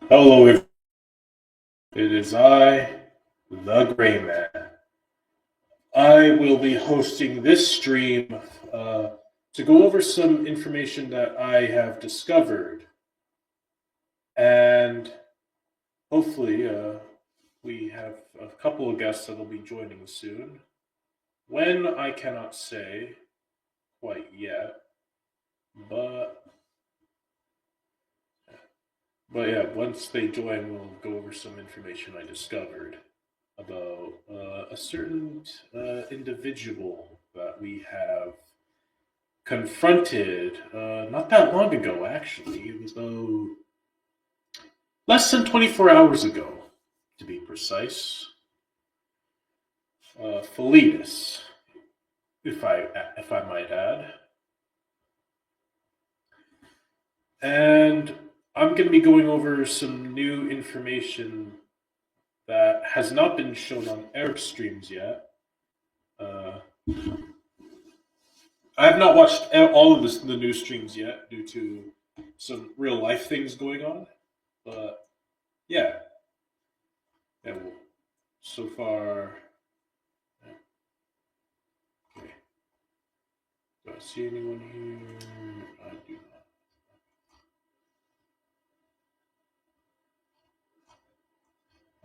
Hello, it is I, the Gray Man. I will be hosting this stream to go over some information that I have discovered, and hopefully, we have a couple of guests that will be joining soon. When I cannot say quite yet, but yeah, once they join, we'll go over some information I discovered about a certain individual that we have confronted not that long ago, actually. It was about less than 24 hours ago, to be precise. Filletus, if I might add. And I'm going to be going over some new information that has not been shown on Eric streams yet. Uh, I have not watched all of the new streams yet due to some real life things going on. But yeah, yeah. Well, so far, okay. Do I see anyone here? I do not.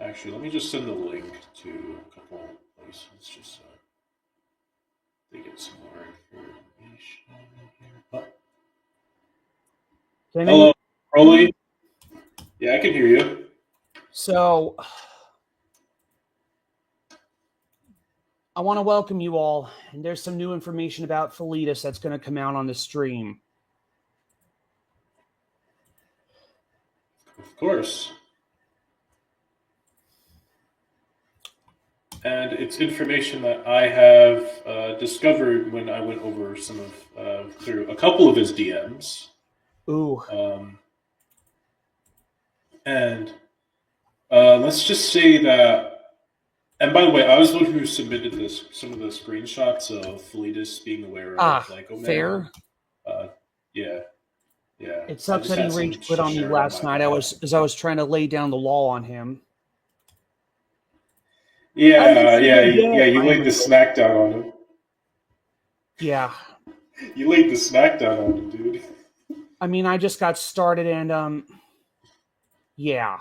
Actually, let me just send the link to a couple places just so they get some more information here. Oh, Can hello, you? Rolly. Yeah, I can hear you. So, I want to welcome you all, and there's some new information about Filletus that's going to come out on the stream. Of course. And it's information that I have discovered when I went over some of through a couple of his DMs. Ooh. And let's just say that. And by the way, I was the one who submitted some of the screenshots of Filletus being aware of Lego Man. Fair. Yeah, yeah. It sucks that he rage quit on me last night. I was trying to lay down the law on him. Yeah. You laid the smackdown on him. Yeah. You laid the smackdown on him, dude. I mean, I just got started, and yeah.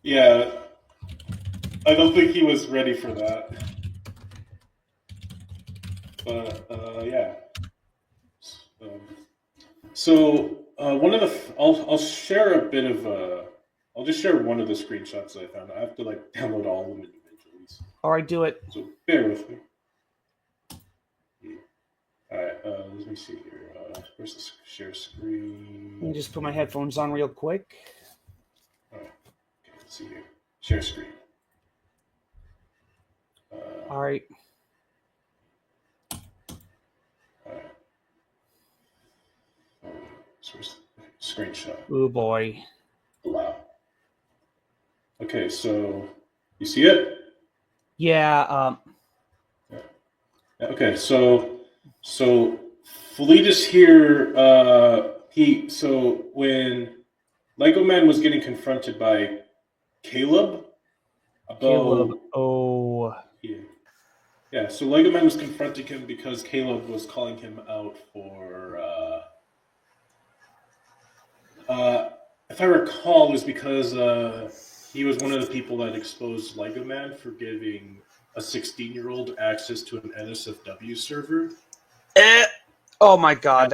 Yeah, I don't think he was ready for that. But yeah. So one of the I'll share a bit of I'll just share one of the screenshots I found. I have to like download all of them individually. All right, do it. So bear with me. All right, let me see here. Where's the share screen? Let me just put my headphones on real quick. All right, okay, let's see here. Share screen. All right. Screenshot. Oh boy. Wow. Okay, so you see it? Yeah. Okay, so Filletus here. When Lego Man was getting confronted by Caleb about yeah. So Lego Man was confronting him because Caleb was calling him out for. If I recall, it was because he was one of the people that exposed Lego Man for giving a 16-year-old access to an NSFW server. Oh my god,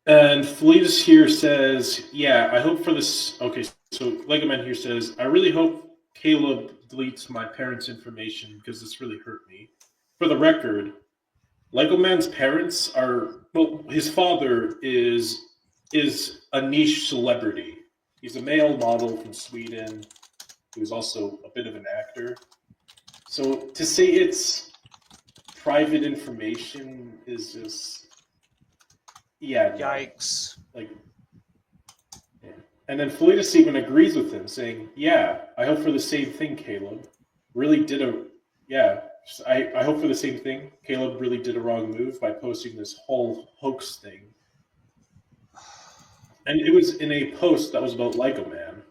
And Filletus here says, yeah, I hope for this. Okay, so Lego Man here says, I really hope Caleb deletes my parents' information because this really hurt me. For the record, Lego Man's parents are, well, his father is a niche celebrity. He's a male model from Sweden. He was also a bit of an actor. So to say it's private information is just, yeah. Yikes. Like, yeah. And then Filletus even agrees with him, saying, yeah, I hope for the same thing, Caleb. Really did yeah. I hope for the same thing. Caleb really did a wrong move by posting this whole hoax thing. And it was in a post that was about Lego Man.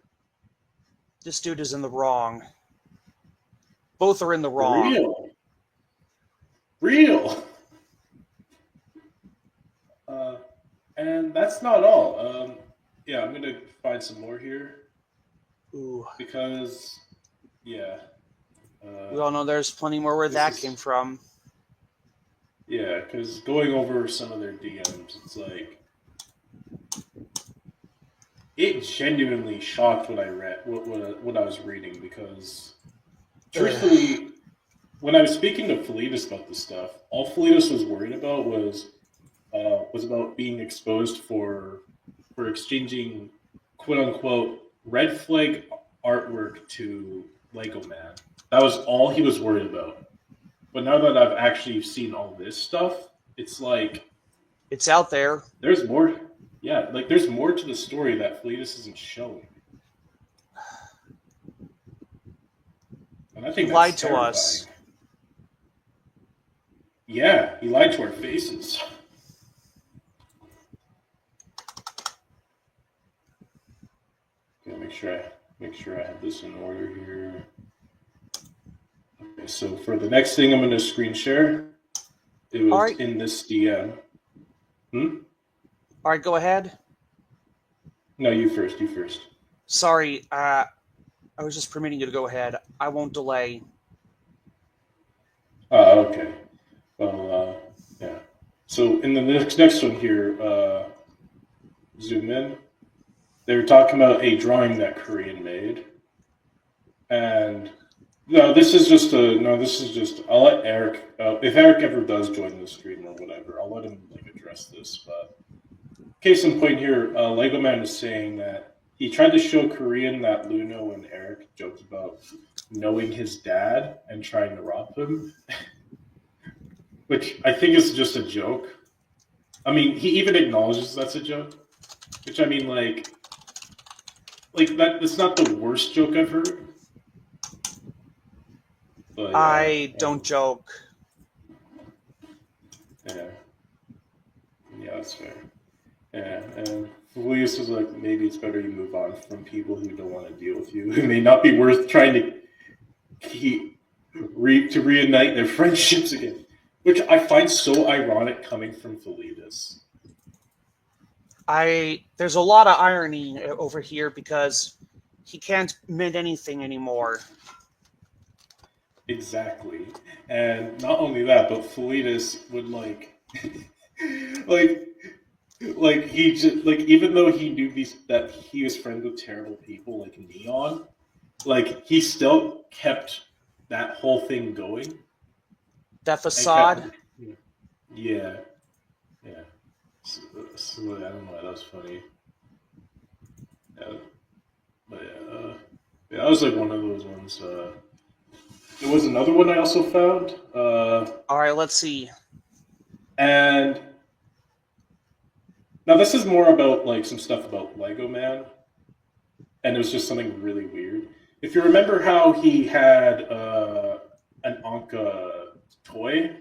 This dude is in the wrong. Both are in the For wrong. real. Real. And that's not all. Yeah, I'm going to find some more here. Ooh. Because, yeah. We all know there's plenty more where that came from. Yeah, because going over some of their DMs, it's like it genuinely shocked what I read, what I was reading. Because truthfully, when I was speaking to Filletus about this stuff, all Filletus was worried about was about being exposed for exchanging quote unquote red flag artwork to Lego Man. That was all he was worried about. But now that I've actually seen all this stuff, it's like it's out there. There's more. Yeah, like there's more to the story that Filletus isn't showing. And I think he lied to us. Yeah, he lied to our faces. Okay, make sure I have this in order here. Okay, so for the next thing I'm going to screen share, it was in this DM. All right, go ahead. No, you first. You first. Sorry, I was just permitting you to go ahead. I won't delay. Okay. Well, yeah. So in the next one here, zoom in. They were talking about a drawing that Korean made, and this is just. I'll let Eric. If Eric ever does join the stream or whatever, I'll let him address this. But case in point here, Lego Man is saying that he tried to show Korean that Luno and Eric joked about knowing his dad and trying to rob him, which I think is just a joke. I mean, he even acknowledges that's a joke, which I mean, like that. That's not the worst joke I've heard. But, I don't joke. Yeah, that's fair. Yeah, and Filius was like, maybe it's better you move on from people who don't want to deal with you. It may not be worth trying to reunite their friendships again, which I find so ironic coming from Filius. There's a lot of irony over here because he can't mend anything anymore. Exactly. And not only that, but Filletus would he just even though he knew that he was friends with terrible people like Neon, he still kept that whole thing going. That facade? Yeah. So, I don't know, that was funny. Yeah. But yeah, that was one of those ones. There was another one I also found. All right, let's see. And now this is more about some stuff about Lego Man, and it was just something really weird. If you remember how he had an Anka toy,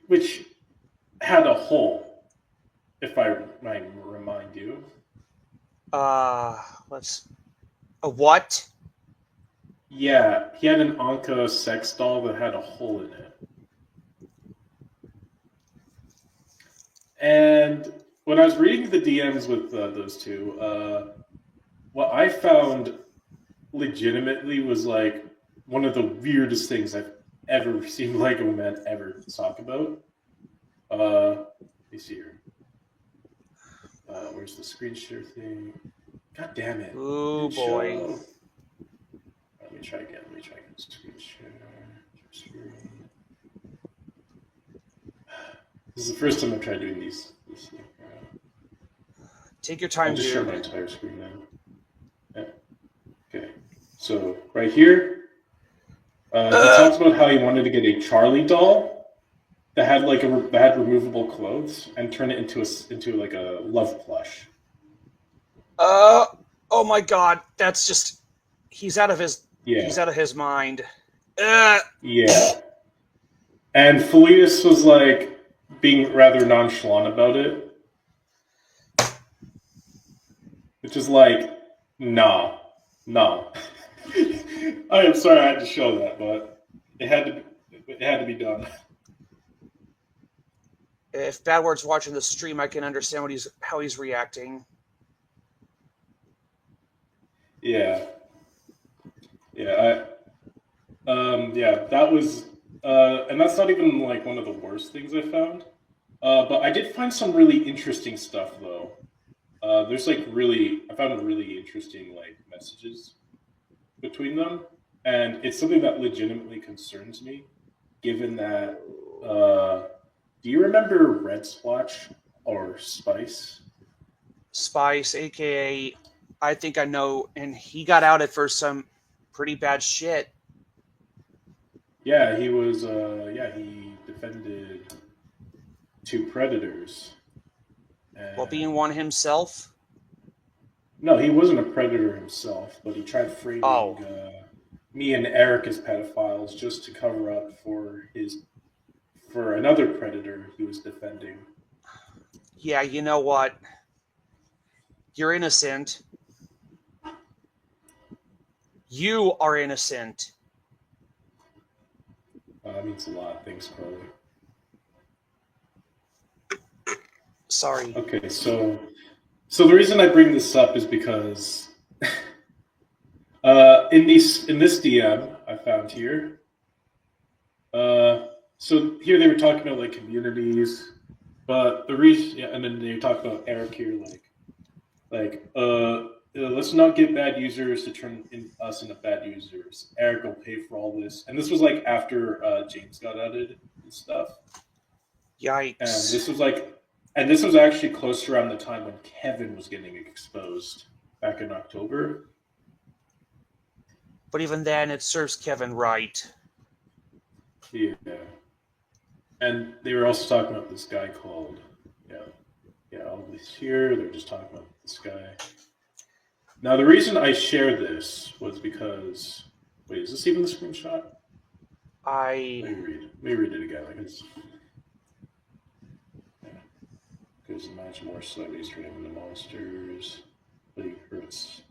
which had a hole, if I might remind you. Let's. A what? Yeah, he had an Anka sex doll that had a hole in it. And when I was reading the DMs with those two, what I found legitimately was one of the weirdest things I've ever seen Lego Man ever talk about. Let me see here. Where's the screen share thing? God damn it. Oh boy. Let me try again. Screen share. This is the first time I've tried doing these. Take your time, I'll just dude. share my entire screen now. Yeah. Okay. So right here, he talks about how he wanted to get a Charlie doll that had that had removable clothes and turn it into a love plush. Oh my God, that's just he's out of his Yeah. He's out of his mind. Yeah. And Filletus was like being rather nonchalant about it, which is like, nah. I am sorry I had to show that, but it had to be done. If Badward's watching the stream, I can understand how he's reacting. Yeah. Yeah, that was, and that's not even like one of the worst things I found. But I did find some really interesting stuff though. I found really interesting like messages between them, and it's something that legitimately concerns me, given that. Do you remember Red Splotch or Spice? Spice, aka, I think I know, and he got outed for some pretty bad shit. Yeah, he was. He defended two predators. While being one himself. No, he wasn't a predator himself, but he tried framing me and Eric as pedophiles just to cover up for another predator he was defending. Yeah, you know what? You're innocent. You are innocent. That means a lot. Thanks, Crowley. Sorry. Okay, so the reason I bring this up is because in this DM I found here. So here they were talking about like communities, but the reason, and then they talk about Eric here, let's not get bad users to turn us into bad users. Eric will pay for all this, and this was like after James got outed and stuff. Yikes! And this was actually close around the time when Kevin was getting exposed back in October. But even then, it serves Kevin right. Yeah. And they were also talking about this guy called, all this here. They're just talking about this guy. Now, the reason I shared this was because, wait, is this even the screenshot? Let me read it again. Because imagine more celebrities turning into monsters. But he hurts.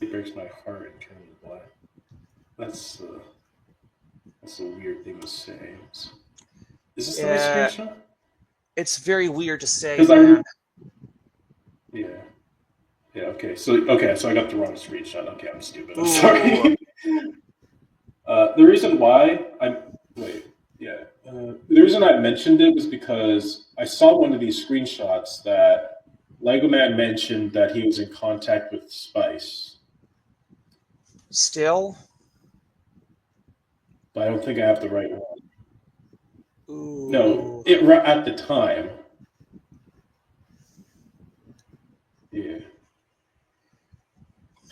It breaks my heart and turns black. That's a weird thing to say. Is this the screenshot? It's very weird to say, man. Yeah. Okay. So I got the wrong screenshot. Okay, I'm stupid. I'm sorry. The reason why the reason I mentioned it was because I saw one of these screenshots that Lego Man mentioned that he was in contact with Spice. Still? But I don't think I have the right one. Ooh. No, at the time. Yeah.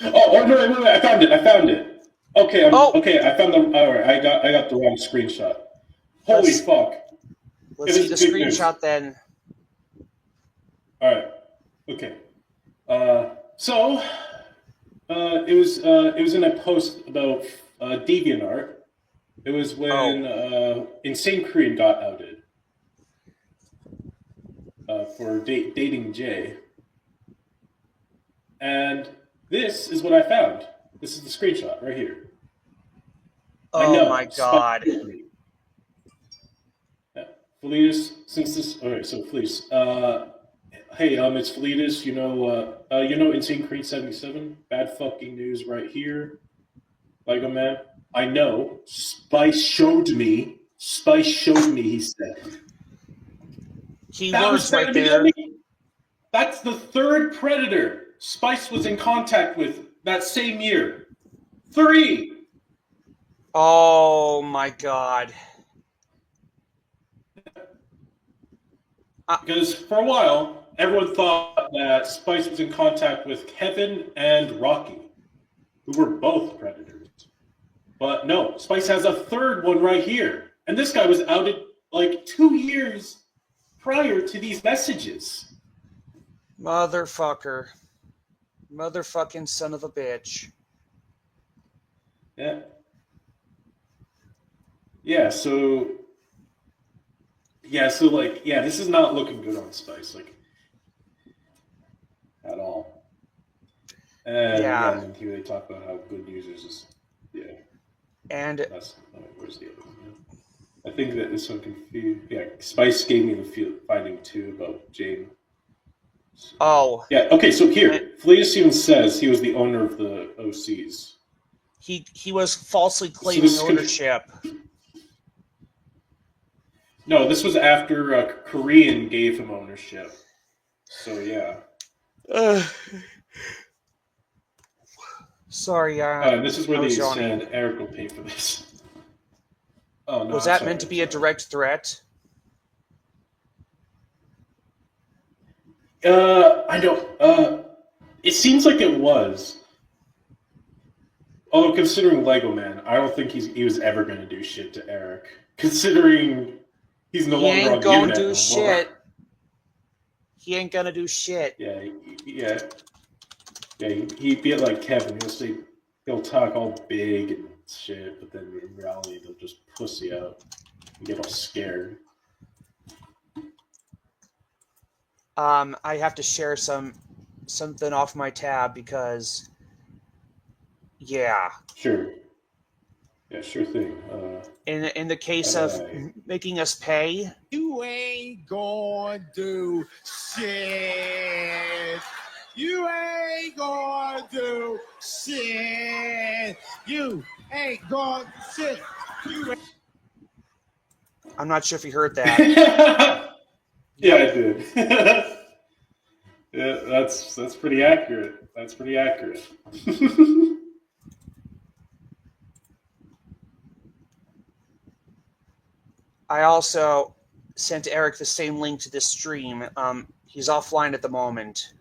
Oh no! Wait! I found it. Okay, okay. I found the. All right, I got the wrong screenshot. Holy fuck! Let's see the screenshot then. All right. Okay. So it was in a post about DeviantArt. It was when Insane Korean got outed for dating Jay. And this is what I found. This is the screenshot right here. Oh my god. Yeah. Filletus, since this Filletus, hey, it's Filletus, you know Insane Creed 77? Bad fucking news right here. Lego Man. I know. Spice showed me, he said. Keywords right there. That's the third predator Spice was in contact with that same year. 3. Oh my god. Because for a while, everyone thought that Spice was in contact with Kevin and Rocky, who were both predators. But no, Spice has a third one right here. And this guy was outed like 2 years prior to these messages. Motherfucker. Motherfucking son of a bitch. Yeah. yeah, so this is not looking good on Spice, like at all. And Yeah, and then here they talk about how good users is, yeah. and That's where's the other one? Yeah. I think that this one confused. Yeah, Spice gave me the finding too about Jane. So, oh, yeah. Okay. So and here, Filletus even says he was the owner of the OCs. he was falsely So claiming this ownership. no, this was after Korean gave him ownership. So yeah. Ugh. Sorry, This is where I was they yawning. said Eric will pay for this. Oh no, Was I'm that sorry. meant to I'm be a sorry. direct threat? I don't. It seems like it was. Although considering Lego Man, I don't think he was ever going to do shit to Eric. Considering he's no He longer ain't on the gonna internet do no more. shit. He ain't gonna do shit. Yeah, yeah, yeah. He'd be like Kevin. He'll talk all big and shit, but then in reality, they'll just pussy out and get all scared. I have to share something off my tab because, yeah. Sure. Yeah, sure thing. In the case of I, making us pay, You ain't gonna do shit. You ain't gonna do shit. You ain't gonna do shit. You ain't. I'm not sure if you heard that. yeah, I did. Yeah, that's pretty accurate. That's pretty accurate. I also sent Eric the same link to this stream. He's offline at the moment.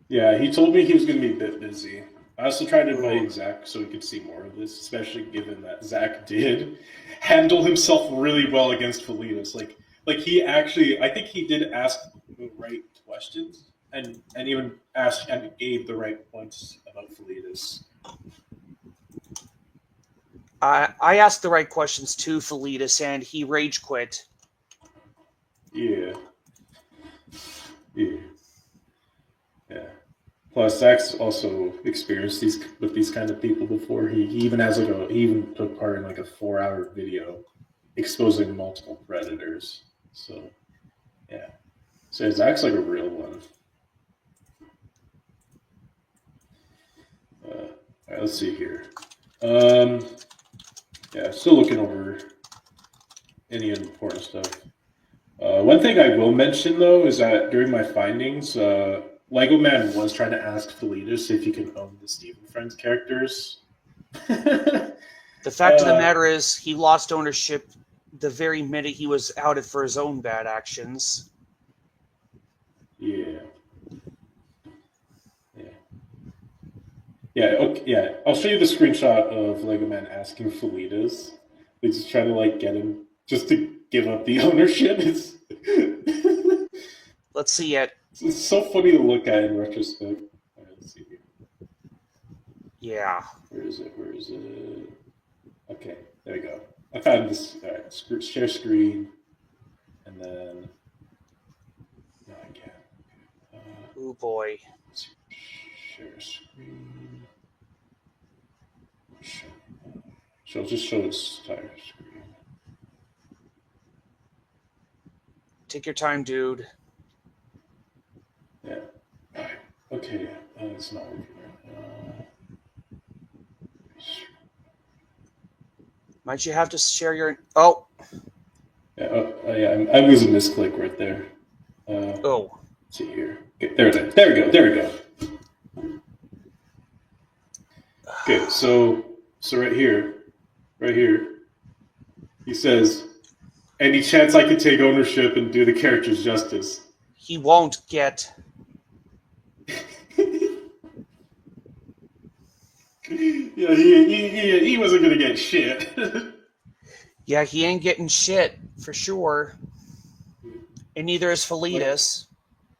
Yeah, he told me he was going to be a bit busy. I also tried to Ooh. invite Zach so we could see more of this, especially given that Zach did handle himself really well against Filletus. Like he actually, I think he did ask the right questions and even asked and gave the right points about Filletus. I asked the right questions to Filletus, and he rage quit. Yeah. Yeah. Yeah. Plus, Zach's also experienced these kind of people before. He even has he even took part in like a 4-hour video exposing multiple predators. So yeah, so Zach's like a real one. All right, let's see here. Yeah, still looking over any important stuff. One thing I will mention though is that during my findings, Lego Man was trying to ask Filletus if he can own the Steven Friends characters. The fact of the matter is, he lost ownership the very minute he was outed for his own bad actions. Yeah. Yeah. Yeah. Okay. Yeah. I'll show you the screenshot of Lego Man asking Filletus. They just trying to like get him just to give up the ownership. Let's see it. It's so funny to look at in retrospect. All right, let's see here. Yeah. Where is it? Where is it? Okay, there we go. I found this. All right, share screen, and then no, I can't. Oh boy. Share screen. She'll just show its entire screen. Take your time, dude. Yeah. All right. Okay. It's not working. Might you have to share your... Oh. Yeah. Yeah. I was a misclick right there. Oh. Let's see here. Okay, there it is. There we go. There we go. Okay. So right here, he says, "Any chance I could take ownership and do the characters justice?" He won't get... Yeah, he wasn't gonna get shit. Yeah, he ain't getting shit, for sure. And neither is Filletus.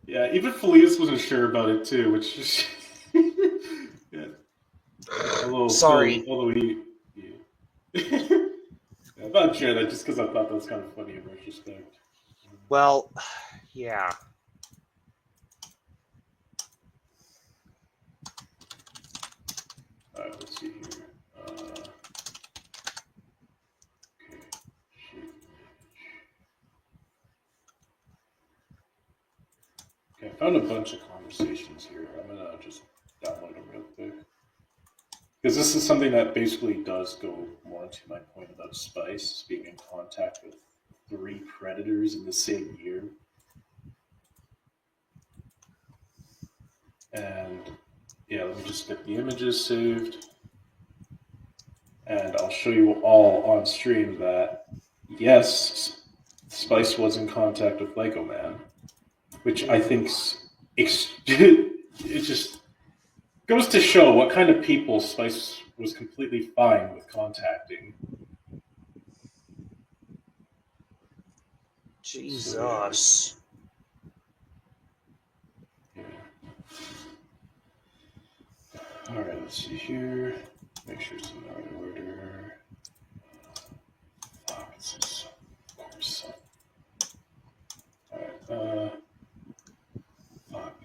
Yeah, even Filletus wasn't sure about it too, which is yeah. Sorry. Although he yeah. I'm not sure that just because I thought that was kind of funny in retrospect. Well, yeah. All right, let's see here. Okay, shoot. Okay, I found a bunch of conversations here. I'm gonna just download them real quick. Because this is something that basically does go more into my point about Spice being in contact with 3 predators in the same year. And yeah, let me just get the images saved. And I'll show you all on stream that, yes, Spice was in contact with Lego Man, which I think it just goes to show what kind of people Spice was completely fine with contacting. Jesus. Yeah. All right, let's see here. Make sure it's in the right order. Fuck, it's just, of course. All right. Fuck.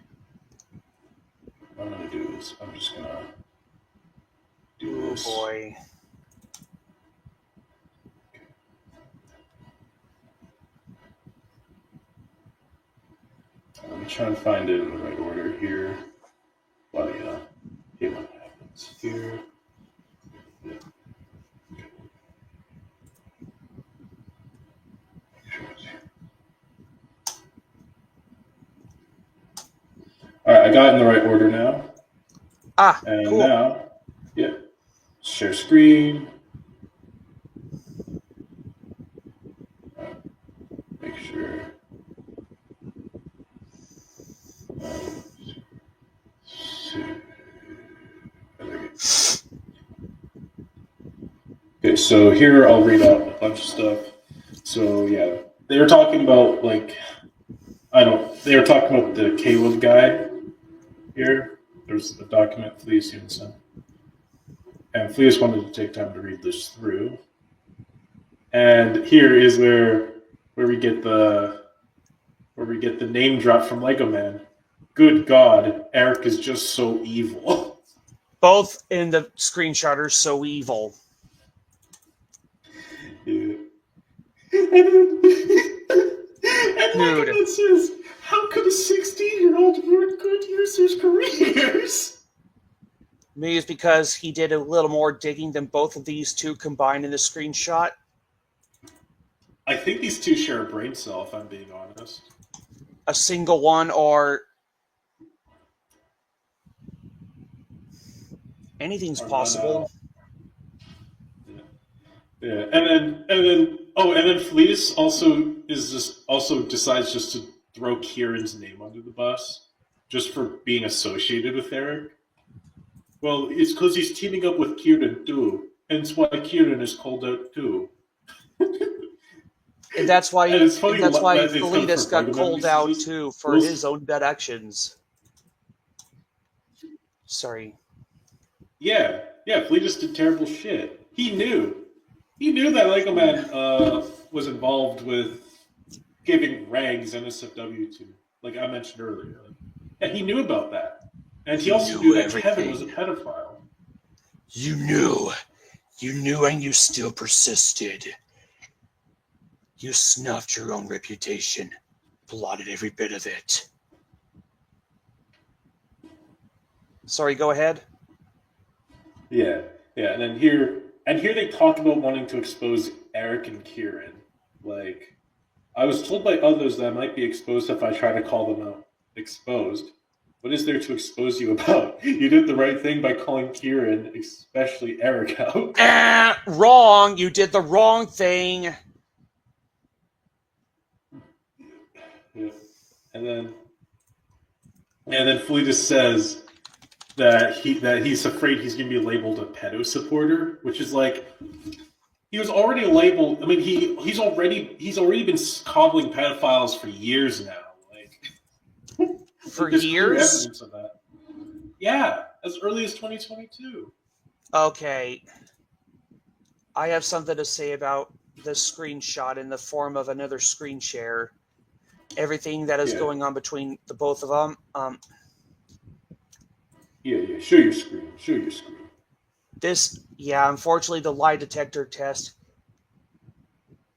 What I'm gonna do is I'm just gonna do Oh this. boy. Let me try and find it in the right order here. Well, yeah. See what happens here. Yeah. Okay. All right, I got it in the right order now. Ah, And cool. now, yeah, share screen. Make sure. Okay, so here I'll read out a bunch of stuff. So yeah, they were talking about they were talking about the Caleb guy here. There's a document Fleas even sent. And Fleas wanted to take time to read this through. And here is where we get the name drop from Lego Man. Good God, Eric is just so evil. Both in the screenshot are so evil. Yeah. And Dude. Lego Man says, how could a 16-year-old ruin good users' careers? Maybe it's because he did a little more digging than both of these two combined in the screenshot. I think these two share a brain cell, if I'm being honest. A single one or anything's possible. Yeah, and then Fleece also decides just to throw Kieran's name under the bus just for being associated with Eric. Well, it's because he's teaming up with Kieran too, hence why Kieran is called out too. And that's why Filletus got called out pieces. too for his own bad actions. Sorry. Yeah, Fleetus did terrible shit. He knew that Lego Man was involved with giving Rags NSFW to, like I mentioned earlier. Yeah, he knew about that, and he also knew that Kevin was a pedophile. You knew, and you still persisted. You snuffed your own reputation, blotted every bit of it. Sorry, go ahead. Yeah, and here they talk about wanting to expose Eric and Kieran. Like, I was told by others that I might be exposed if I try to call them out. Exposed? What is there to expose you about? You did the right thing by calling Kieran, especially Eric, out. Wrong! You did the wrong thing! Yeah. And then Fleetus says that he's afraid he's going to be labeled a pedo supporter, which is like, he was already labeled. I mean, he's already been cobbling pedophiles for years now. Like, for there's years? clear evidence of that. Yeah, as early as 2022. Okay. I have something to say about the screenshot in the form of another screen share. Everything that is going on between the both of them. Yeah. Show your screen. Unfortunately, the lie detector test.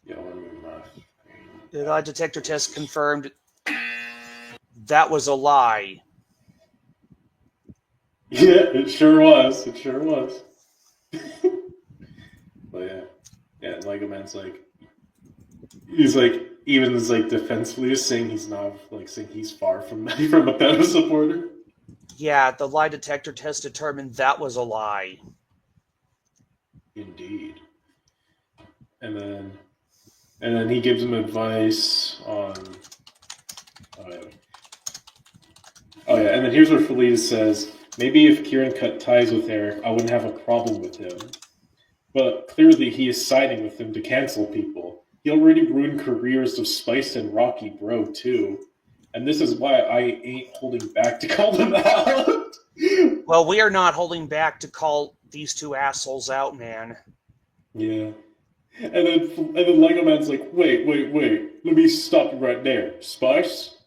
Yeah, let me move my The lie detector test confirmed that was a lie. Yeah, it sure was. But yeah, Lego Man's like, he's like, even as like defensively saying he's not like saying he's far from from a Beto supporter. Yeah, the lie detector test determined that was a lie. Indeed. And then he gives him advice on. And then here's where Filletus says, maybe if Kieran cut ties with Eric, I wouldn't have a problem with him. But clearly he is siding with him to cancel people. He already ruined careers of Spice and Rocky Bro, too. And this is why I ain't holding back to call them out. Well, we are not holding back to call these two assholes out, man. Yeah. And then Lego Man's like, wait. Let me stop you right there. Spice?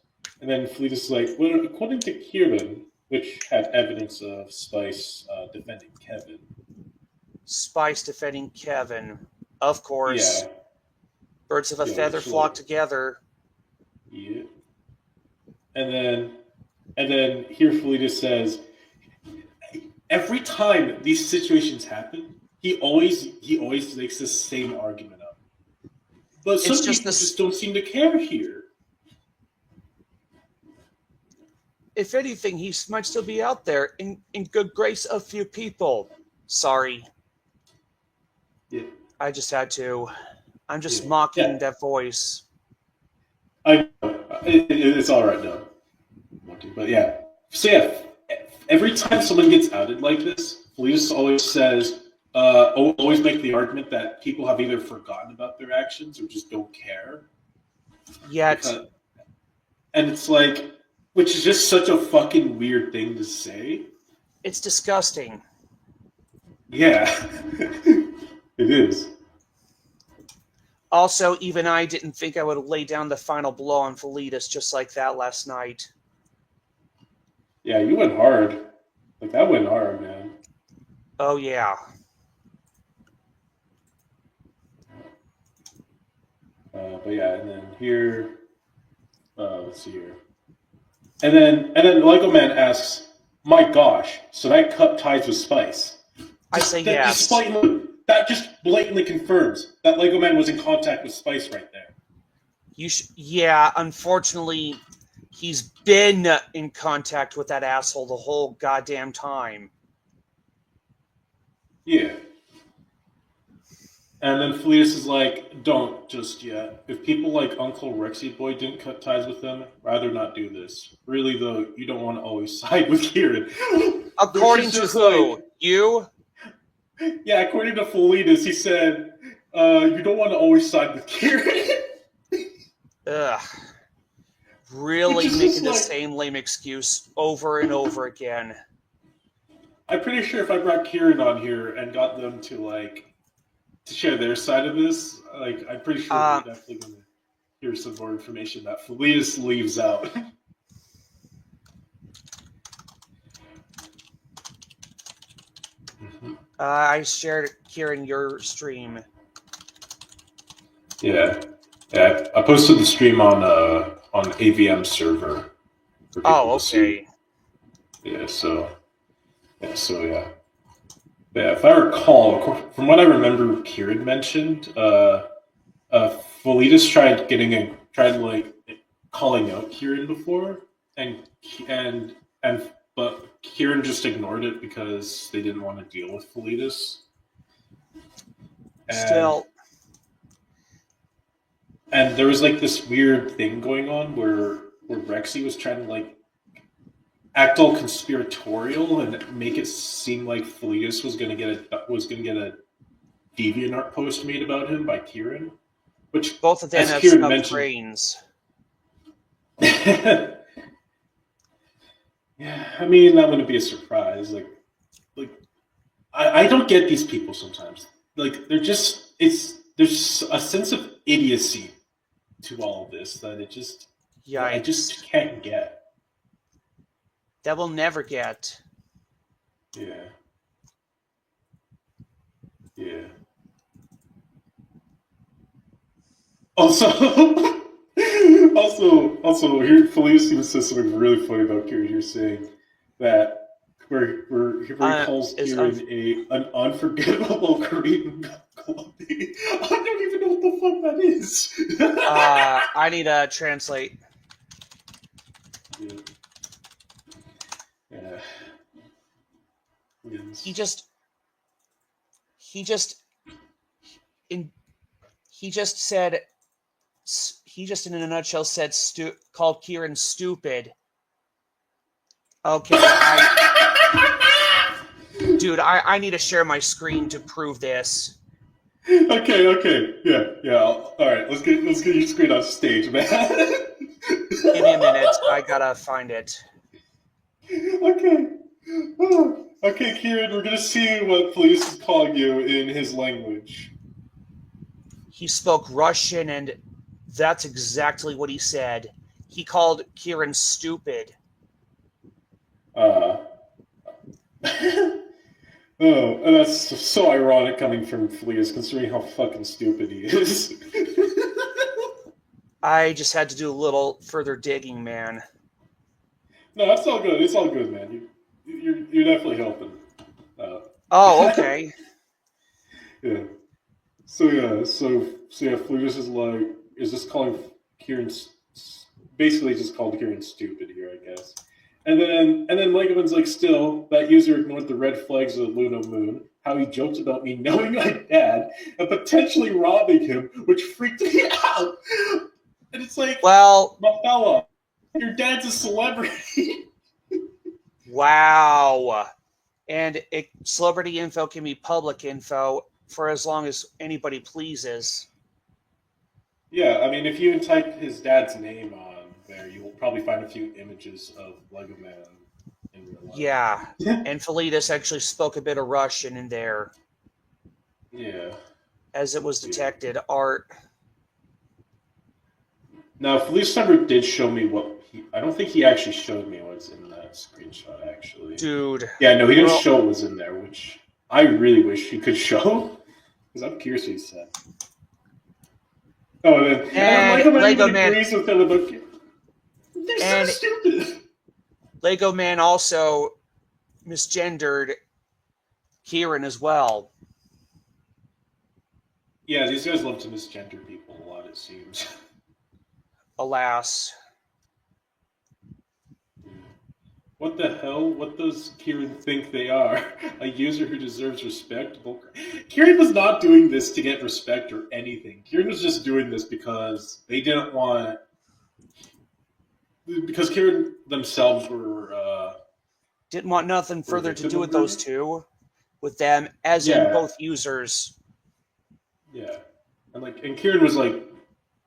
And then Fleet is like, well, according to Kieran, which had evidence of Spice defending Kevin. Spice defending Kevin. Of course. Yeah. Birds of a feather flock together. Yeah. And then here Fleetus says, every time these situations happen, he always makes the same argument up. But some people just don't seem to care here. If anything, he might still be out there in good grace of few people. Sorry. Yeah. I just had to. I'm just mocking that voice. I know. It's all right now. But yeah. So yeah, every time someone gets outed like this, Felius always says, always make the argument that people have either forgotten about their actions or just don't care. And it's like, which is just such a fucking weird thing to say. It's disgusting. Yeah. It is. Also, even I didn't think I would lay down the final blow on Filletus just like that last night. Yeah, you went hard. Like, that went hard, man. Oh, yeah. But yeah, and then here, let's see here. And then Lego Man asks, my gosh, so that cut ties with Spice. I say yes. That just blatantly confirms that Lego Man was in contact with Spice right there. Yeah, unfortunately, he's been in contact with that asshole the whole goddamn time. Yeah. And then Fleetus is like, don't just yet. If people like Uncle Rexy Boy didn't cut ties with them, rather not do this. Really, though, you don't want to always side with Kieran. According to who? You? Yeah, according to Fleetus, he said, you don't want to always side with Kieran. Ugh. Really making the same lame excuse over and over again. I'm pretty sure if I brought Kieran on here and got them to share their side of this, I'm pretty sure we're definitely going to hear some more information that Felius leaves out. I shared Kieran your stream. Yeah, I posted the stream on AVM server. Oh, okay. Yeah, so yeah. Yeah, if I recall, from what I remember, Kieran mentioned, Felitus tried calling out Kieran before, but Kieran just ignored it because they didn't want to deal with Felitus. And there was this weird thing going on where Rexy was trying to act all conspiratorial and make it seem like Felitus was gonna get a DeviantArt post made about him by Kieran, which both of them have brains. Yeah, I mean that wouldn't be a surprise. I don't get these people sometimes. They're just there's a sense of idiocy to all of this that I Yikes. just can't get. That we'll never get. Yeah. Yeah. Also, also, here Felius even says something really funny about Kieran here, saying that where he calls Kieran an unforgettable Korean clubby. I don't even know what the fuck that is. I need to translate. Yeah. Yeah. Yes. He just said, he just in a nutshell said called Kieran stupid. Okay, dude, I need to share my screen to prove this. Okay, yeah. All right, let's get your screen on stage, man. Give me a minute. I gotta find it. Okay. Okay, Kieran, we're gonna see what police is calling you in his language. He spoke Russian, and that's exactly what he said. He called Kieran stupid. Oh, and that's so ironic coming from Fleas, considering how fucking stupid he is. I just had to do a little further digging, man. No, it's all good. It's all good, man. You're definitely helping. Oh, okay. Yeah. So Fleas is like, is just calling Kieran, basically just called Kieran stupid here, I guess. And then Legoman's like, still, that user ignored the red flags of the Luno Moon, how he joked about me knowing my dad and potentially robbing him, which freaked me out. And it's like, well, my fella, your dad's a celebrity. Wow. And celebrity info can be public info for as long as anybody pleases. Yeah, I mean, if you type his dad's name on there, you will probably find a few images of Lego Man in real life. Yeah, and Filletus actually spoke a bit of Russian in there. Yeah. As it was detected, art. Now, Felice never did show me I don't think he actually showed me what's in that screenshot, actually. Dude. Yeah, no, he didn't show what was in there, which I really wish he could show, because I'm curious what he said. Oh, and then Lego Man agrees with him about they're so stupid. Lego Man also misgendered Kieran as well. Yeah, these guys love to misgender people a lot, it seems. Alas. What the hell? What does Kieran think they are? A user who deserves respect? Kieran was not doing this to get respect or anything. Kieran was just doing this because they didn't want... Because Kieran themselves were... didn't want nothing further to do with those two. With them, as in both users. Yeah. And Kieran was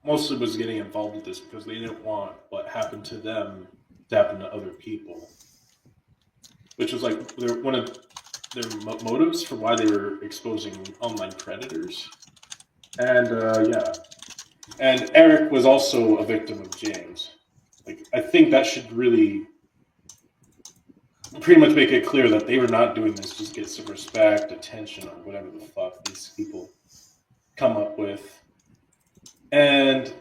mostly was getting involved with this because they didn't want what happened to them to happen to other people. Which was one of their motives for why they were exposing online predators. And and Eric was also a victim of James. I think that should really pretty much make it clear that they were not doing this just to get some respect, attention, or whatever the fuck these people come up with. And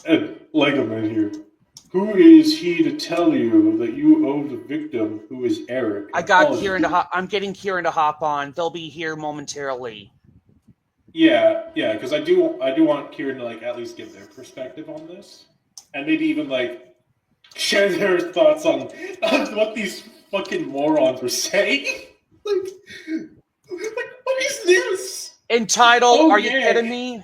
and Lego Man here. Who is he to tell you that you owe the victim, who is Eric? I got Kieran to I'm getting Kieran to hop on. They'll be here momentarily. Yeah, because I do want Kieran to at least give their perspective on this, and maybe even share their thoughts on what these fucking morons were saying. What is this? Entitled? Are you kidding me?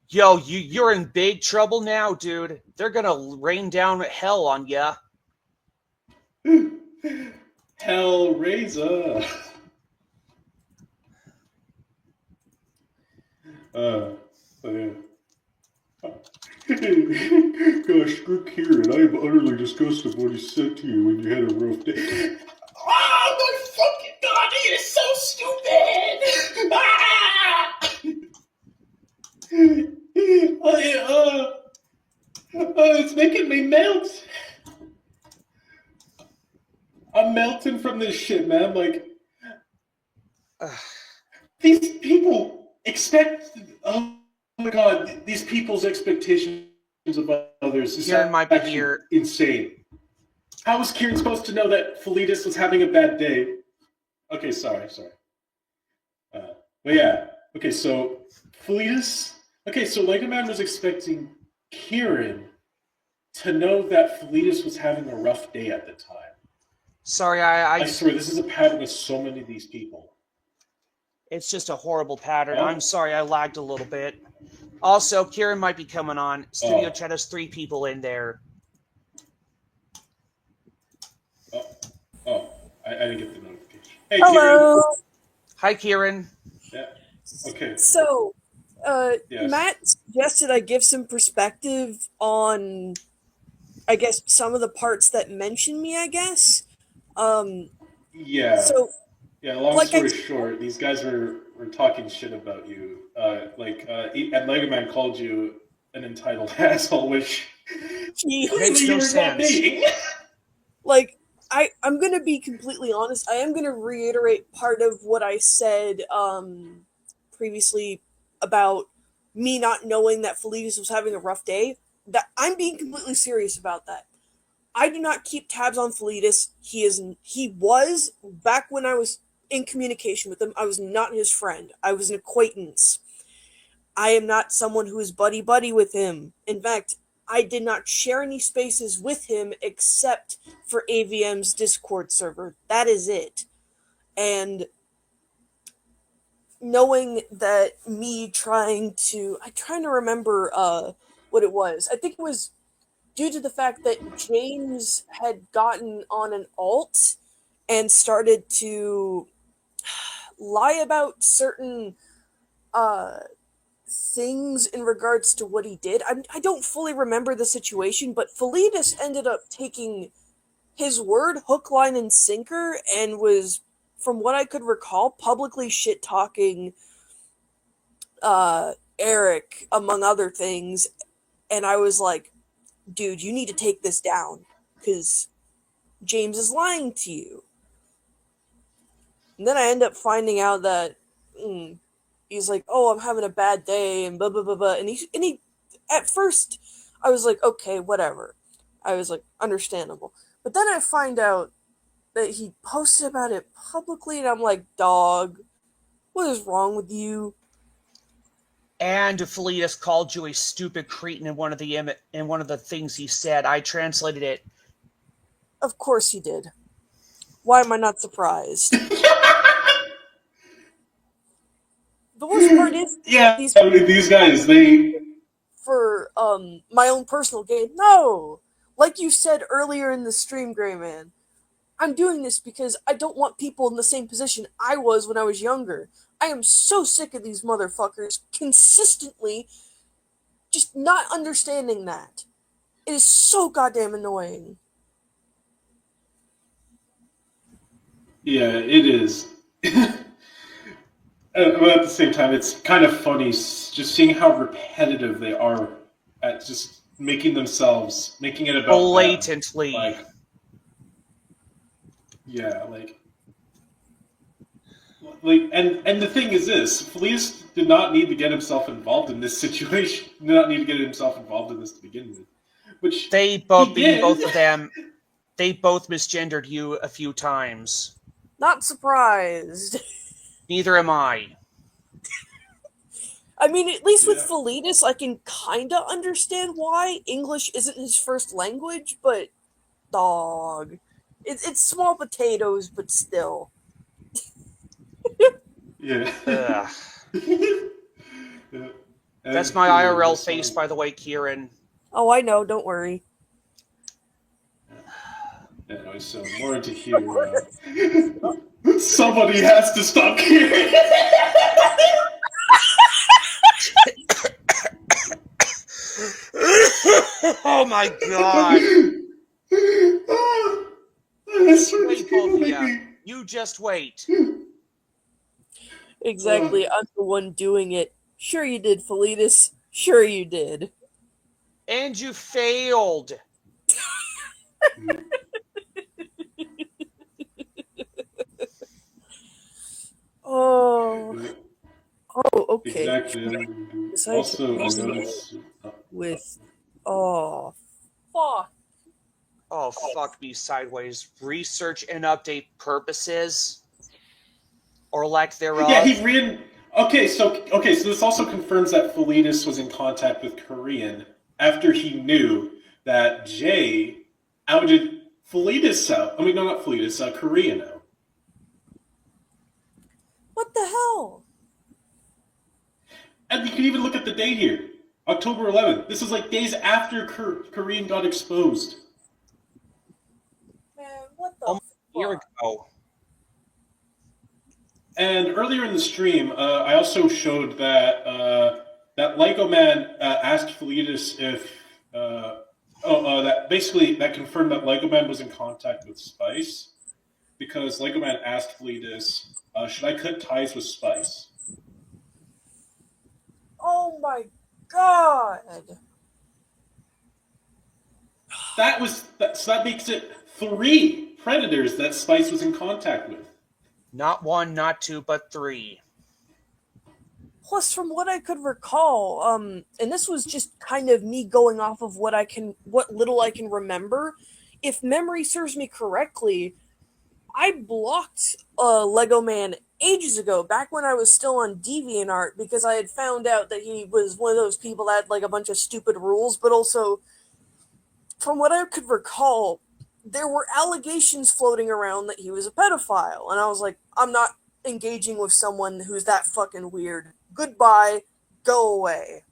Yo, you're in big trouble now, dude. They're gonna rain down hell on ya. Hellraiser. Gosh, screw Kieran. I am utterly disgusted with what he said to you when you had a rough day. Oh my fucking god, he is so stupid! It's making me melt. I'm melting from this shit, man. Like, these people expect. Oh my god, these people's expectations of others is Kieran might be actually here. insane. How was Kieran supposed to know that Filletus was having a bad day? Okay, sorry. But yeah, okay, so Filletus. Okay, so Lego Man was expecting Kieran to know that Filletus was having a rough day at the time. Sorry, I swear, this is a pattern with so many of these people. it's just a horrible pattern. Oh. I'm sorry, I lagged a little bit. Also, Kieran might be coming on. Studio Chat has 3 people in there. I didn't get the notification. Hey, Hello. Kieran. Hi, Kieran. Yeah. Okay. So, Yes. Matt suggested I give some perspective on, I guess, some of the parts that mention me, I guess. Yeah. So, Long like story short, these guys were talking shit about you. And Lego Man called you an entitled asshole, which he, Makes no you're not sense. being. like, I'm gonna be completely honest. I am gonna reiterate part of what I said previously about me not knowing that Felitus was having a rough day. That I'm being completely serious about that. I do not keep tabs on Felitus. He was back when I was in communication with him. I was not his friend. I was an acquaintance. I am not someone who is buddy buddy with him. In fact, I did not share any spaces with him except for AVM's Discord server. That is it. And knowing that I'm trying to remember what it was. I think it was due to the fact that James had gotten on an alt and started to lie about certain things in regards to what he did. I don't fully remember the situation, but Felitus ended up taking his word hook, line, and sinker and was, from what I could recall, publicly shit-talking Eric, among other things. And I was like, dude, you need to take this down, because James is lying to you. And then I end up finding out that he's like, oh, I'm having a bad day, and blah, blah, blah, blah. And he, at first, I was like, okay, whatever. I was like, understandable. But then I find out that he posted about it publicly, and I'm like, dog, what is wrong with you? And Felitus called you a stupid cretin in one of the things he said. I translated it. Of course he did. Why am I not surprised? The worst part is, these guys, they. For my own personal gain. No! Like you said earlier in the stream, Gray Man, I'm doing this because I don't want people in the same position I was when I was younger. I am so sick of these motherfuckers consistently just not understanding that. It is so goddamn annoying. Yeah, it is. But at the same time, it's kind of funny just seeing how repetitive they are at just making it about blatantly. Them. And the thing is this: Felice did not need to get himself involved in this situation. Did not need to get himself involved in this to begin with. Which both of them, they both misgendered you a few times. Not surprised. Neither am I. I mean, at least with Felitus, I can kinda understand why English isn't his first language, but dog. It's small potatoes, but still. Yeah. That's my IRL face, by the way, Kieran. Oh, I know, don't worry. Anyway, so more into here. Somebody has to stop here. Oh my god. Wait, both of you. You just wait. Exactly, I'm the one doing it. Sure you did, Felitus. Sure you did. And you failed. Oh, okay. Exactly. And Besides also, I using it noticed. with, oh, fuck. Oh, fuck me sideways. Research and update purposes, or lack Yeah, thereof. he ran. So this also confirms that Filletus was in contact with Korean after he knew that Jay outed Filletus out. I mean, no, not Filletus, Korean out. What the hell? And you can even look at the date here, October 11th. This is like days after Korean got exposed. Man, what the Almost a year fuck? ago. And earlier in the stream, I also showed that that Lego Man asked Filletus if that basically that confirmed that Lego Man was in contact with Spice because Lego Man asked Filletus, "Should I cut ties with Spice?" Oh my god. So that makes it 3 predators that Spice was in contact with. Not 1, not 2, but 3. Plus, from what I could recall, and this was just kind of me going off of what little I can remember. If memory serves me correctly, I blocked Lego Man ages ago, back when I was still on DeviantArt, because I had found out that he was one of those people that had like a bunch of stupid rules, but also, from what I could recall, there were allegations floating around that he was a pedophile, and I was like, I'm not engaging with someone who's that fucking weird. Goodbye, go away.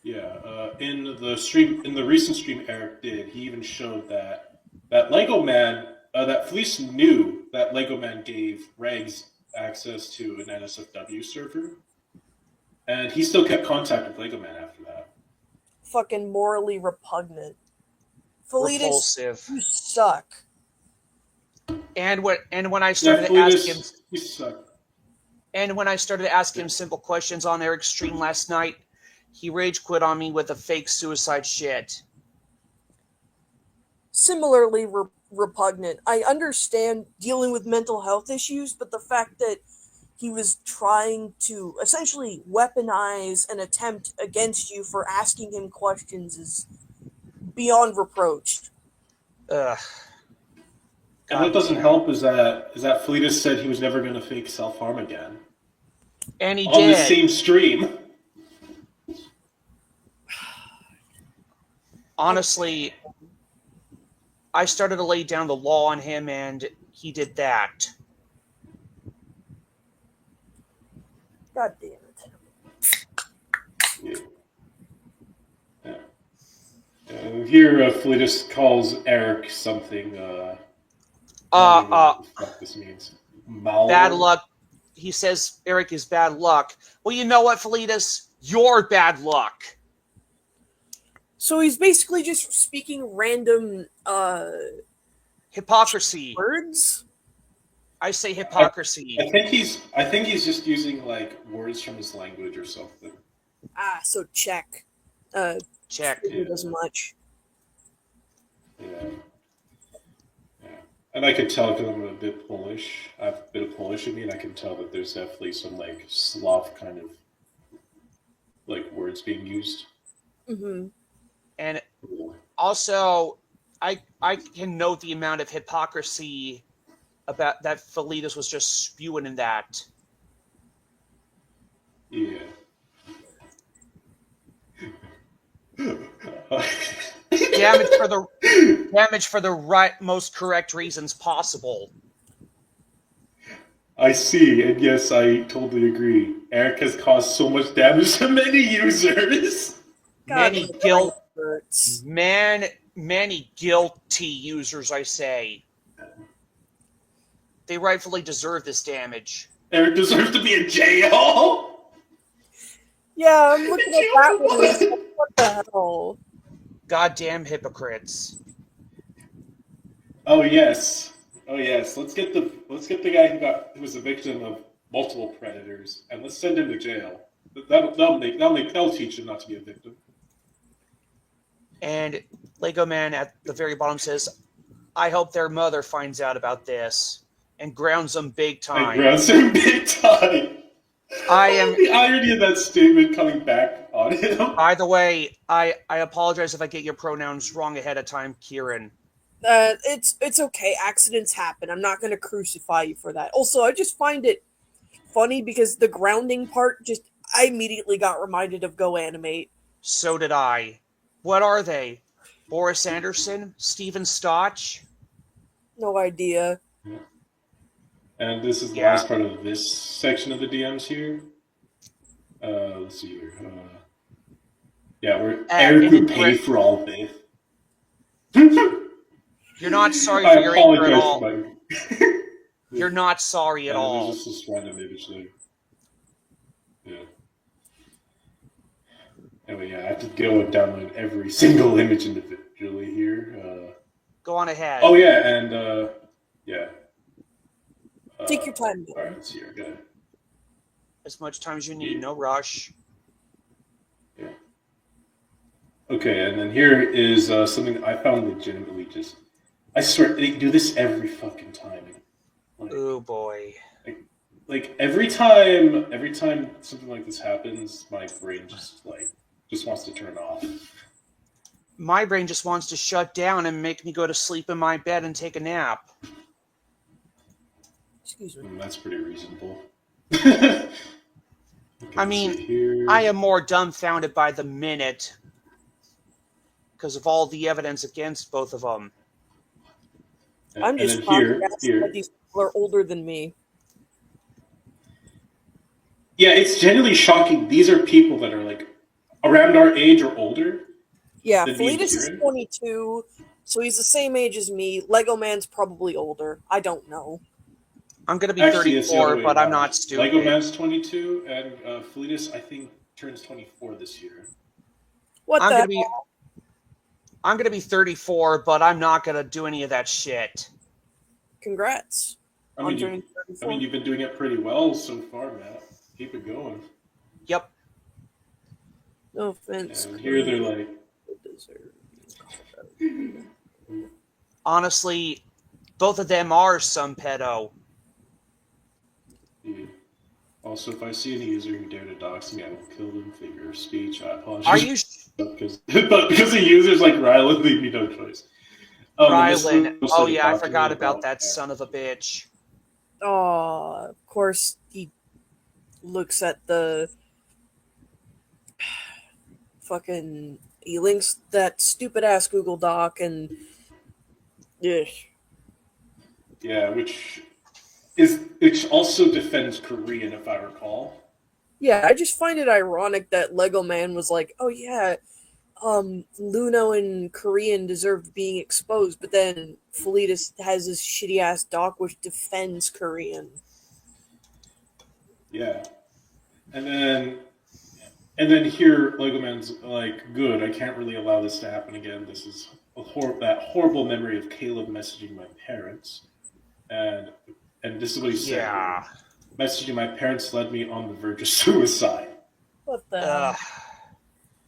Yeah, in the recent stream Eric did, he even showed that Lego Man, that Fleece knew that Lego Man gave Regs access to an NSFW server, and he still kept contact with Lego Man after that. Fucking morally repugnant. Filletus, Repulsive. you suck. And when I Yeah, started to ask him, Fleece, he sucked. and when I started to ask him simple questions on Eric's stream last night, he rage quit on me with a fake suicide shit. Similarly repugnant. I understand dealing with mental health issues, but the fact that he was trying to essentially weaponize an attempt against you for asking him questions is beyond reproach. Ugh. And what doesn't help is that Fleetus said he was never going to fake self-harm again. And he on did. the same stream. Honestly, I started to lay down the law on him, and he did that. God damn it. Yeah. Here, Fleetus calls Eric something. I don't even know what the fuck this means. Bad luck. He says Eric is bad luck. Well, you know what, Filletus? You're bad luck. So he's basically just speaking random Hypocrisy. words? I say hypocrisy. I think he's just using like words from his language or something. So check. Check. It does much. Yeah. And I could tell because I'm a bit Polish. I have a bit of Polish in me, and I can tell that there's definitely some like Slav kind of like words being used. Mm-hmm. And also, I can note the amount of hypocrisy about that Filletus was just spewing in that. Yeah. damage for the right, most correct reasons possible. I see, and yes, I totally agree. Eric has caused so much damage to many users. God, many guilty users, I say. They rightfully deserve this damage. Eric deserves to be in jail. Yeah, I'm looking at that one. What the hell? Goddamn hypocrites. Oh yes. Let's get the guy who was a victim of multiple predators, and let's send him to jail. That'll teach him not to be a victim. And Lego Man at the very bottom says, I hope their mother finds out about this and grounds them big I time. grounds him big time. I am. The irony of that statement coming back on him. By the way, I apologize if I get your pronouns wrong ahead of time, Kieran. It's okay. Accidents happen. I'm not going to crucify you for that. Also, I just find it funny because the grounding part I immediately got reminded of Go Animate. So did I. What are they? Boris Anderson? Steven Stotch? No idea. And this is the last part of this section of the DMs here. Let's see here. Eric would pay for all of this. You're not sorry for your anger at all. You're not sorry at all. There's just this random image there. Yeah. Anyway, I have to go and download every single image individually here. Go on ahead. Oh yeah, and yeah. Take your time. All right, let's see here. Go ahead. As much time as you need. No rush. Yeah. Okay, and then here is something I found legitimately just. I swear they do this every fucking time. Like, oh boy. Like every time something like this happens, my brain just wants to turn off. My brain just wants to shut down and make me go to sleep in my bed and take a nap. Excuse me. That's pretty reasonable. I mean, I am more dumbfounded by the minute because of all the evidence against both of them. I'm just flabbergasted that these people are older than me. Yeah, it's genuinely shocking. These are people that are like around our age or older. Yeah, Filletus is 22, so he's the same age as me. Lego Man's probably older. I don't know. I'm going to be 34, but I'm not stupid. Lego Man's 22, and Filletus, I think, turns 24 this year. I'm going to be 34, but I'm not going to do any of that shit. Congrats. I mean, you've been doing it pretty well so far, Matt. Keep it going. Yep. No offense. And here they're like... Honestly, both of them are some pedo. Yeah. Also, if I see any user who dare to dox me, I will kill them. Figure of speech. I apologize. Are you? Because the users like Rylan leave me no choice. Rylan. Oh yeah, I forgot about that son of a bitch. Oh, of course he looks at the fucking. He links that stupid ass Google Doc and. Yeah. Yeah, which also defends Korean, if I recall. Yeah, I just find it ironic that Lego Man was like, oh yeah, Luno and Korean deserved being exposed, but then Filletus has this shitty ass doc which defends Korean. Yeah. And then here Lego Man's like, good, I can't really allow this to happen again. This is that horrible memory of Caleb messaging my parents. And this is what he said. Yeah. Messaging my parents led me on the verge of suicide. What the hell?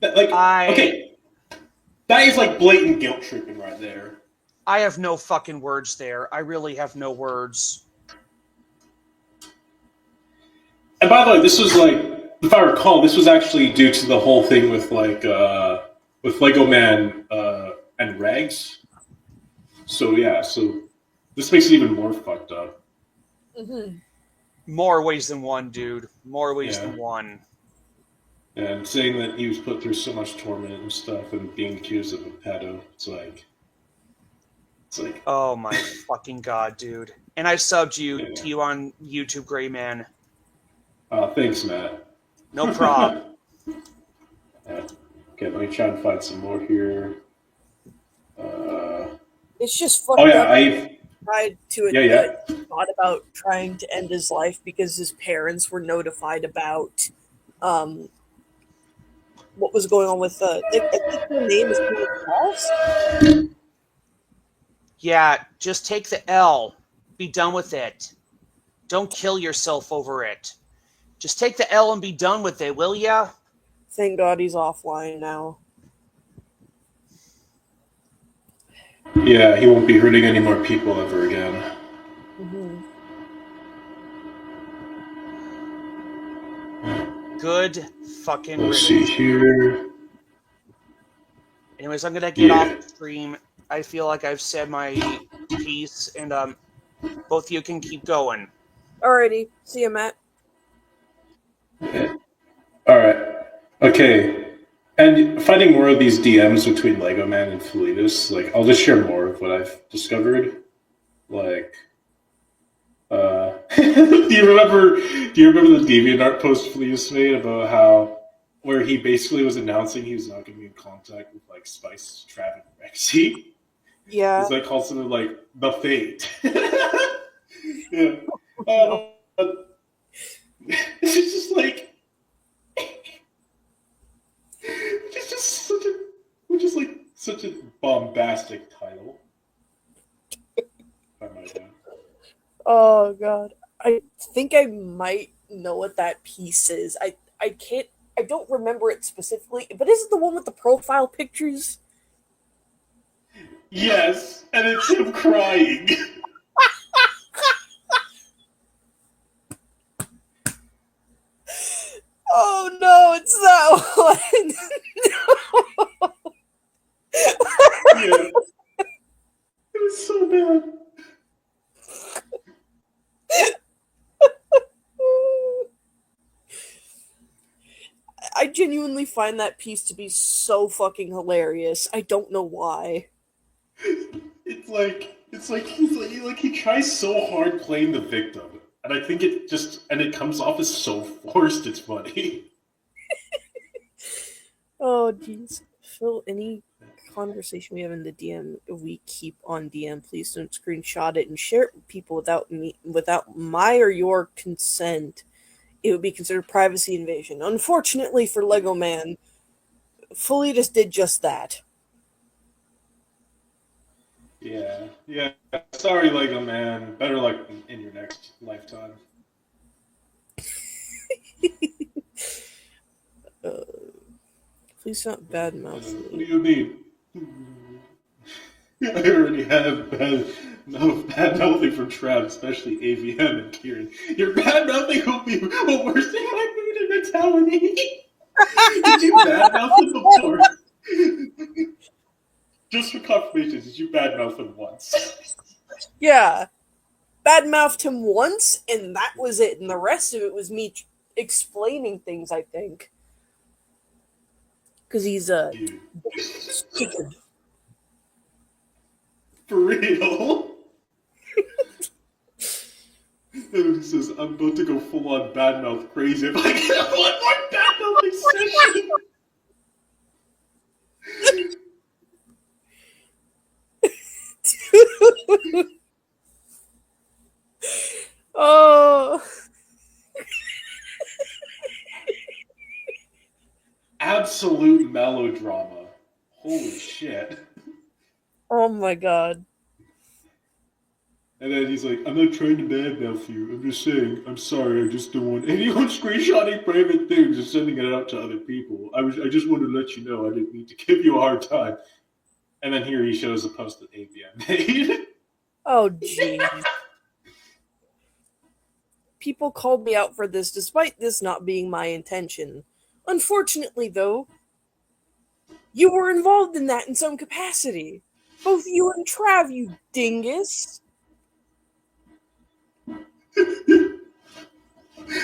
Okay. That is like blatant guilt tripping right there. I have no fucking words there. I really have no words. And by the way, this was like, if I recall, this was actually due to the whole thing with like with Lego Man and Rags. So yeah, this makes it even more fucked up. Mm-hmm. More ways than one, dude. More ways than one. And saying that he was put through so much torment and stuff and being accused of a pedo, it's like... Oh my fucking god, dude. And I subbed to you on YouTube, Gray Man. Thanks, Matt. No problem. Okay, let me try and find some more here. It's just fucked up. I tried to admit thought about trying to end his life because his parents were notified about what was going on with I think her name is False. Yeah, just take the L. Be done with it. Don't kill yourself over it. Just take the L and be done with it, will ya? Thank God he's offline now. Yeah, he won't be hurting any more people ever again. Mm-hmm. Good fucking Let's see riddance. here. Anyways, I'm gonna get Yeah. off the stream. I feel like I've said my piece, and both of you can keep going. Alrighty. See you, Matt. Alright. Okay. And finding more of these DMs between Lego Man and Filletus, like, I'll just share more of what I've discovered. Like, do you remember the DeviantArt post Fleas made about how where he basically was announcing he was not going to be in contact with like Spice, Trav, and Rexy? Yeah. It's like called something like the Fate. Yeah. No. It's just like such a bombastic title. If I might add. Oh God. I think I might know what that piece is. I don't remember it specifically, but is it the one with the profile pictures? Yes, and it's him crying. Oh no, it's that one. Yeah. It was so bad. I genuinely find that piece to be so fucking hilarious. I don't know why. It's like he tries so hard playing the victim, and I think it comes off as so forced. It's funny. Oh jeez. Phil, any conversation we have in the DM we keep on DM, please don't screenshot it and share it with people without my or your consent. It would be considered privacy invasion. Unfortunately for Lego Man, Filletus did just that. Yeah. Sorry, Lego Man. Better luck in your next lifetime. Please don't badmouth What do me. you mean? I already have bad mouthing from Trav, especially AVM and Kieran. Your bad mouthing will be worse than my mood and mentality. Did you badmouth him before? Just for confirmation, did you badmouth him once? Yeah. Badmouthed him once, and that was it. And the rest of it was me explaining things, I think. Because he's stupid. For real? And he says, I'm about to go full on badmouth crazy if I get one more badmouthing session. Oh. Absolute melodrama. Holy shit. Oh my God. And then he's like, I'm not trying to badmouth you. I'm just saying, I'm sorry. I just don't want anyone screenshotting private things and sending it out to other people. I just wanted to let you know I didn't mean to give you a hard time. And then here he shows a post that ABM made. Oh, jeez. People called me out for this, despite this not being my intention. Unfortunately, though, you were involved in that in some capacity. Both you and Trav, you dingus. I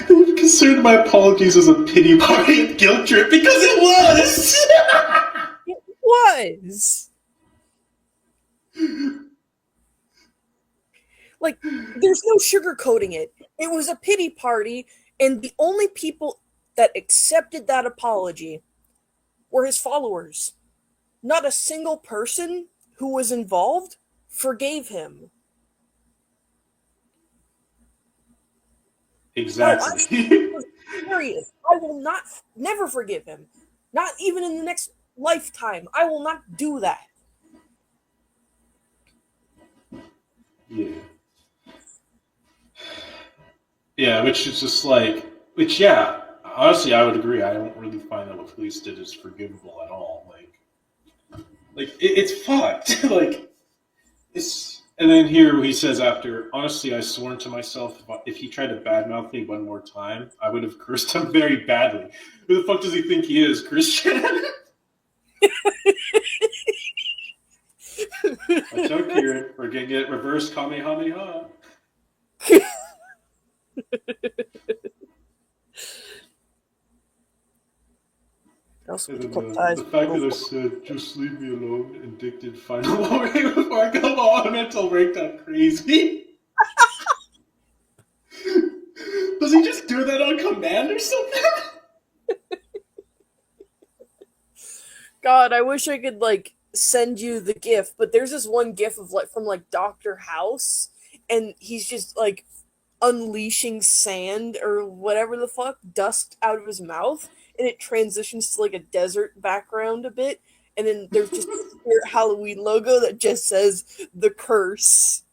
would consider my apologies as a pity party and guilt trip because it was! It was. Like, there's no sugarcoating it. It was a pity party, and the only people that accepted that apology were his followers. Not a single person who was involved forgave him. Exactly. No, I'm serious. I will never forgive him. Not even in the next lifetime. I will not do that. Yeah. Yeah, which is just like, Which, yeah, honestly, I would agree. I don't really find that what police did is forgivable at all. It's fucked. It's. And then here he says after, honestly, I sworn to myself if he tried to badmouth me one more time, I would have cursed him very badly. Who the fuck does he think he is, Christian? Watch out, Kieran. We're gonna get reverse Kamehameha. Also, And then cut ties the with fact that little I said, just leave me alone and Dick did final warning before I come on mental breakdown crazy. Does he just do that on command or something? God, I wish I could like send you the gif, but there's this one gif of like from like Doctor House, and he's just like unleashing sand or whatever the fuck, dust out of his mouth, and it transitions to like a desert background a bit, and then there's just a Spirit Halloween logo that just says the curse.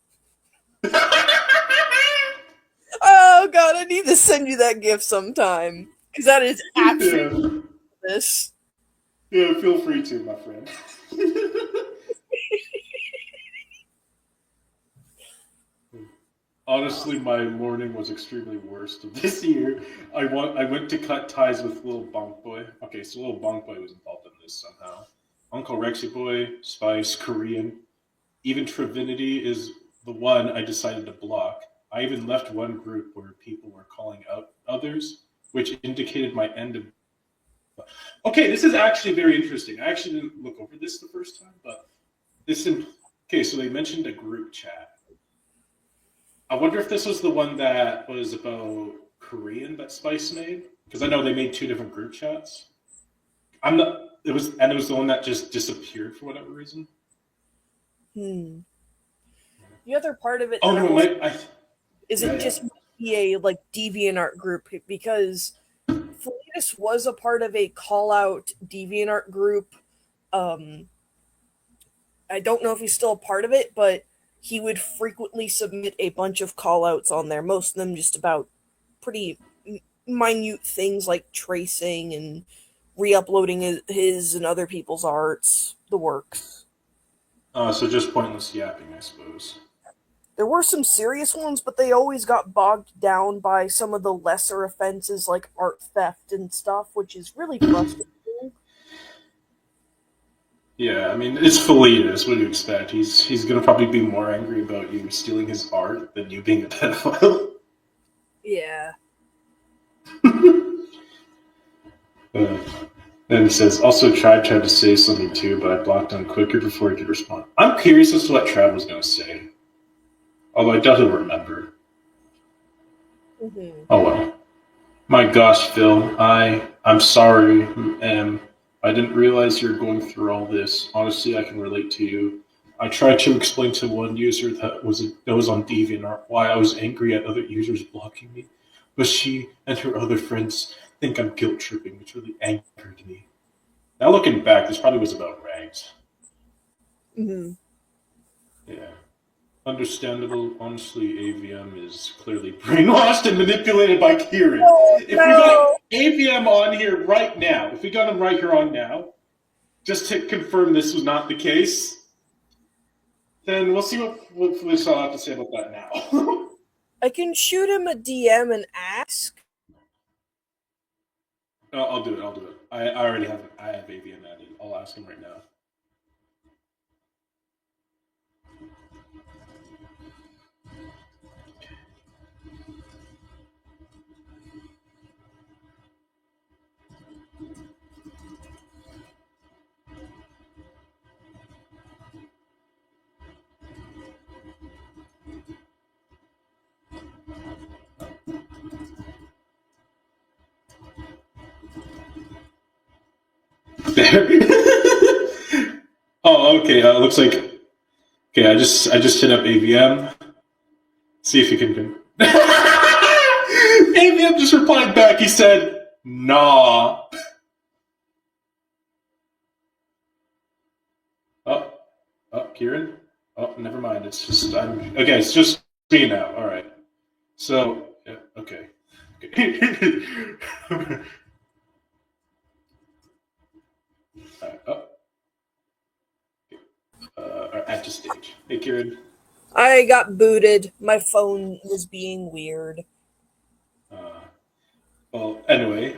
Oh god, I need to send you that gif sometime. Because that is absolutely Yeah. this. Yeah, feel free to, my friend. Honestly, my morning was extremely worst of this year. I went to cut ties with Little Bonk Boy. Okay, so Little Bonk Boy was involved in this somehow. Uncle Rexy Boy, Spice, Korean. Even Trivinity is the one I decided to block. I even left one group where people were calling out others, which indicated my end of. Okay, this is actually very interesting. I actually didn't look over this the first time, but this. Okay, so they mentioned a group chat. I wonder if this was the one that was about Korean that Spice made, because I know they made two different group chats. I'm not. It was the one that just disappeared for whatever reason. The other part of it Oh that no, is it just be a like DeviantArt group, because Filletus was a part of a call out DeviantArt group. I don't know if he's still a part of it, but he would frequently submit a bunch of call outs on there, most of them just about pretty minute things like tracing and re-uploading his and other people's arts, the works. So just pointless yapping, I suppose. There were some serious ones, but they always got bogged down by some of the lesser offenses like art theft and stuff, which is really frustrating. Yeah, I mean it's Filletus. What do you expect? He's gonna probably be more angry about you stealing his art than you being a pedophile. Yeah. And he says, also tried to say something too, but I blocked on quicker before he could respond. I'm curious as to what Trav was going to say. Although I doubt he'll remember. Mm-hmm. Oh well. My gosh, Phil, I'm sorry. I didn't realize you were going through all this. Honestly, I can relate to you. I tried to explain to one user that was on DeviantArt why I was angry at other users blocking me, but she and her other friends think I'm guilt tripping, which really angered me. Now looking back, this probably was about rags. Mm-hmm. Yeah. Understandable. Honestly, AVM is clearly brainwashed and manipulated by Kieran. If we got AVM on here right now, if we got him right here on now, just to confirm this was not the case, then we'll see what Felicia will have to say about that now. I can shoot him a DM and ask. I'll do it. I already have. I have AVM added. I'll ask him right now. There. Oh, okay. Looks like. Okay, I just hit up AVM. See if he can. AVM just replied back. He said, "Nah." Oh, Kieran. Oh, never mind. It's just okay. It's just me now. All right. So, yeah, okay. Oh, at the stage. Hey, Kieran. I got booted. My phone was being weird. Uh, well, anyway,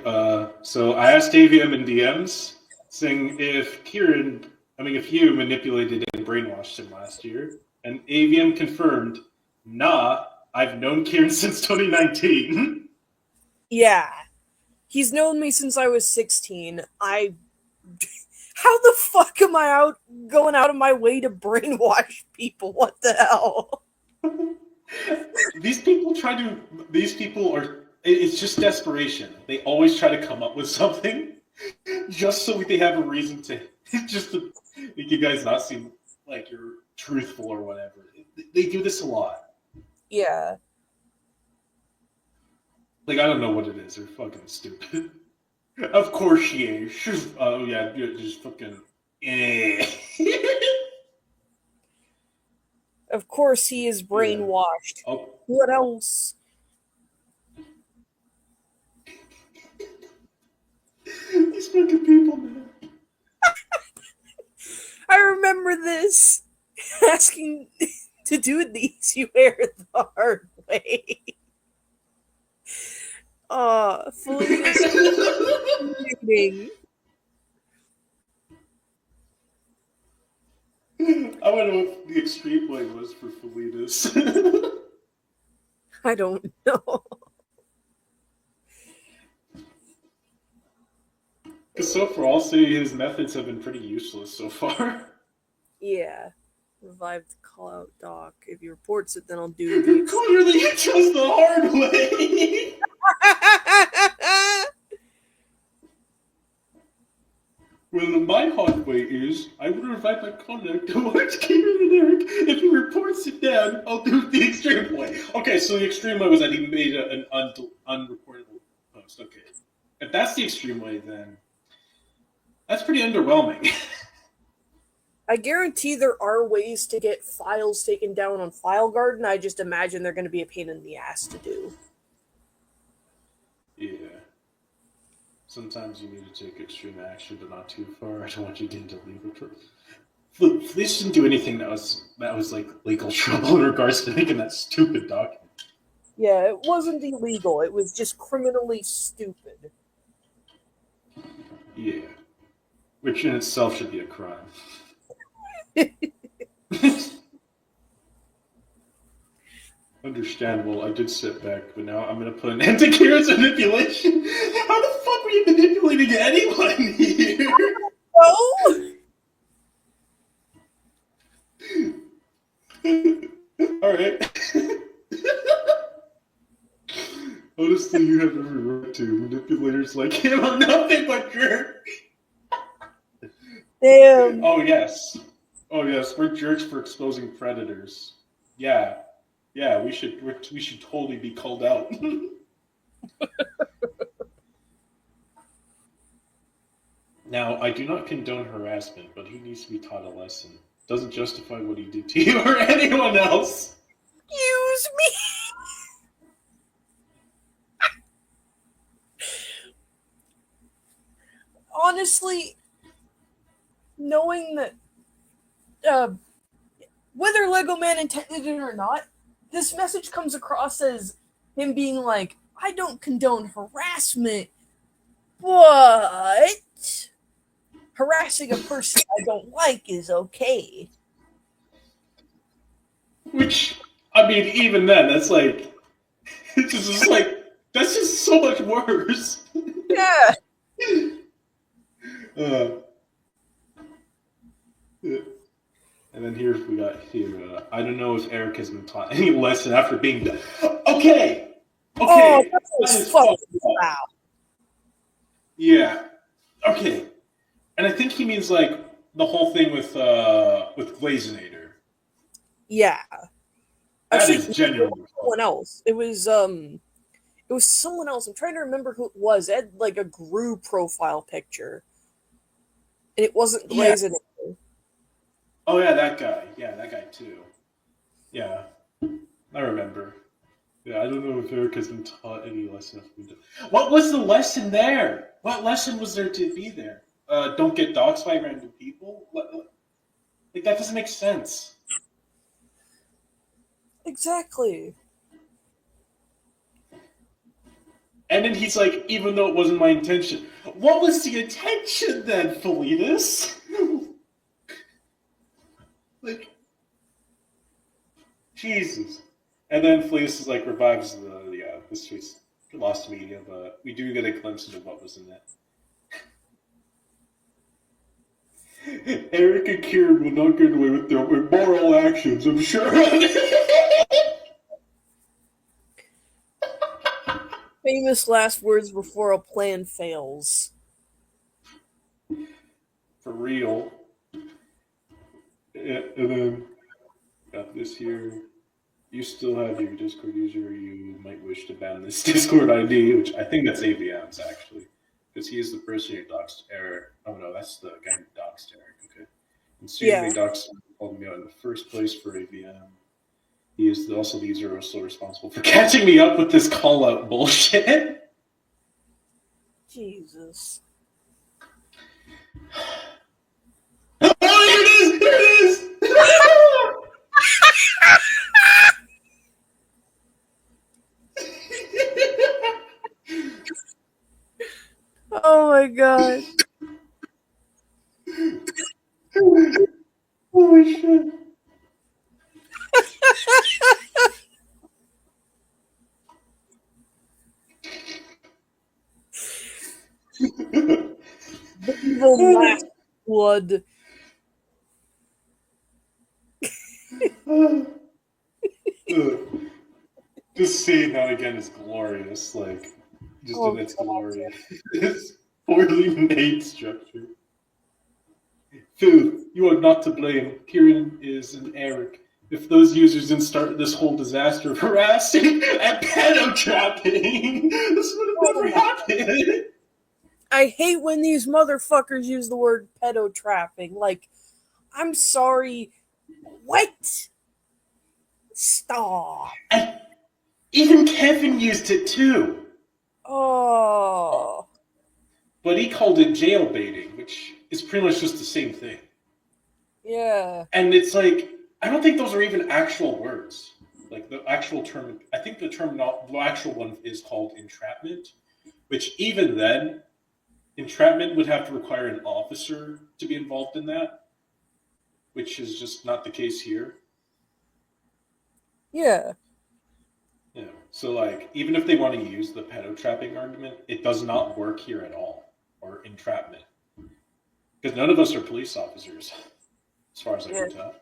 so I asked AVM in DMs, saying if you manipulated and brainwashed him last year, and AVM confirmed, nah, I've known Kieran since 2019. Yeah. He's known me since I was 16. How the fuck am I going out of my way to brainwash people? What the hell? These people are, it's just desperation. They always try to come up with something just so they have a reason to, just to make you guys not seem like you're truthful or whatever. They do this a lot. Yeah. Like, I don't know what it is. They're fucking stupid. Of course she is. She's, oh yeah, just fucking, eh. Of course he is brainwashed. Yeah. Oh. What else? These fucking people, man. I remember this. Asking to do these, you wear the hard way. Filletus reading. I want to know what the extreme way was for Filletus. I don't know. Because so far, I'll say his methods have been pretty useless so far. Yeah. Revive the call out doc. If he reports it, then I'll do the. Clearly, he chose the hard way. Well, my hard way is I would revive my contact towards Kieran and Eric. If he reports it down, I'll do the extreme way. Okay, so the extreme way was that he made an unreportable post. Okay. If that's the extreme way, then that's pretty underwhelming. I guarantee there are ways to get files taken down on FileGuard, and I just imagine they're going to be a pain in the ass to do. Yeah. Sometimes you need to take extreme action, but not too far. I don't want you to get into legal trouble. Look, this didn't do anything that was like legal trouble in regards to making that stupid document. Yeah, it wasn't illegal. It was just criminally stupid. Yeah. Which in itself should be a crime. Understandable. I did sit back, but now I'm going to put an end to Kira's manipulation. How the fuck were you manipulating anyone here? Oh! Alright. Honestly, you have every right to. Manipulators like him are nothing but jerks. Damn. Oh, yes. Oh, yes. We're jerks for exposing predators. Yeah. Yeah, we should totally be called out. Now, I do not condone harassment, but he needs to be taught a lesson. Doesn't justify what he did to you or anyone else. Use me! Honestly, knowing that whether Lego Man intended it or not, this message comes across as him being like, I don't condone harassment, but harassing a person I don't like is okay. Which, I mean, even then, that's like, it's just like, that's just so much worse. Yeah. Yeah. And then here we got I don't know if Eric has been taught any lesson after being done. Okay. Oh, that was fucking foul. Yeah. Okay. And I think he means like the whole thing with Glazinator. Yeah. That Actually, is genuinely someone else. It was someone else. I'm trying to remember who it was. It had like a Gru profile picture. And it wasn't Glazinator. Yeah. Oh yeah, that guy. Yeah, that guy too. Yeah. I remember. Yeah, I don't know if Eric has been taught any lesson. What was the lesson there? What lesson was there to be there? Don't get doxxed by random people? Like, that doesn't make sense. Exactly. And then he's like, even though it wasn't my intention. What was the intention then, Filletus? Like, Jesus. And then Fleece is like revives the streets lost media, but we do get a glimpse into what was in it. Eric and Kieran will not get away with their immoral actions, I'm sure. Famous last words before a plan fails. For real. Yeah, and then got this here. You still have your Discord user. You might wish to ban this Discord ID, which I think that's AVM's actually, because he is the person who doxed Eric. Oh no, that's the guy who doxed Eric. Okay, and soon Yeah. they doxed called me out in the first place for AVM. He is also the user also responsible for catching me up with this call out bullshit. Jesus. Oh, here it is! Here it is! Oh my god. Holy shit. The evil last blood. Just seeing that again is glorious. Like, just Oh, in its God. glory. This poorly made structure. Phil, you are not to blame. Kieran is an Eric. If those users didn't start this whole disaster of harassing and pedo trapping, this would have never happened. I hate when these motherfuckers use the word pedo trapping. Like, I'm sorry. What? Stop. And even Kevin used it too. Oh. But he called it jail baiting, which is pretty much just the same thing. Yeah. And it's like, I don't think those are even actual words. Like the actual term, I think the actual one is called entrapment, which even then, entrapment would have to require an officer to be involved in that, which is just not the case here. Yeah. You know, so like, even if they want to use the pedo trapping argument, it does not work here at all, or entrapment. Because none of us are police officers, as far as I can tell.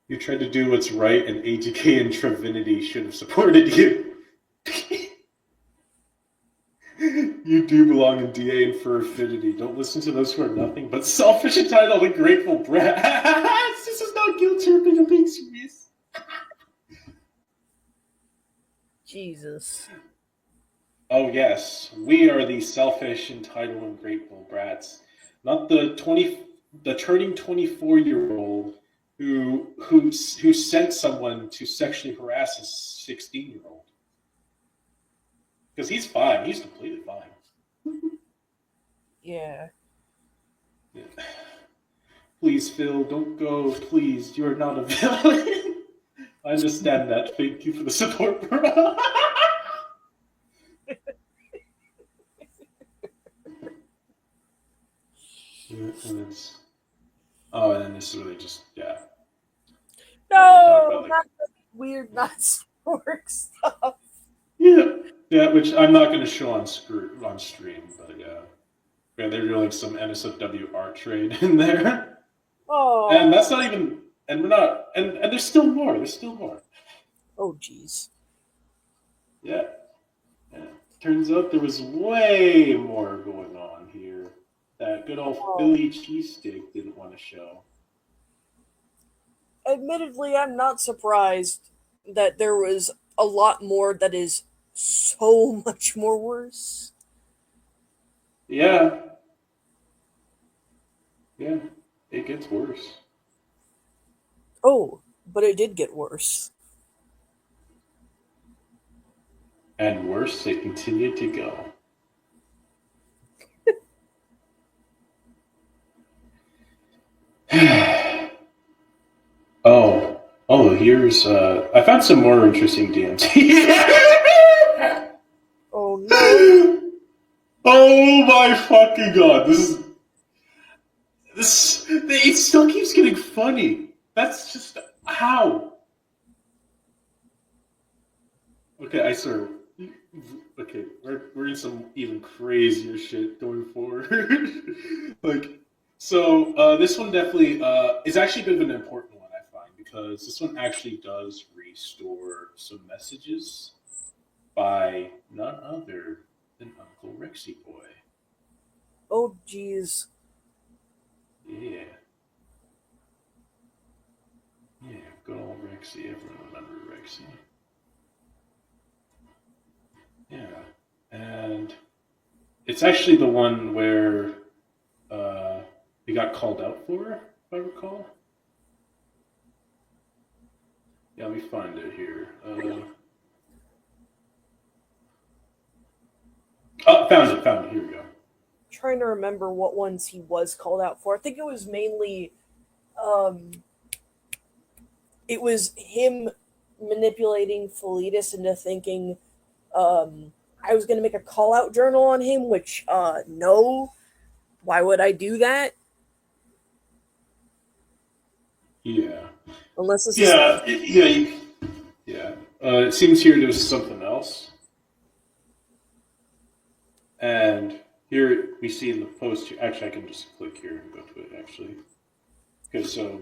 You tried to do what's right, and ATK and Trevinity should have supported you. You do belong in DA and for affinity. Don't listen to those who are nothing but selfish, entitled, and grateful brats. This is not guilt tripping. I'm being serious. Jesus. Oh yes, we are the selfish, entitled, and grateful brats, not the turning 24-year-old who sent someone to sexually harass a 16-year-old. Because he's fine. He's completely fine. Yeah. Please, Phil, don't go. Please, you are not a villain. I understand that. Thank you for the support, bro. and then this is really just, yeah. No, Like, not the weird, not work stuff. Yeah, which I'm not going to show on stream, but yeah, they're doing some NSFW art trade in there, Oh. and that's not even, and we're not, and there's still more. There's still more. Oh, jeez. Yeah. Turns out there was way more going on here that good old Philly cheesesteak didn't want to show. Admittedly, I'm not surprised that there was a lot more that is so much more worse. Yeah. Yeah, it gets worse. Oh, But it did get worse. And worse, it continued to go. Here's I found some more interesting DMs. Oh no. Oh my fucking god! It still keeps getting funny. That's just how. Okay, I swear. Okay, we're in some even crazier shit going forward. This one definitely is actually a bit of an important one, I find, because this one actually does restore some messages by none other than Uncle Rexy Boy. Oh jeez. Yeah. Yeah, good old Rexy. Everyone remember Rexy. Yeah. And it's actually the one where he got called out for, if I recall. Yeah, let me find it here. Found it. Here we go. Trying to remember what ones he was called out for. I think it was mainly um it was him manipulating Filletus into thinking I was going to make a call out journal on him, which no, why would I do that? Yeah. Unless this is Yeah. It seems here there's something else. And here we see in the post, actually, I can just click here and go to it, actually. Okay, so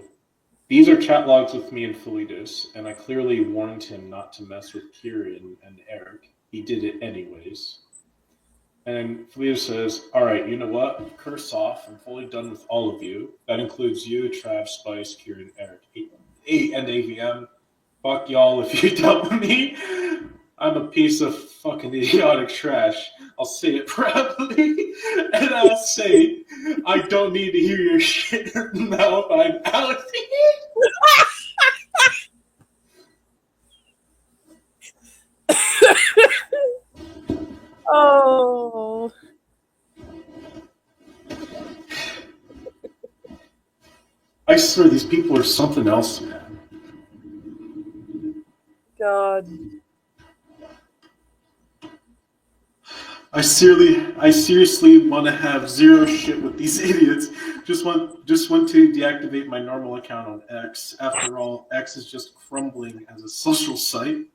these are chat logs with me and Felitus, and I clearly warned him not to mess with Kieran and Eric. He did it anyways. And Felitus says, all right, you know what? Curse off. I'm fully done with all of you. That includes you, Trav, Spice, Kieran, Eric, and AVM. Fuck y'all if you doubt me. I'm a piece of fucking idiotic trash. I'll say it proudly, and I'll say I don't need to hear your shit now. I'm out. Oh I swear these people are something else, man. god. I seriously want to have zero shit with these idiots. Just want to deactivate my normal account on X. After all, X is just crumbling as a social site.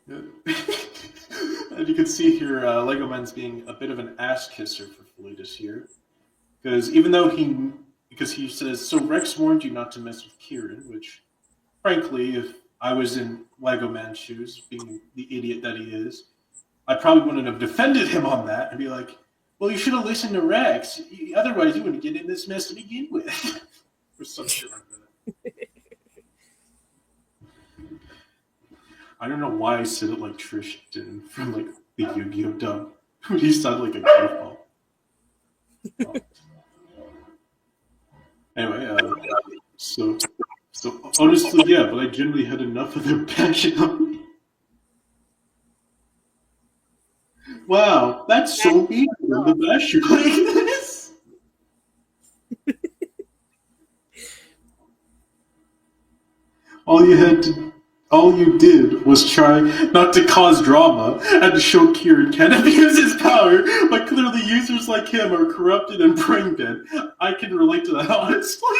And you can see here, Lego Man's being a bit of an ass kisser for Felitus here, because because he says, so Rex warned you not to mess with Kieran, which, frankly, if I was in Lego Man's shoes, being the idiot that he is, I probably wouldn't have defended him on that and be like, well, you should have listened to Rex. Otherwise, you wouldn't get in this mess to begin with. Or some shit like that. I don't know why I said it like Trish did from like the Yu-Gi-Oh dub. He sounded like a goofball. Anyway, so honestly, yeah, but I generally had enough of their passion on me. Wow, that's so mean from the bash you like this. All you did was try not to cause drama and to show Kieran can abuse his power, but clearly users like him are corrupted and brain dead. I can relate to that, honestly.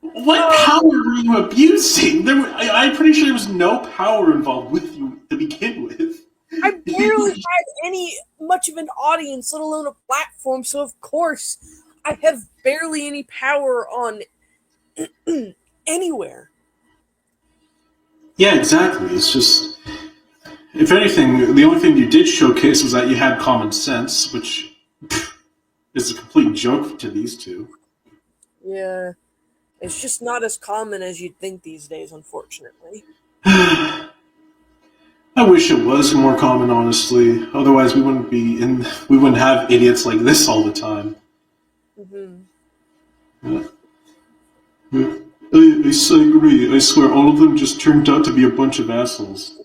What power were you abusing? I'm pretty sure there was no power involved with you to begin with. I barely had much of an audience, let alone a platform, so of course I have barely any power on anywhere. Yeah, exactly. It's just, if anything, the only thing you did showcase was that you had common sense, which is a complete joke to these two. Yeah. It's just not as common as you'd think these days, unfortunately. I wish it was more common, honestly. Otherwise, we wouldn't have idiots like this all the time. Mm-hmm. Yeah. Yeah. I agree. I swear, all of them just turned out to be a bunch of assholes.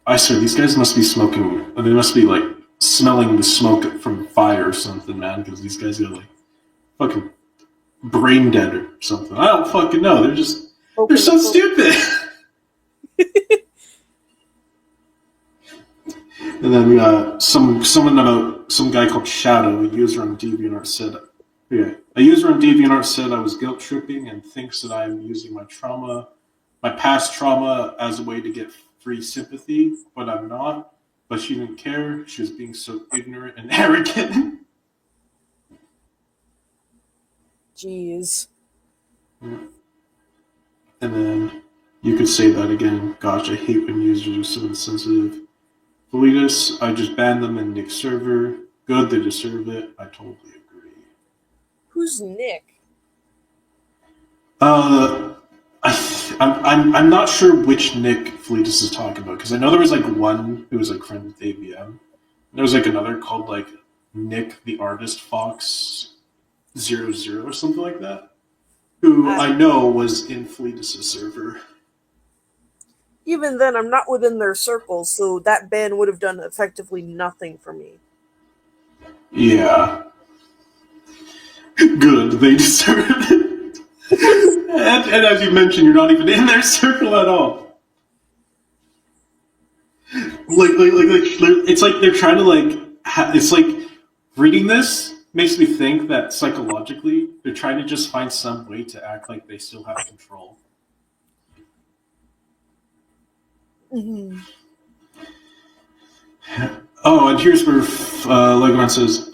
I swear, these guys must be smoking. They must be like smelling the smoke from fire or something, man. Because these guys are like fucking brain dead or something. I don't fucking know. They're so stupid. And then some guy called Shadow, a user on DeviantArt said, yeah, a user on DeviantArt said I was guilt tripping and thinks that I am using my past trauma, as a way to get free sympathy, but I'm not. But she didn't care. She was being so ignorant and arrogant. Jeez. And then you could say that again. Gosh, I hate when users are so insensitive. Filletus, I just banned them in Nick's server. Good, they deserve it. I totally agree. Who's Nick? I'm not sure which Nick Filletus is talking about, because I know there was like one who was like friend with ABM. There was like another called like Nick the Artist Fox 00 or something like that, who I know was in Filletus' server. Even then, I'm not within their circle, so that ban would have done effectively nothing for me. Yeah. Good, they deserve it. and as you mentioned, you're not even in their circle at all. It's like they're trying to it's like reading this makes me think that psychologically they're trying to just find some way to act like they still have control. Mm-hmm. Oh, and here's where Legoman says,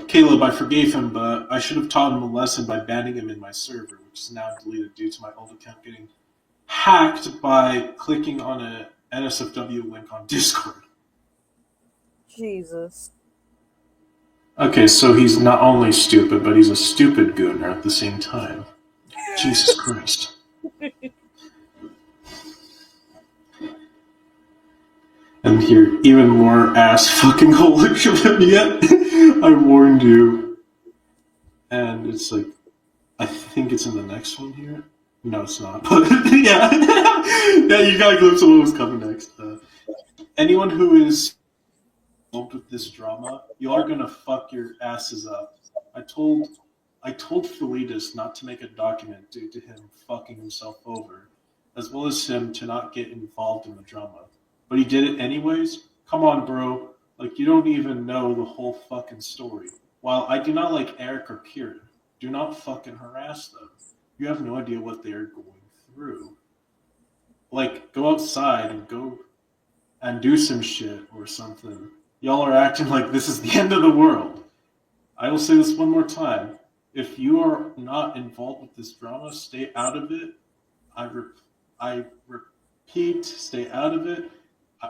Caleb, I forgave him, but I should have taught him a lesson by banning him in my server, which is now deleted due to my old account getting hacked by clicking on a NSFW link on Discord. Jesus. Okay, so he's not only stupid, but he's a stupid gooner at the same time. Jesus Christ. And here, even more ass fucking holish of him yet. I warned you. And it's like, I think it's in the next one here. No, it's not. But yeah, yeah, you got a glimpse of what was coming next. Anyone who is involved with this drama, you are gonna fuck your asses up. I told Filletus not to make a document due to him fucking himself over, as well as him to not get involved in the drama. But he did it anyways? Come on, bro. Like, you don't even know the whole fucking story. While I do not like Eric or Kieran, do not fucking harass them. You have no idea what they are going through. Like, go outside and go and do some shit or something. Y'all are acting like this is the end of the world. I will say this one more time. If you are not involved with this drama, stay out of it. I repeat, stay out of it.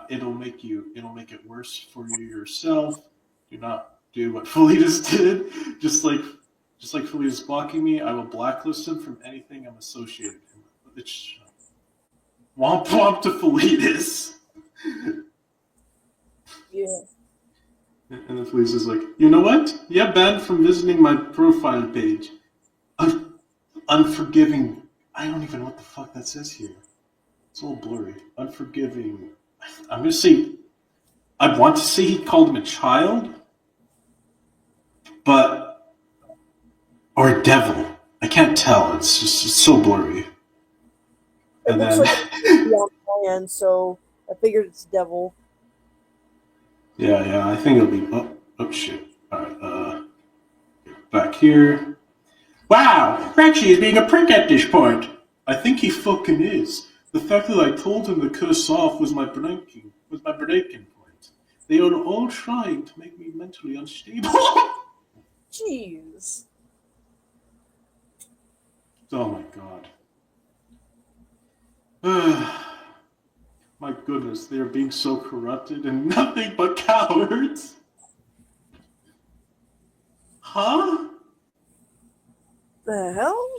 It'll make it worse for you yourself. Do not do what Filletus did. Just like Filletus blocking me, I will blacklist him from anything I'm associated with. It's womp womp to Filletus. Yeah. And then Felice is like, you know what? Yeah, banned from visiting my profile page. Unforgiving. I don't even know what the fuck that says here. It's all blurry. Unforgiving. I'm going to say, I want to say he called him a child, but, or a devil. I can't tell. It's so blurry. It looks like it's on my end, so I figured it's devil. Yeah, I think it'll be, oh shit. Alright, back here. Wow, Rexy is being a prick at this point. I think he fucking is. The fact that I told him to cut us off was my breaking point. They are all trying to make me mentally unstable. Jeez. Oh my god. My goodness, they are being so corrupted and nothing but cowards. Huh? The hell?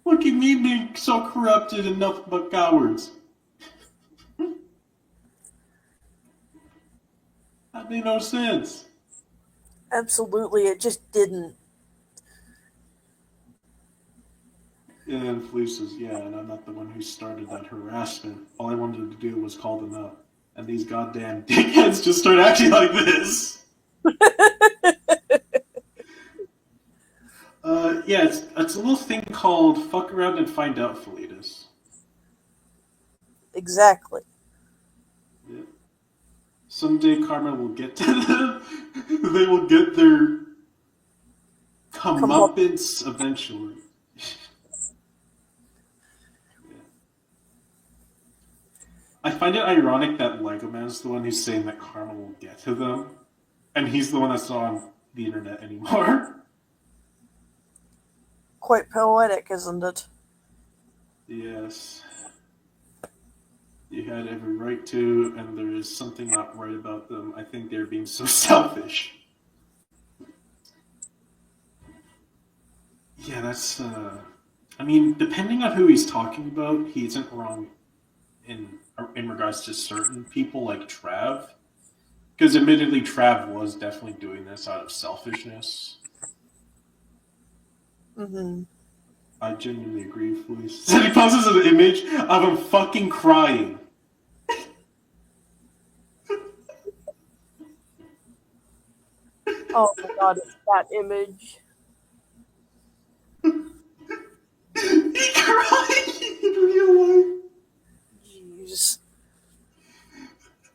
What can you mean being so corrupted and nothing but cowards? That made no sense. Absolutely, it just didn't. And then Felice says, yeah, and I'm not the one who started that harassment. All I wanted to do was call them out. And these goddamn dickheads just start acting like this. Yeah, it's a little thing called fuck around and find out, Filletus. Exactly. Yeah. Someday karma will get to them. They will get their comeuppance eventually. I find it ironic that Lego Man's the one who's saying that karma will get to them, and he's the one that's not on the internet anymore. Quite poetic, isn't it? Yes. You had every right to, and there is something not right about them. I think they're being so selfish. Yeah, that's, I mean, depending on who he's talking about, he isn't wrong in regards to certain people like Trav. Because admittedly, Trav was definitely doing this out of selfishness. Mm-hmm. I genuinely agree with Felice. So he posts an image of him fucking crying. Oh my god, it's that image. He cried in real life. Jeez.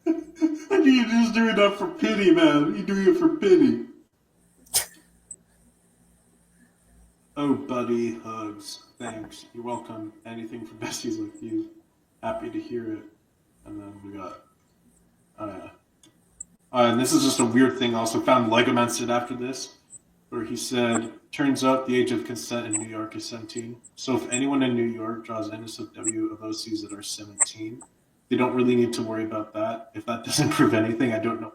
And you're just doing that for pity, man. You're doing it for pity. Oh, buddy, hugs. Thanks. You're welcome. Anything for besties like you. Happy to hear it. And then we got... and this is just a weird thing I also found Lego Man said after this, where he said, turns out the age of consent in New York is 17. So if anyone in New York draws NSFW of OCs that are 17, they don't really need to worry about that. If that doesn't prove anything, I don't know.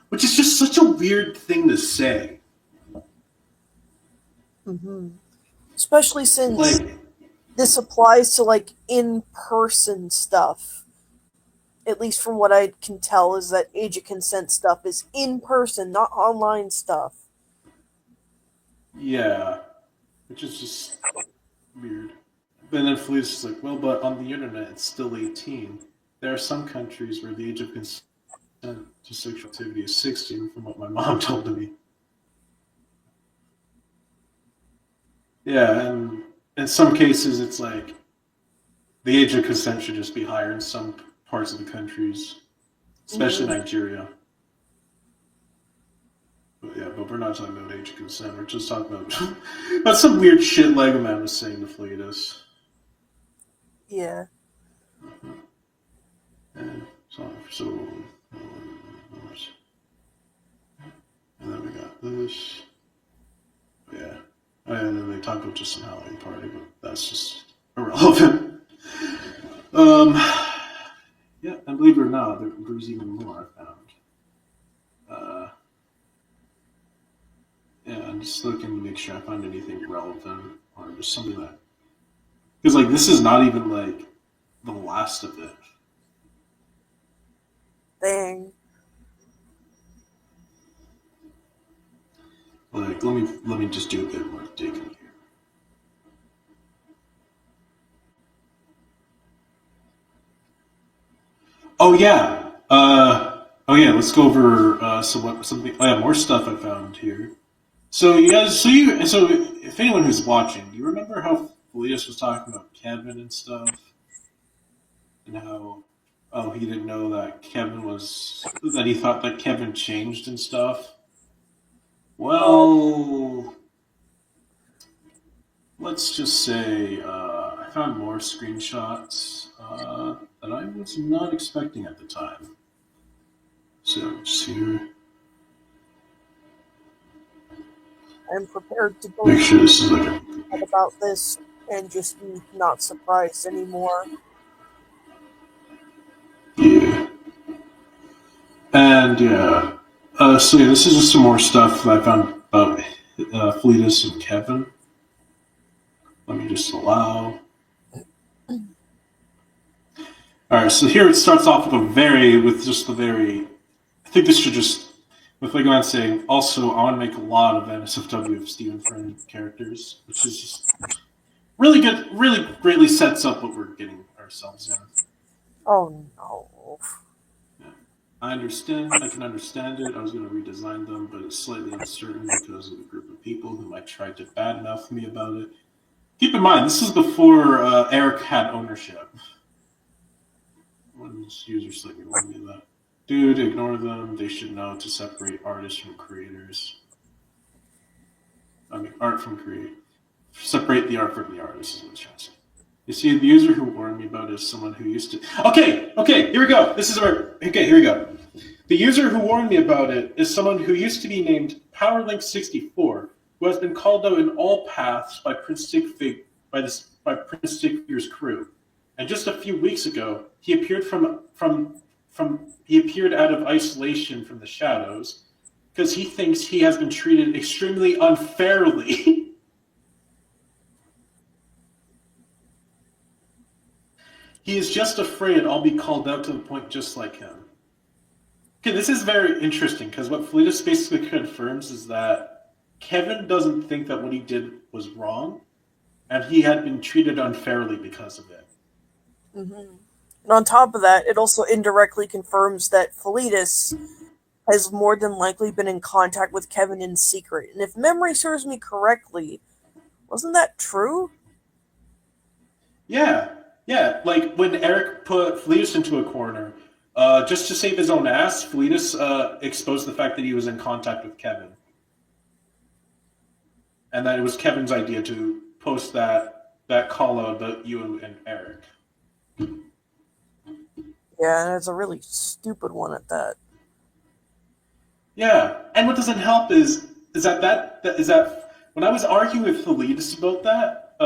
Which is just such a weird thing to say. Mm-hmm. Especially since this applies to, like, in-person stuff. At least from what I can tell, is that age of consent stuff is in-person, not online stuff. Yeah. Which is just weird. But then Felice is like, well, but on the internet, it's still 18. There are some countries where the age of consent to sexual activity is 16, from what my mom told me. Yeah, and in some cases, it's like the age of consent should just be higher in some parts of the countries, especially Nigeria. But yeah, but we're not talking about age of consent. We're just talking about some weird shit Lego Man was saying to Filletus. Yeah. And so, and then we got this. Yeah. And then they talk about just some Halloween party, but that's just irrelevant. Yeah, and believe it or not, there's even more I found. Yeah, I'm just looking to make sure I find anything relevant or just something that, because like this is not even like the last of it. Dang. Like let me just do a bit more digging here. Oh yeah. Let's go over something. Oh yeah, more stuff I found here. So you guys, so if anyone who's watching, do you remember how Felius was talking about Kevin and stuff, and how he didn't know that he thought that Kevin changed and stuff. Well, let's just say I found more screenshots that I was not expecting at the time. So just here. I'm prepared to Make sure this is about this and just not surprised anymore. Yeah. And yeah. So yeah, this is just some more stuff that I found about Filletus and Kevin. Let me just allow. All right, so here it starts off with I think this should just, with Lego Man saying, also, I want to make a lot of NSFW of Stephen friendly characters, which is just really good, really greatly sets up what we're getting ourselves in. Oh no. Yeah. I can understand it. I was going to redesign them, but it's slightly uncertain because of the group of people who might try to badmouth me about it. Keep in mind, this is before Eric had ownership. One user slightly warned me that. Dude, ignore them. They should know to separate artists from creators. I mean, art from create. Separate the art from the artist is what I'm trying to say. You see, the user who warned me about it is someone who used to... Okay, here we go. This is where... Okay, here we go. The user who warned me about it is someone who used to be named PowerLink64, who has been called out in all paths by Prince Stickfigur's crew. And just a few weeks ago, he appeared he appeared out of isolation from the shadows because he thinks he has been treated extremely unfairly. He is just afraid I'll be called out to the point just like him. Okay, this is very interesting because what Filletus basically confirms is that Kevin doesn't think that what he did was wrong, and he had been treated unfairly because of it. Mm-hmm. And on top of that, it also indirectly confirms that Filletus has more than likely been in contact with Kevin in secret. And if memory serves me correctly, wasn't that true? Yeah. Like when Eric put Filletus into a corner, just to save his own ass, Filletus exposed the fact that he was in contact with Kevin. And that it was Kevin's idea to post that call out about you and Eric. Yeah, and it's a really stupid one at that. Yeah, and what doesn't help is that when I was arguing with Filletus about that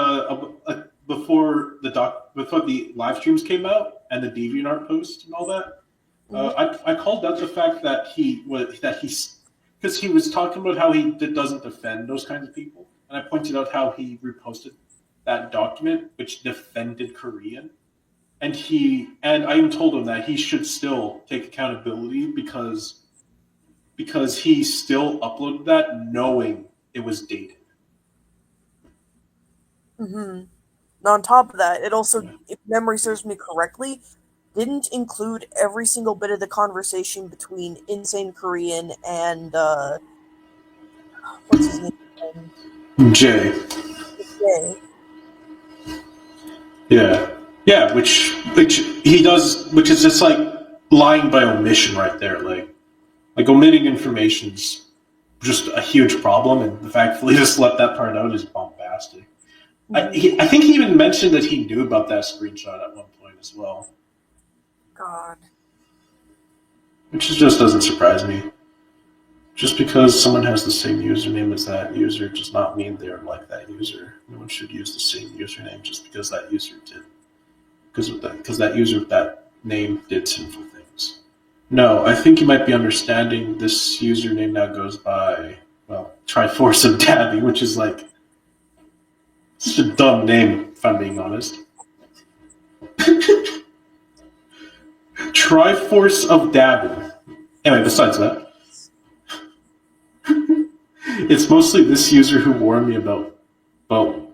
before the live streams came out and the DeviantArt post and all that, I called out the fact that because he was talking about how he doesn't defend those kinds of people, and I pointed out how he reposted that document which defended Korean. And I even told him that he should still take accountability because he still uploaded that knowing it was dated. Mm-hmm. And on top of that, it also, if memory serves me correctly, didn't include every single bit of the conversation between Insane Korean and what's his name? Jay. Jay. Yeah, which he does, which is just like lying by omission right there. Like omitting information's just a huge problem, and the fact that he just let that part out is bombastic. Mm-hmm. I think he even mentioned that he knew about that screenshot at one point as well. God. Which just doesn't surprise me. Just because someone has the same username as that user does not mean they're like that user. No one should use the same username just because that user did. Because that user with that name did sinful things. No, I think you might be understanding this username now goes by, Triforce of Dabby, which is like such a dumb name, if I'm being honest. Triforce of Dabby. Anyway, besides that, it's mostly this user who warned me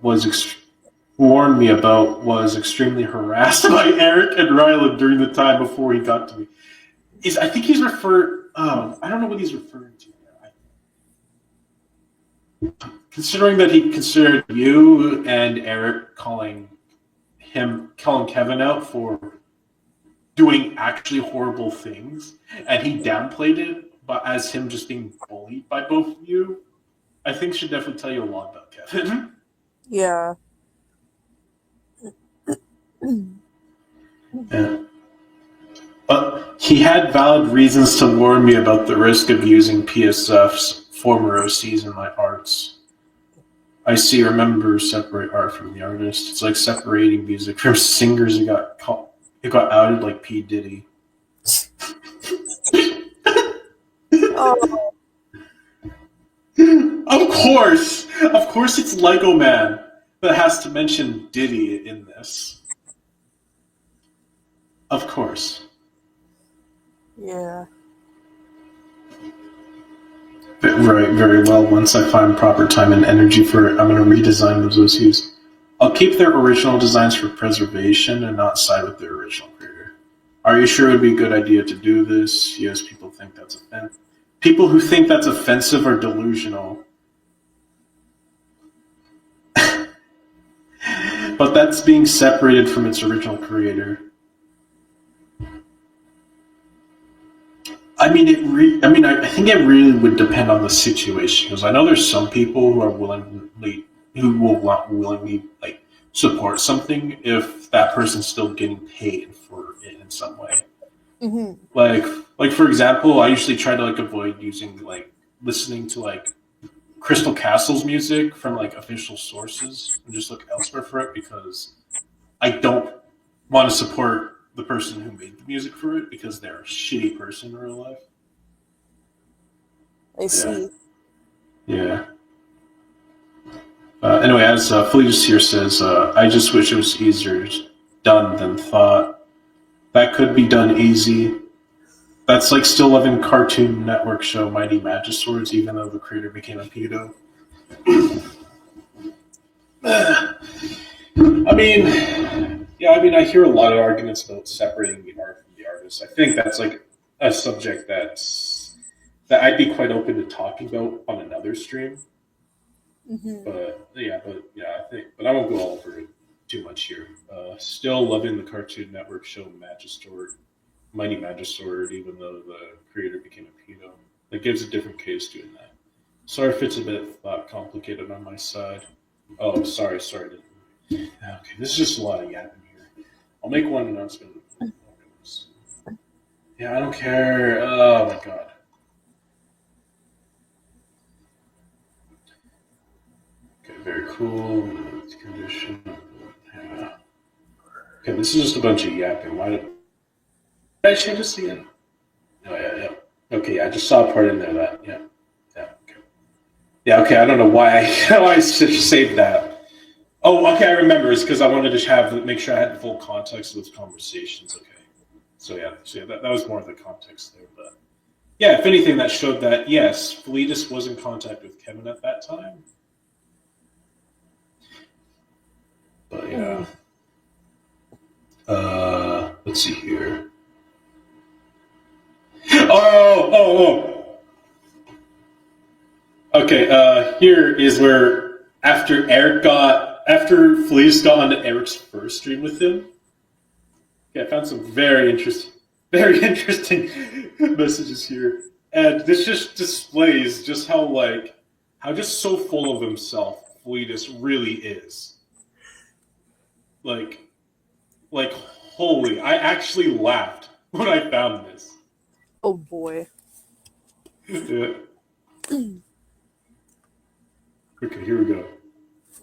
was extremely harassed by Eric and Rylan during the time before he got to me. I think he's referred. I don't know what he's referring to. Considering that he considered you and Eric calling Kevin out for doing actually horrible things, and he downplayed it, but as him just being bullied by both of you, I think should definitely tell you a lot about Kevin. Yeah. Yeah. But he had valid reasons to warn me about the risk of using PSF's former OCs in my arts. I see, remember, separate art from the artist. It's like separating music from singers who got outed like P. Diddy. Oh. Of course it's Lego Man. that has to mention Diddy in this. Of course. Yeah. Right, very well. Once I find proper time and energy for it, I'm going to redesign those OCs. I'll keep their original designs for preservation and not side with their original creator. Are you sure it would be a good idea to do this? Yes, people think that's offensive. People who think that's offensive are delusional. But that's being separated from its original creator. I mean, I think it really would depend on the situation, because I know there's some people who will willingly like support something if that person's still getting paid for it in some way. Mm-hmm. Like for example, I usually try to like avoid using like listening to like Crystal Castle's music from like official sources and just look elsewhere for it, because I don't want to support the person who made the music for it because they're a shitty person in real life. I see. Yeah. Anyway, as Filletus here says, I just wish it was easier done than thought. That could be done easy. That's like still loving Cartoon Network show Mighty Magiswords, even though the creator became a pedo. I hear a lot of arguments about separating the art from the artist. I think that's like a subject that I'd be quite open to talking about on another stream. Mm-hmm. But I won't go over it too much here. Still loving the Cartoon Network show Mighty Magisword, even though the creator became a pedo. That gives a different case doing that. Sorry if it's a bit complicated on my side. Oh, sorry. Okay, this is just a lot of yapping here. I'll make one announcement. Yeah, I don't care. Oh my god. Okay, very cool. Condition. Yeah. Okay, this is just a bunch of yapping. Why did I change this again? Oh yeah. Okay, I just saw a part in there that okay. Yeah, okay. I don't know why I saved that. Oh, okay, I remember. It's because I wanted to make sure I had the full context of those conversations. Okay. So that was more of the context there. But yeah, if anything, that showed that, yes, Filletus was in contact with Kevin at that time. But yeah. Let's see here. Oh. Okay, here is where after Fleece got onto Eric's first stream with him. Yeah, I found some very interesting messages here. And this just displays just how just so full of himself Fleetus really is. Like holy, I actually laughed when I found this. Oh boy. Yeah. Okay, here we go.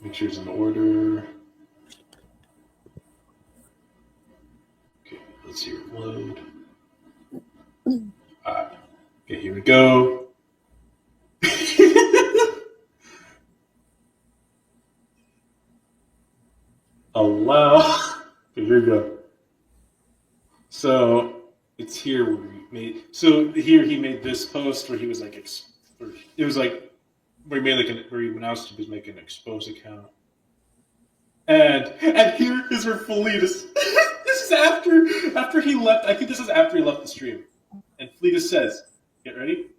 Make sure it's in order. Okay, let's see it load. Okay, here we go. Allow. Okay, here we go. So it's here where he made. So here he made this post where he was like, it was like where he announced he was making an expose account. And here is where Filletus. This is after he left. I think this is after he left the stream. And Filletus says, "Get ready,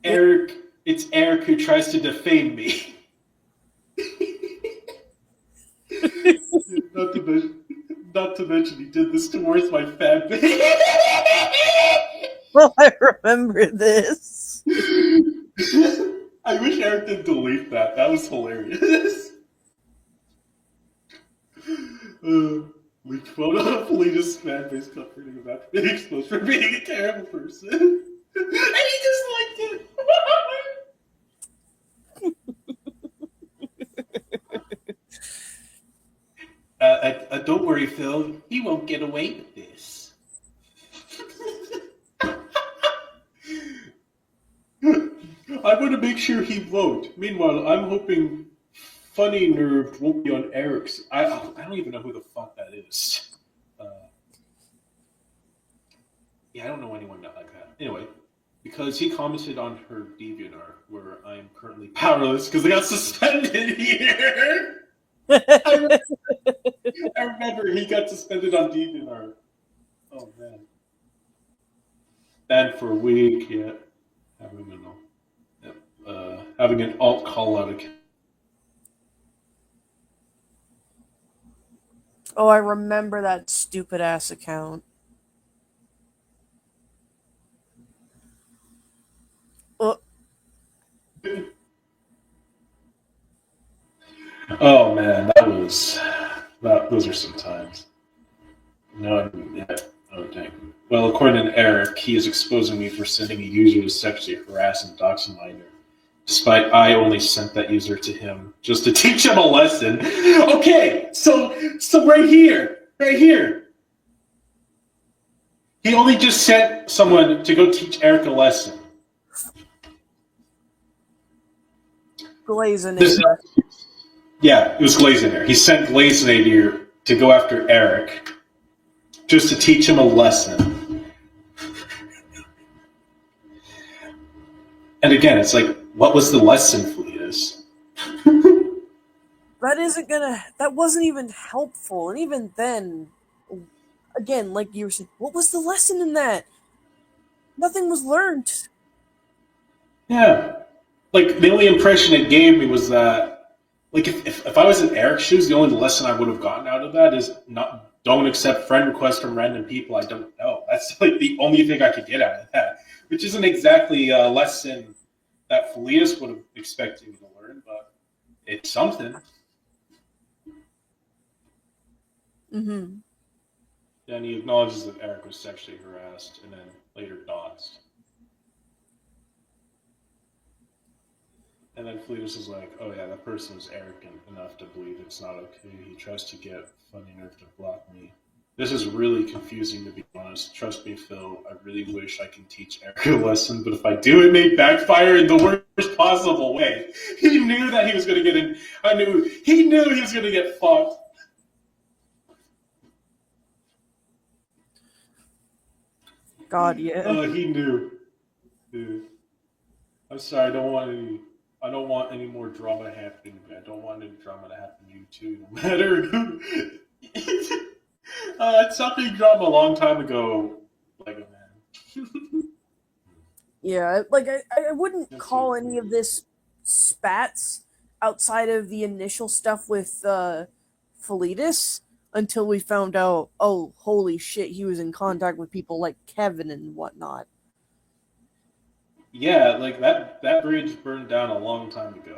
Eric. It's Eric who tries to defame me." Not to mention, he did this towards my fan base. Well, I remember this. I wish Eric didn't delete that. That was hilarious. Leaked photo of Filletus fan base comforting about being exposed for being a terrible person. And he just liked it. Don't worry, Phil. He won't get away with this. I'm going to make sure he won't. Meanwhile, I'm hoping funny nerve won't be on Eric's. I don't even know who the fuck that is. Yeah, I don't know anyone like that. Anyway, because he commented on her DeviantArt, where I am currently powerless because I got suspended here. I remember he got suspended on DeviantArt. Oh man, banned for a week. Yeah, having an alt call out account. Oh, I remember that stupid ass account. Oh, Oh man, those are some times. No, yeah. Oh dang. Well, according to Eric, he is exposing me for sending a user to sexually harass and dox a minor, despite I only sent that user to him just to teach him a lesson. Okay, so right here, he only just sent someone to go teach Eric a lesson. Glazinator. Yeah, it was Glazinator. He sent Glazinator to go after Eric just to teach him a lesson. And again, it's like, what was the lesson, Filletus? That wasn't even helpful. And even then, again, like you were saying, what was the lesson in that? Nothing was learned. Yeah. Like, the only impression it gave me was that, like, if I was in Eric's shoes, the only lesson I would have gotten out of that is don't accept friend requests from random people I don't know. That's, like, the only thing I could get out of that, which isn't exactly a lesson that Filletus would have expected me to learn, but it's something. Mm-hmm. And he acknowledges that Eric was sexually harassed and then later doxed. And then Fleetus is like, oh yeah, that person is arrogant enough to believe it's not okay. He tries to get funny enough to block me. This is really confusing, to be honest. Trust me, Phil, I really wish I can teach Eric a lesson, but if I do, it may backfire in the worst possible way. He knew that he was going to get in. He knew he was going to get fucked. God, yeah. He knew. Dude. I'm sorry, I don't want any more drama happening. I don't want any drama to happen to you too, no matter who. It's something drama a long time ago, Lego Man. Yeah, like I wouldn't call any of this spats outside of the initial stuff with Filletus until we found out, oh, holy shit, he was in contact with people like Kevin and whatnot. Yeah, like that bridge burned down a long time ago.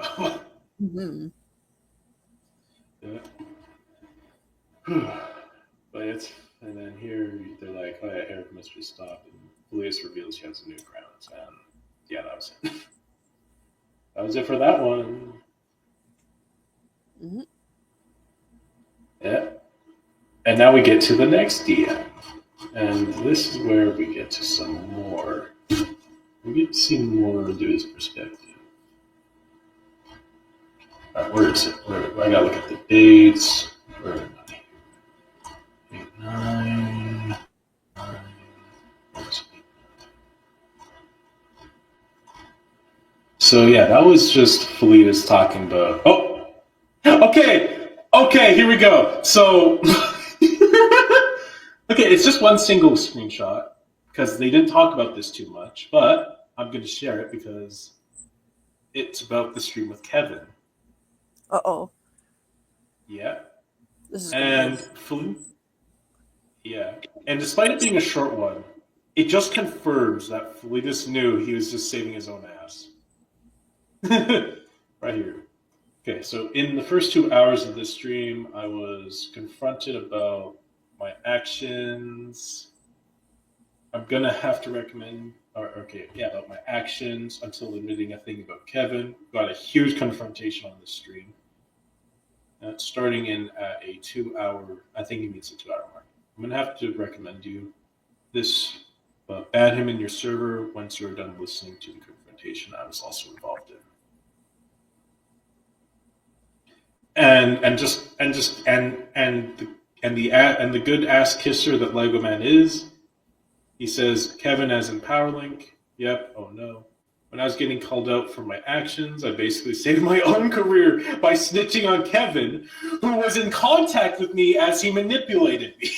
Mm-hmm. Yeah. But and then here they're like, oh yeah, Eric must be stopped, and Felius reveals he has a new crown, and yeah, that was it. That was it for that one. Mm-hmm. Yeah. And now we get to the next DM. And this is where we get to some more. We get to see more of his perspective. Alright, where is it? I gotta look at the dates. Where am I? 8, 9. So yeah, that was just Felitas talking about. Oh, okay, here we go. So, okay, it's just one single screenshot because they didn't talk about this too much, but I'm going to share it because it's about the stream with Kevin. Uh-oh. Yeah. This is yeah. And despite it being a short one, it just confirms that Felitas knew he was just saving his own ass. Right here. Okay, so in the first 2 hours of this stream, I was confronted about my actions. I'm gonna have to recommend, about my actions until admitting a thing about Kevin. Got a huge confrontation on this stream. Starting in a 2 hour, I think he meets a 2 hour mark. I'm gonna have to recommend you this, but ban him in your server once you're done listening to the confrontation I was also involved in. and the good ass kisser that Lego Man is, he says, Kevin as in Powerlink. Yep. Oh no. When I was getting called out for my actions, I basically saved my own career by snitching on Kevin, who was in contact with me as he manipulated me.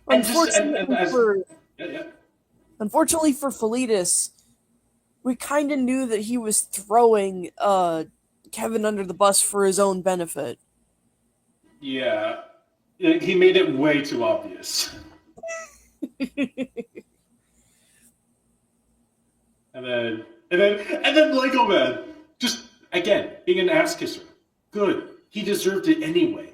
Unfortunately for Filletus, we kind of knew that he was throwing Kevin under the bus for his own benefit. Yeah, he made it way too obvious. and then Lego Man, just again being an ass kisser. Good, he deserved it anyway.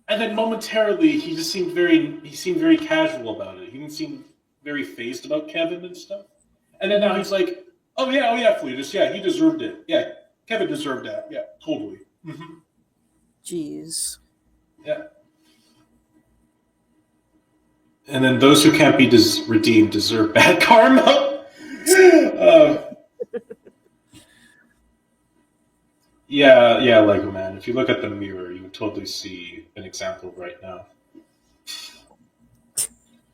And then momentarily, he seemed very casual about it. He didn't seem very phased about Kevin and stuff. And then now he's like, oh yeah, Fleetus, yeah, he deserved it. Yeah, Kevin deserved that. Yeah, totally. Mm-hmm. Jeez. Yeah. And then those who can't be redeemed deserve bad karma. Yeah, Lego Man. If you look at the mirror, you would totally see an example right now.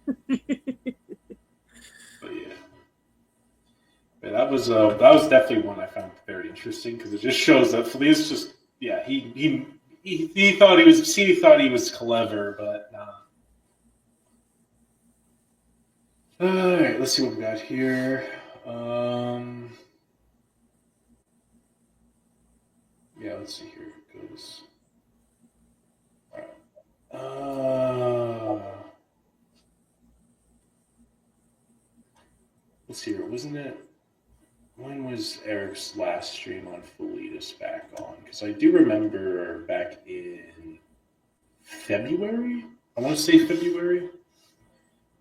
But yeah, but that was definitely one I found very interesting because it just shows that Felice just he thought he was clever, but nah. All right, let's see what we got here. Yeah, let's see here. It goes. All right. Let's see here. Wasn't it? When was Eric's last stream on Filletus back on? Because I do remember back in February. I want to say February.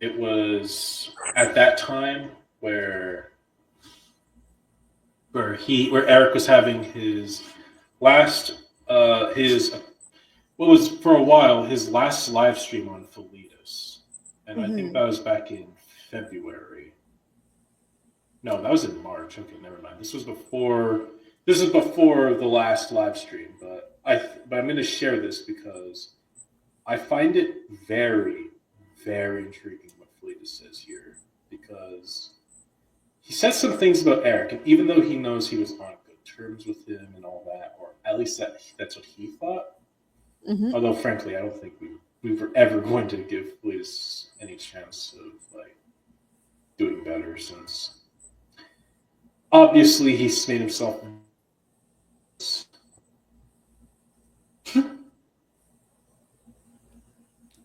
It was at that time where Eric was having his last what was for a while his last live stream on Filletus, and I think that was back in February. No, that was in March. Okay, never mind. This is before the last live stream, but I'm going to share this because I find it very, very intriguing what Fleetus says here, because he says some things about Eric, and even though he knows he was on good terms with him and all that, or at least that's what he thought. Mm-hmm. Although, frankly, I don't think we were ever going to give Fleetus any chance of doing better, since obviously he's made himself.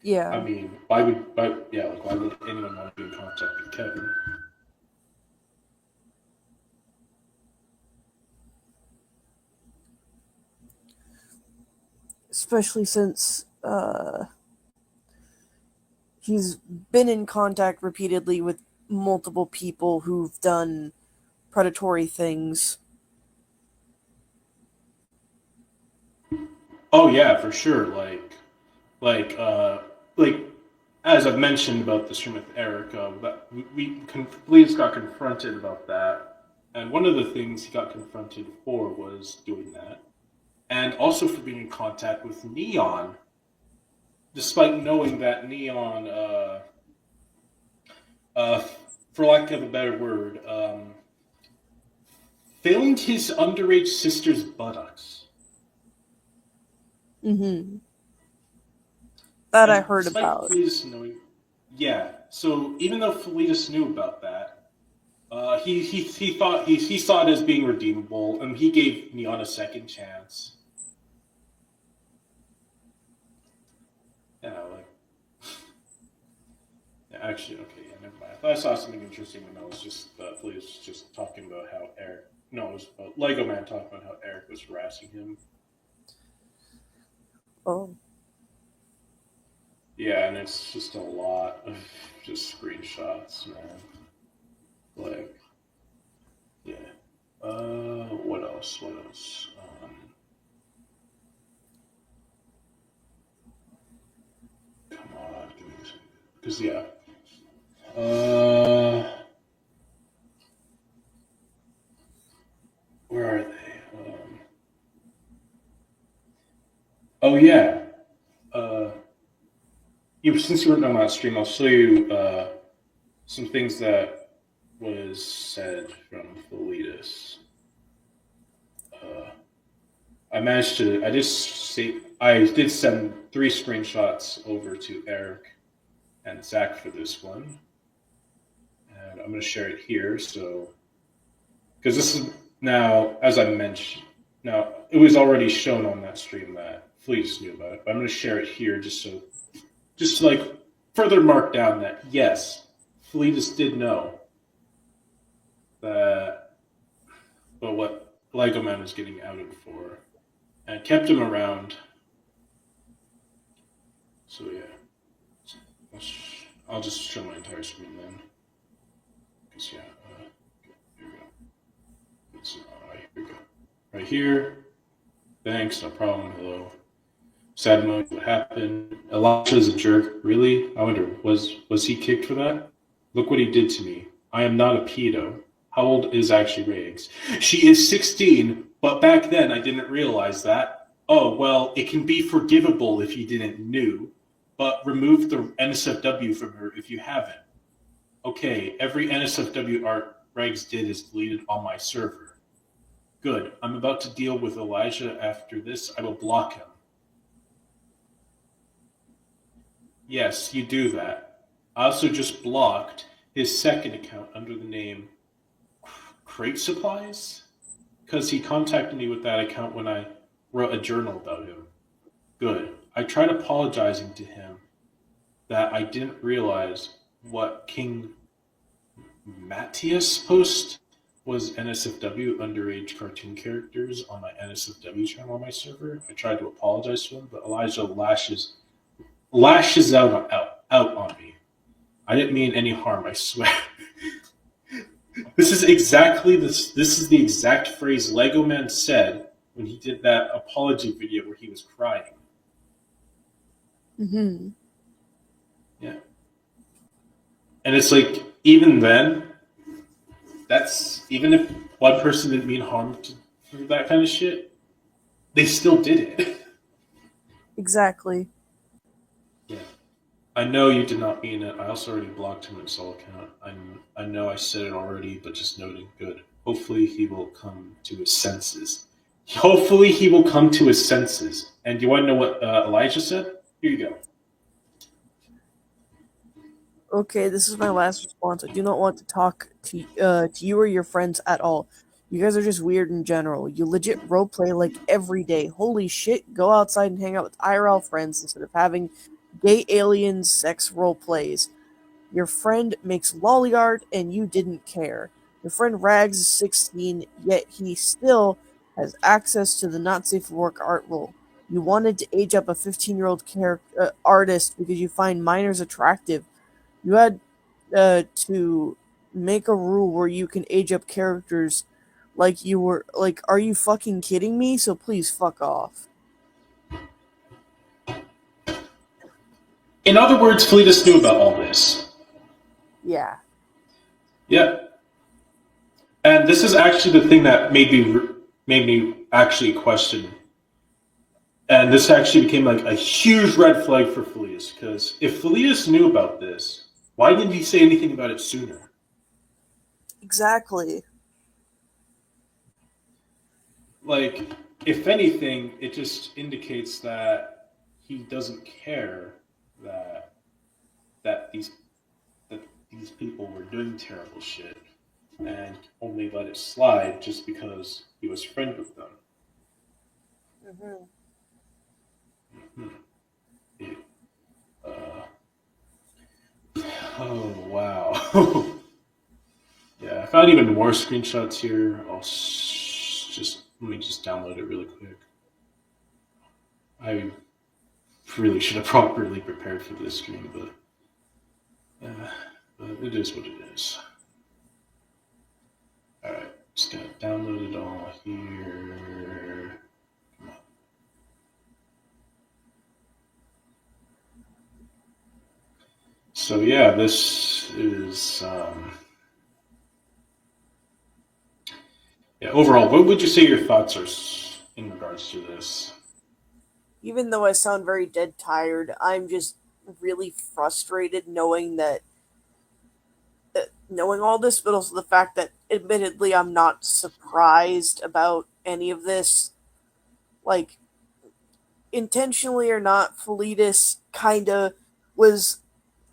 Yeah. I mean, why would anyone want to be in contact with Kevin? Especially since he's been in contact repeatedly with multiple people who've done predatory things. Oh yeah, for sure. Like as I've mentioned about the stream with Eric, Fleetus got confronted about that, and one of the things he got confronted for was doing that, and also for being in contact with Neon, despite knowing that Neon, for lack of a better word, filmed his underage sister's buttocks. Mm-hmm. That I heard about. Yeah, so even though Filletus knew about that, he saw it as being redeemable, and he gave Neon a second chance. Actually, okay, yeah, never mind. I thought I saw something interesting when I was just Fleetus just talking about how Eric. No, it was Lego Man talking about how Eric was harassing him. Oh. Yeah, and it's just a lot of just screenshots, man. Yeah. What else? Come on, give me this. Because, yeah. Uh, where are they? Oh yeah. Uh, since you weren't on that stream, I'll show you some things that was said from Filletus. Uh, I did send 3 screenshots over to Eric and Zach for this one, and I'm going to share it here. So, because this is now, as I mentioned, now it was already shown on that stream that Fleets knew about it, but I'm going to share it here just to, like further mark down that yes, Fleetus did know that, but what Lego Man was getting outed for, and kept him around. So yeah, I'll just show my entire screen then. Because yeah, here we go. Here we go. Right here. Thanks, no problem. Hello. Sad moment. What happened? Elisha's a jerk. Really? I wonder, was he kicked for that? Look what he did to me. I am not a pedo. How old is actually Riggs? She is 16, but back then I didn't realize that. Oh, well, it can be forgivable if you didn't knew, but remove the NSFW from her if you haven't. Okay, every NSFW art Riggs did is deleted on my server. Good. I'm about to deal with Elijah after this. I will block him. Yes, you do that. I also just blocked his second account under the name Crate Supplies because he contacted me with that account when I wrote a journal about him. Good. I tried apologizing to him that I didn't realize what King Matthias post was NSFW underage cartoon characters on my NSFW channel on my server. I tried to apologize to him, but Elijah lashes out on me. I didn't mean any harm, I swear. This is the exact phrase Lego Man said when he did that apology video where he was crying. Mm-hmm. Yeah. And it's like, even then, even if one person didn't mean harm for that kind of shit, they still did it. Exactly. Yeah. I know you did not mean it. I also already blocked him in Soul account. I know I said it already, but just noting. Good. Hopefully he will come to his senses. Hopefully he will come to his senses. And do you want to know what Elijah said? Here you go. Okay, this is my last response. I do not want to talk to you or your friends at all. You guys are just weird in general. You legit roleplay like every day. Holy shit, go outside and hang out with IRL friends instead of having gay alien sex roleplays. Your friend makes lolly art and you didn't care. Your friend Rags is 16, yet he still has access to the not safe for work art rule. You wanted to age up a 15-year-old artist because you find minors attractive. You had to make a rule where you can age up characters like you were like, are you fucking kidding me? So please fuck off. In other words, Fleetus knew about all this. Yeah. Yeah. And this is actually the thing that made me actually question. And this actually became like a huge red flag for Felius, because if Felius knew about this, why didn't he say anything about it sooner? Exactly. Like, if anything, it just indicates that he doesn't care that that these that these people were doing terrible shit, and only let it slide just because he was friends with them. Mm-hmm. It, oh wow. Yeah, I found even more screenshots here. Just let me just download it really quick. I really should have properly prepared for this stream, but it is what it is. All right, just gonna download it all here. Come on. So yeah, this is overall. What would you say your thoughts are in regards to this? Even though I sound very dead tired, I'm just really frustrated knowing all this, but also the fact that, admittedly, I'm not surprised about any of this. Like, intentionally or not, Filletus kinda was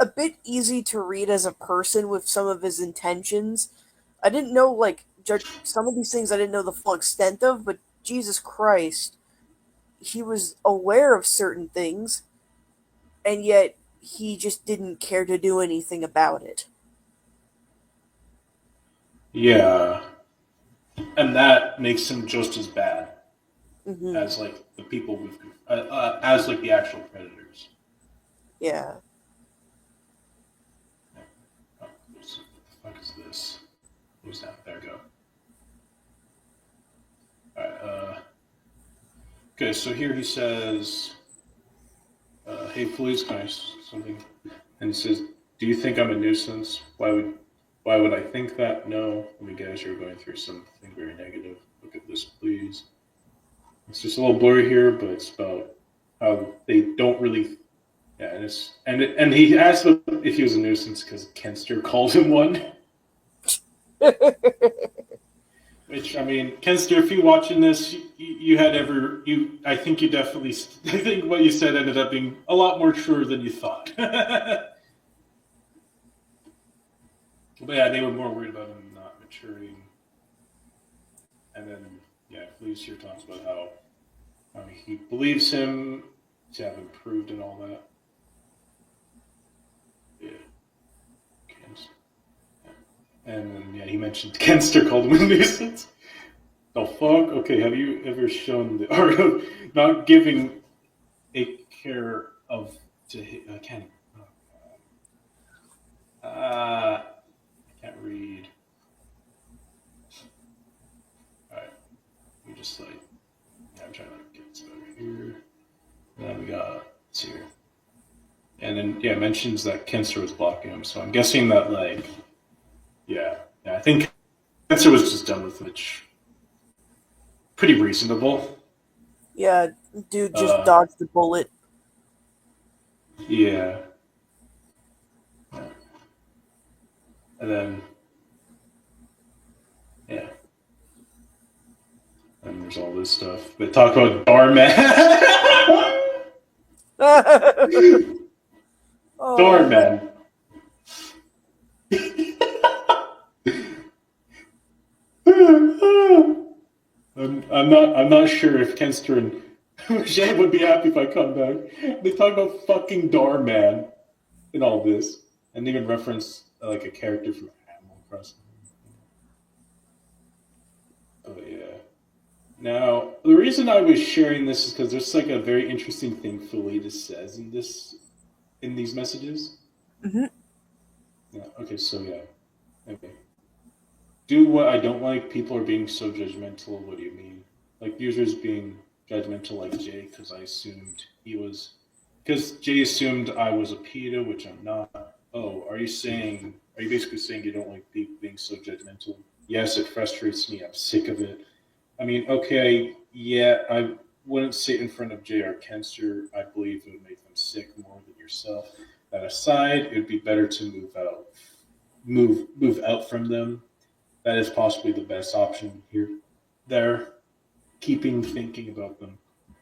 a bit easy to read as a person with some of his intentions. I didn't know, like, some of these things I didn't know the full extent of, but Jesus Christ, he was aware of certain things, and yet he just didn't care to do anything about it. Yeah, and that makes him just as bad Hmm. as like the people with, as like the actual predators. Yeah. Oh, what the fuck is this? Who's that? There we go. All right. Okay, so here he says, "Hey, police guys, something," and he says, "Do you think I'm a nuisance? Why would I think that? No, let me guess, you're going through something very negative. Look at this, please." It's just a little blurry here, but it's about how they don't really. Yeah, and he asked if he was a nuisance because Kenster called him one. Which, I mean, Kenster, if you're watching this, I think you definitely, I think what you said ended up being a lot more true than you thought. But yeah, they were more worried about him not maturing. And then, yeah, Felice here talks about how he believes him to have improved and all that. Yeah. And then, yeah, he mentioned Kenster called him a nuisance. The fuck? Okay, have you ever shown the art of not giving a care of to? I can't. I can't read. All right, we just like. Yeah, I'm trying to get this over here. And then we got it's here, and then yeah, it mentions that Kenster was blocking him. So I'm guessing that like, yeah, I think Kenster was just done with it. Which pretty reasonable. Yeah, dude just Uh, dodged the bullet. yeah. And then, yeah. And there's all this stuff. They talk about Darman. Oh. Darman. I'm not sure if Kenster and Shan would be happy if I come back. They talk about fucking Darman in all this. And they even reference like a character from Animal Crossing. Oh yeah. Now, the reason I was sharing this is because there's like a very interesting thing Filletus says in these messages. Hmm. Yeah. Okay. So yeah. Okay. Do what I don't like. People are being so judgmental. What do you mean? Like users being judgmental, like Jay, because I assumed he was. Because Jay assumed I was a pedo, which I'm not. Oh, are you saying? Are you basically saying you don't like people being so judgmental? Yes, it frustrates me. I'm sick of it. I mean, okay, yeah, I wouldn't sit in front of J.R. Kenster. I believe it would make them sick more than yourself. That aside, it would be better to move out from them. That is possibly the best option here. There, keeping thinking about them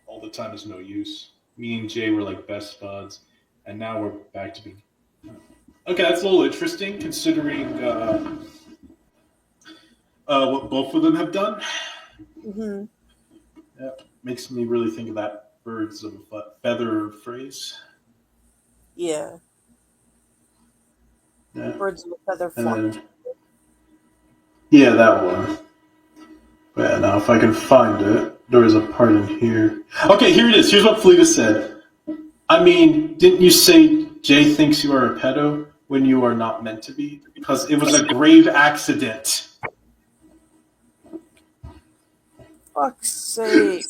all the time is no use. Me and Jay were like best buds, and now we're back to being. Okay, that's a little interesting considering what both of them have done. Hmm. Yeah, makes me really think of that birds of a feather phrase. Yeah. Yeah, Birds of a feather and flock. then yeah, that one. Yeah, now if I can find it, there is a part in here. Okay, here it is. Here's what Fleeta said. I mean, didn't you say Jay thinks you are a pedo when you are not meant to be? Because it was a grave accident. Fuck's sake.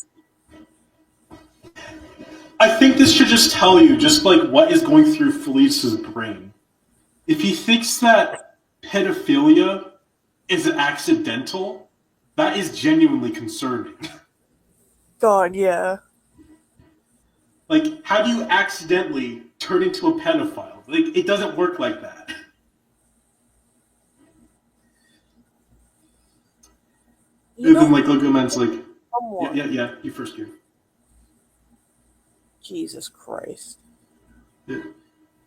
I think this should just tell you just like what is going through Felice's brain. if he thinks that pedophilia is accidental, that is genuinely concerning. God, yeah. Like, how do you accidentally turn into a pedophile? Like, it doesn't work like that. You And know, then, like, Legoman's like, someone. yeah, you first here. Jesus Christ. Yeah.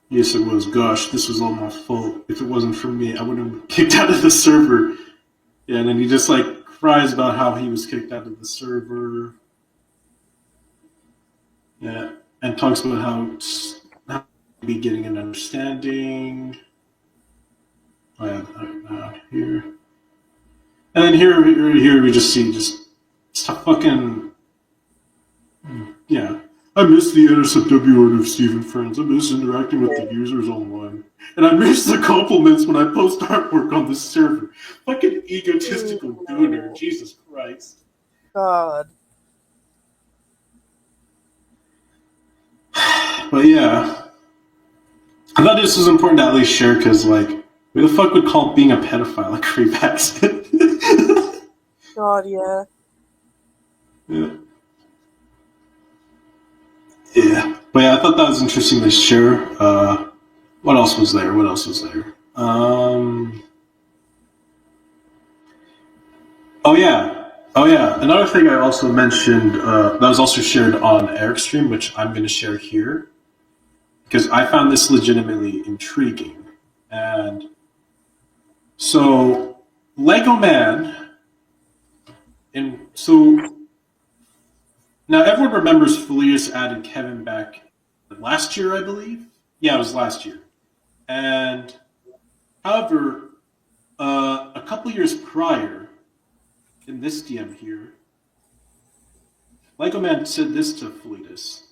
Yes, it was. Gosh, this was all my fault. If it wasn't for me, I would have been kicked out of the server. Yeah, and then he just, like, cries about how he was kicked out of the server. Yeah, and talks about how be getting an understanding. I have that here. And then here we just see just fucking yeah. I miss the NSFW art of Stephen Friends. I miss interacting with the users online. And I miss the compliments when I post artwork on the server. Fucking egotistical gooner. Jesus Christ. God. But yeah. I thought this was important to at least share because, like, who the fuck would call being a pedophile a creep accident? God, yeah. Yeah. Yeah. But yeah, I thought that was interesting to share. What else was there? Oh yeah. Oh yeah. Another thing I also mentioned that was also shared on Eric's stream, which I'm going to share here, because I found this legitimately intriguing. And so, Lego Man, and so now everyone remembers Filletus added Kevin back last year, I believe. Yeah, it was last year. And however, a couple years prior, in this DM here, Lego Man said this to Filletus.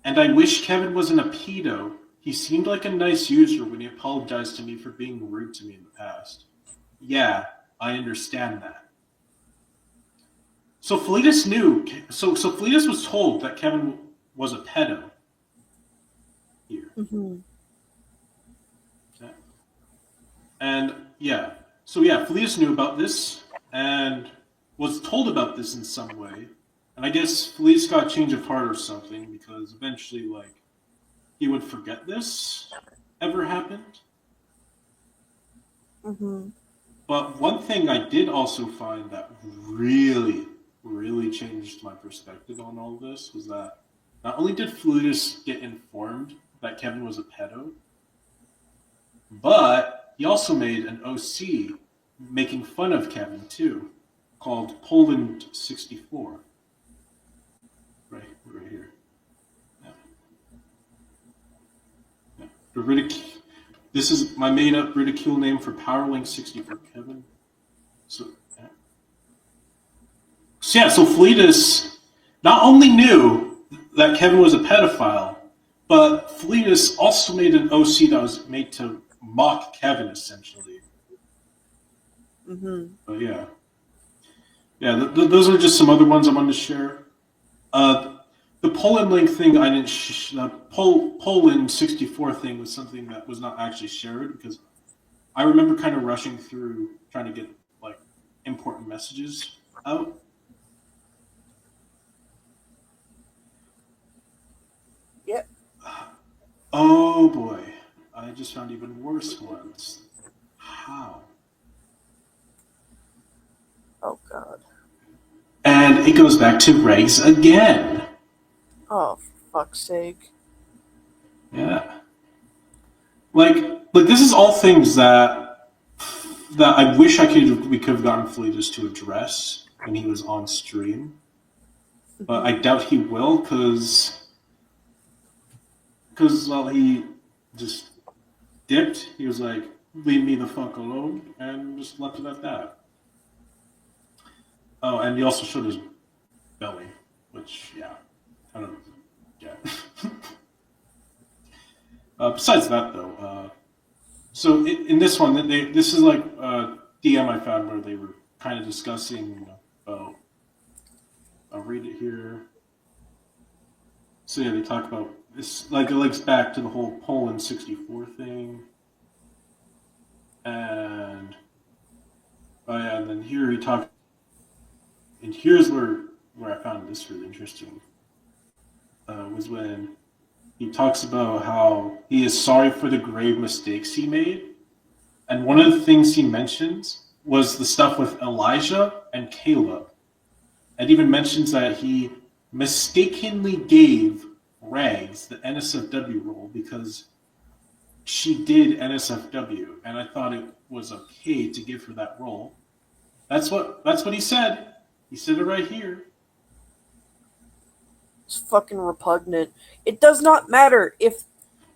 And I wish Kevin wasn't a pedo. He seemed like a nice user when he apologized to me for being rude to me in the past. Yeah, I understand that. So Filletus knew. So Filletus was told that Kevin was a pedo. Here. Mm-hmm. Okay. And yeah, so yeah, Filletus knew about this and was told about this in some way. And I guess Felice got a change of heart or something because eventually, like, he would forget this ever happened. Mm-hmm. But one thing I did also find that really, really changed my perspective on all this was that not only did Flutus get informed that Kevin was a pedo, but he also made an OC making fun of Kevin too, called Poland 64. Right here. Yeah. Yeah. This is my made-up ridicule name for PowerLink 64 Kevin. So so Fleetus not only knew that Kevin was a pedophile, but Fleetus also made an OC that was made to mock Kevin, essentially. Mm-hmm. But yeah. Those are just some other ones I wanted to share. The Poland link thing, I didn't. Poland 64 thing was something that was not actually shared because I remember kind of rushing through trying to get like important messages out. Yep. Oh boy, I just found even worse ones. How? Oh God. And it goes back to Regs again. Oh, for fuck's sake. Yeah. Like this is all things that I wish we could have gotten Fleetus to address when he was on stream. But I doubt he will because well, he just dipped. He was like, leave me the fuck alone, and just left it at that. Oh, and he also showed his belly, which, yeah, I don't know. Yeah. Besides that, though, so in this one, this is like a DM I found where they were kind of discussing about. I'll read it here. So yeah, they talk about this, like it links back to the whole Poland 64 thing. And and then here he talked, and here's where I found this really interesting. Was when he talks about how he is sorry for the grave mistakes he made, and one of the things he mentions was the stuff with Elijah and Caleb. And even mentions that he mistakenly gave Rags the NSFW role because she did NSFW, and I thought it was okay to give her that role. That's what he said. He said it right here. It's fucking repugnant. It does not matter if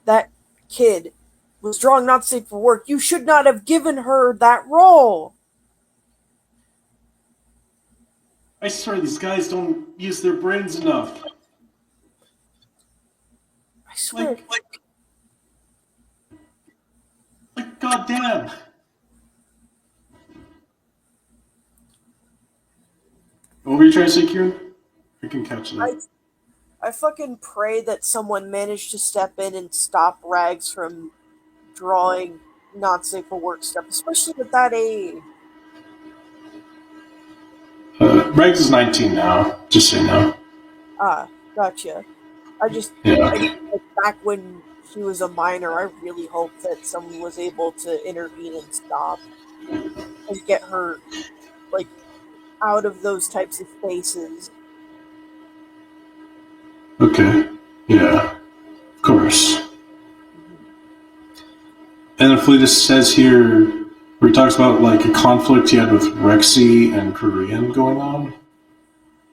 that kid was drawing not safe for work. You should not have given her that role. I swear these guys don't use their brains enough. I swear. Like goddamn. What were you trying to say, Kieran? I can catch that. I fucking pray that someone managed to step in and stop Rags from drawing not safe for work stuff, especially at that age. Regs is 19 now, just so you know. Ah, gotcha. Yeah. Back when she was a minor, I really hope that someone was able to intervene and stop and get her, like, out of those types of spaces. Okay. Yeah. Of course. And then Filletus says here, where he talks about like a conflict he had with Rexy and Korean going on,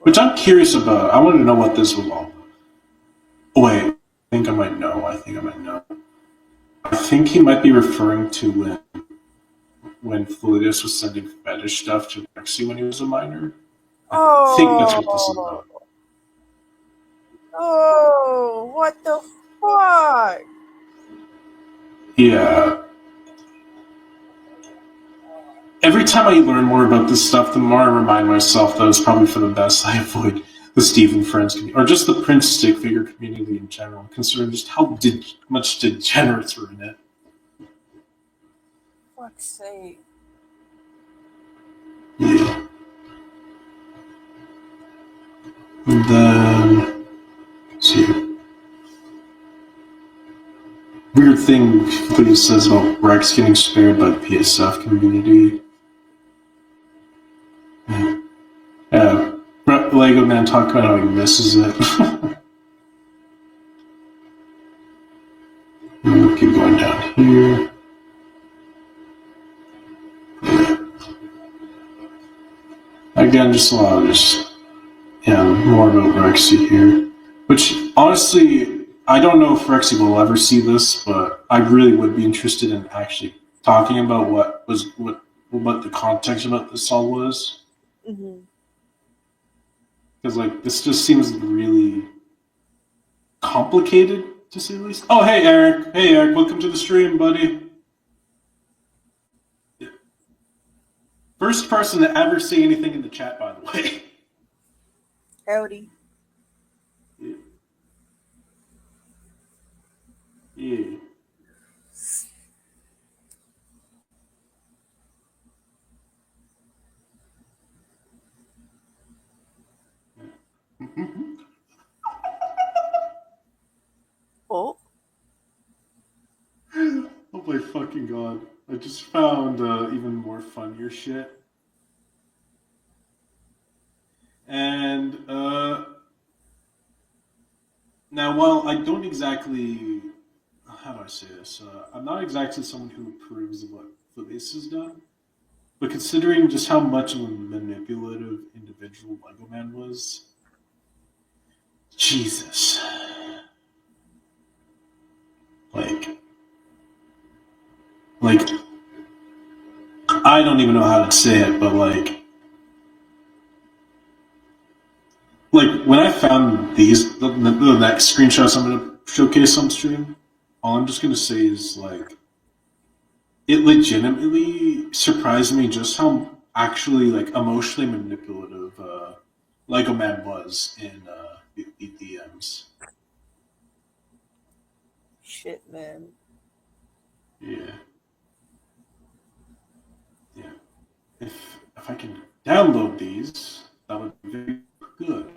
which I'm curious about. I want to know what this was all about. Oh, wait, I think I might know. I think he might be referring to when Filletus was sending fetish stuff to Rexy when he was a minor. I think that's what this is about. Oh, what the fuck? Yeah. Every time I learn more about this stuff, the more I remind myself that it's probably for the best I avoid the Stephen Friends community, or just the Prince stick figure community in general, considering just how much degenerates were in it. Fuck's sake. Yeah. And then, let's see. Weird thing that he says about Rex getting spared by the PSF community. Yeah. Lego Man talking about how he misses it. We'll keep going down here. Yeah. Again, just a lot of this. Yeah, more about Rexy here. Which, honestly, I don't know if Rexy will ever see this, but I really would be interested in actually talking about what the context about this all was. Mm-hmm. Because, like, this just seems really complicated, to say the least. Oh, hey, Eric. Hey, Eric. Welcome to the stream, buddy. First person to ever say anything in the chat, by the way. Howdy. Yeah. Yeah. Oh. Oh my fucking god. I just found even more funnier shit. And now, while I don't exactly, how do I say this? I'm not exactly someone who approves of what this has done, but considering just how much of a manipulative individual Lego Man was, Jesus, like I don't even know how to say it, but like when I found the next screenshots I'm gonna showcase on stream, all I'm just gonna say is like it legitimately surprised me just how actually like emotionally manipulative Lego Man was in the DMs. Shit, man. Yeah. If I can download these, that would be very good.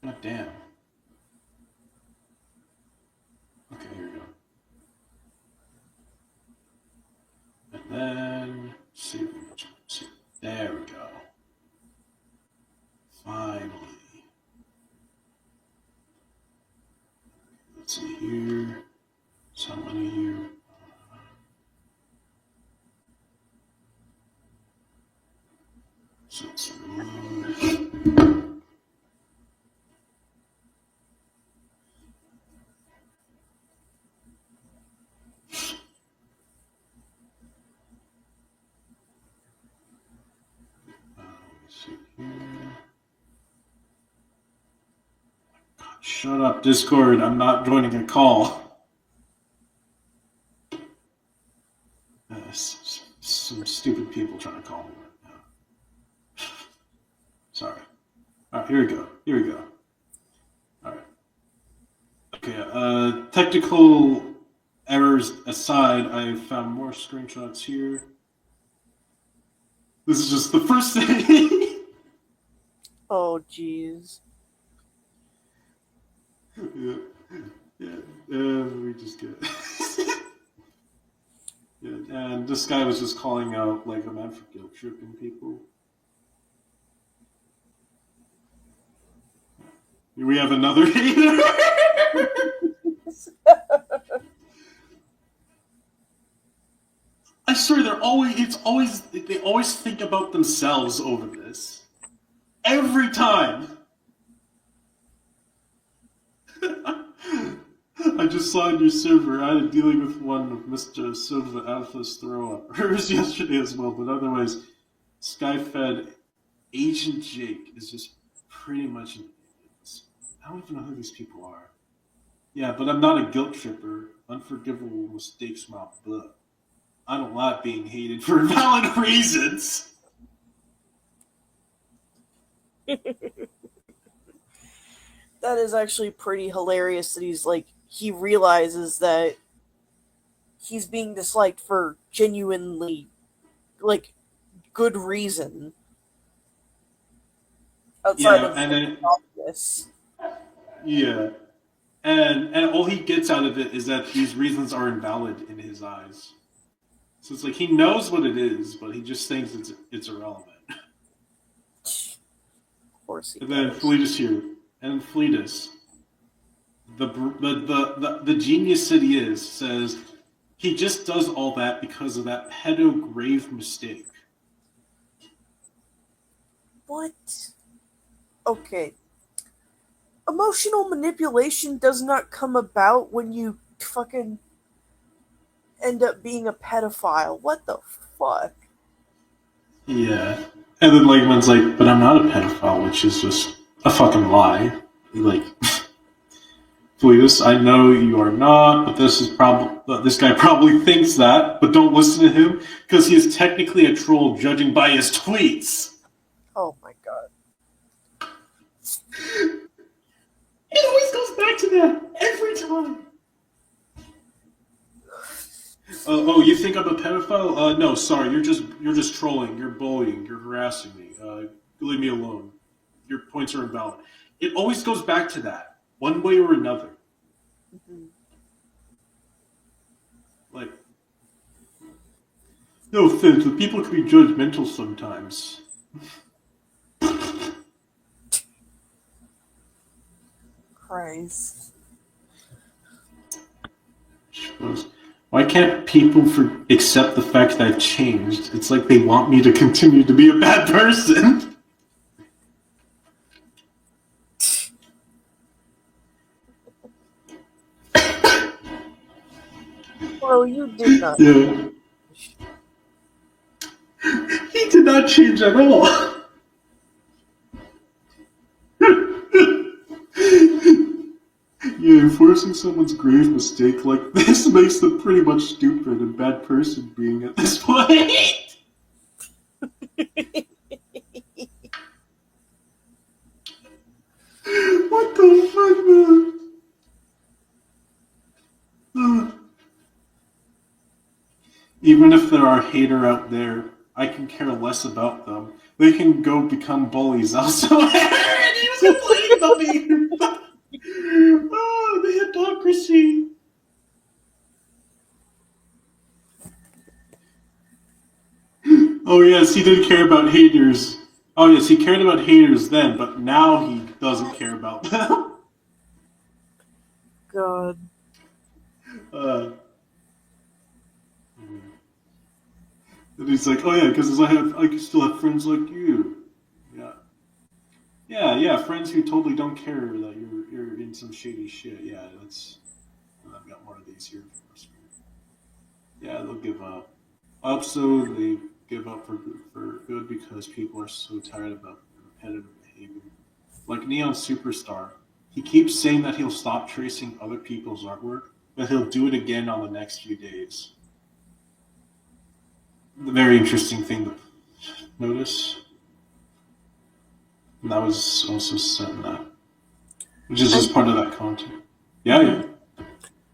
God damn. Okay, here we go. And then see. There we go. Finally. Let's see here. Somebody here. So it's let's see here. God, shut up, Discord. I'm not joining a call. Some stupid people trying to call me right now. Sorry. All right, here we go. Here we go. All right. Okay. Technical errors aside, I found more screenshots here. This is just the first thing. Oh, jeez. Yeah. Let me just get. Yeah, and this guy was just calling out like a man for guilt tripping people. We have another hater. I swear they always think about themselves over this. Every time. I just saw on your server, I had dealing with one of Mr. Silva Alpha's throw up. Hers yesterday as well, but otherwise, Skyfed Agent Jake is just pretty much an idiot. I don't even know who these people are. Yeah, but I'm not a guilt tripper. Unforgivable mistakes my butt. I don't like being hated for valid reasons. That is actually pretty hilarious that he realizes that he's being disliked for genuinely, good reason. Outside of obvious. Yeah. And all he gets out of it is that these reasons are invalid in his eyes. So it's like he knows what it is, but he just thinks it's irrelevant. Of course he And then does. Filletus here. And Filletus, the genius that he is, says he just does all that because of that pedo grave mistake. What? Okay. Emotional manipulation does not come about when you fucking end up being a pedophile. What the fuck? Yeah. And then Legman's like, but I'm not a pedophile, which is just a fucking lie. Like, Filletus, I know you are not, but this guy probably thinks that, but don't listen to him because he is technically a troll judging by his tweets. Oh my god. It always goes back to that every time. Oh, you think I'm a pedophile? No, sorry. You're just trolling. You're bullying. You're harassing me. Leave me alone. Your points are invalid. It always goes back to that, one way or another. Mm-hmm. Like, no offense, but people can be judgmental sometimes. Christ. Why can't people accept the fact that I've changed? It's like they want me to continue to be a bad person. Well, you did not. Yeah. He did not change at all. Yeah, enforcing someone's grave mistake like this makes them pretty much stupid and bad person being at this point. What the fuck, man? hater out there. I can care less about them. They can go become bullies elsewhere. And he was complaining about being. Oh, the hypocrisy. Oh yes, he did care about haters. Oh yes, he cared about haters then, but now he doesn't care about them. God. uh, and he's like, oh yeah, because I can still have friends like you. Yeah, yeah, friends who totally don't care that you're in some shady shit. Yeah, that's. I've got more of these here for us. Yeah, they'll give up. Also, they give up for good because people are so tired about repetitive behavior. Like Neon Superstar, he keeps saying that he'll stop tracing other people's artwork, but he'll do it again on the next few days. A very interesting thing to notice. And that was also sent in that, which is just part of that content. Yeah, yeah.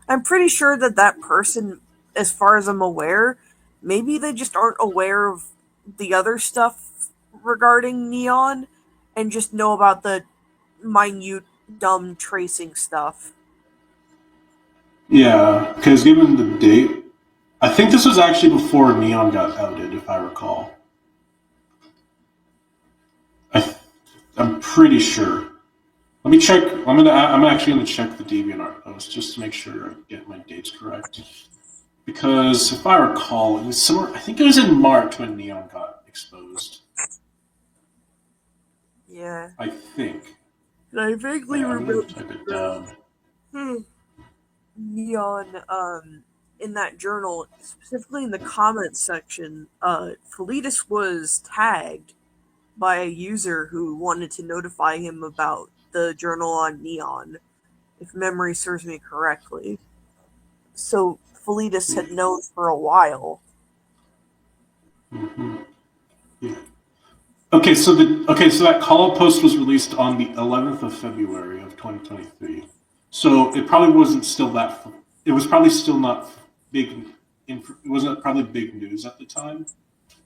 I'm pretty sure that that person, as far as I'm aware, maybe they just aren't aware of the other stuff regarding Neon and just know about the minute, dumb tracing stuff. Yeah, because given the date, I think this was actually before Neon got outed, if I recall. I'm pretty sure. Let me check. I'm actually gonna check the DeviantArt post just to make sure I get my dates correct. Because if I recall, it was somewhere. I think it was in March when Neon got exposed. Yeah. I think. And I vaguely Yeah, I'm remember gonna type it down. Neon in that journal, specifically in the comments section, Filletus was tagged by a user who wanted to notify him about the journal on Neon, if memory serves me correctly. So Filletus had known for a while. Mm-hmm. Yeah. Okay, so that call post was released on the 11th of February of 2023. So it probably wasn't still that. It was probably still not big. It wasn't probably big news at the time,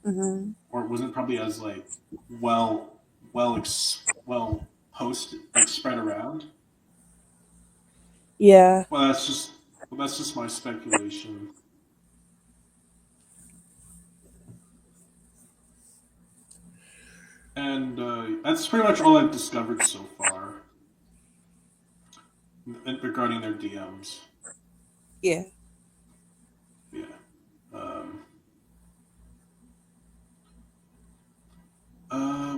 Mm-hmm. or it wasn't probably as like well posted, like spread around. Yeah. Well, that's just my speculation. And that's pretty much all I've discovered so far regarding their DMs. Yeah. Yeah. Um,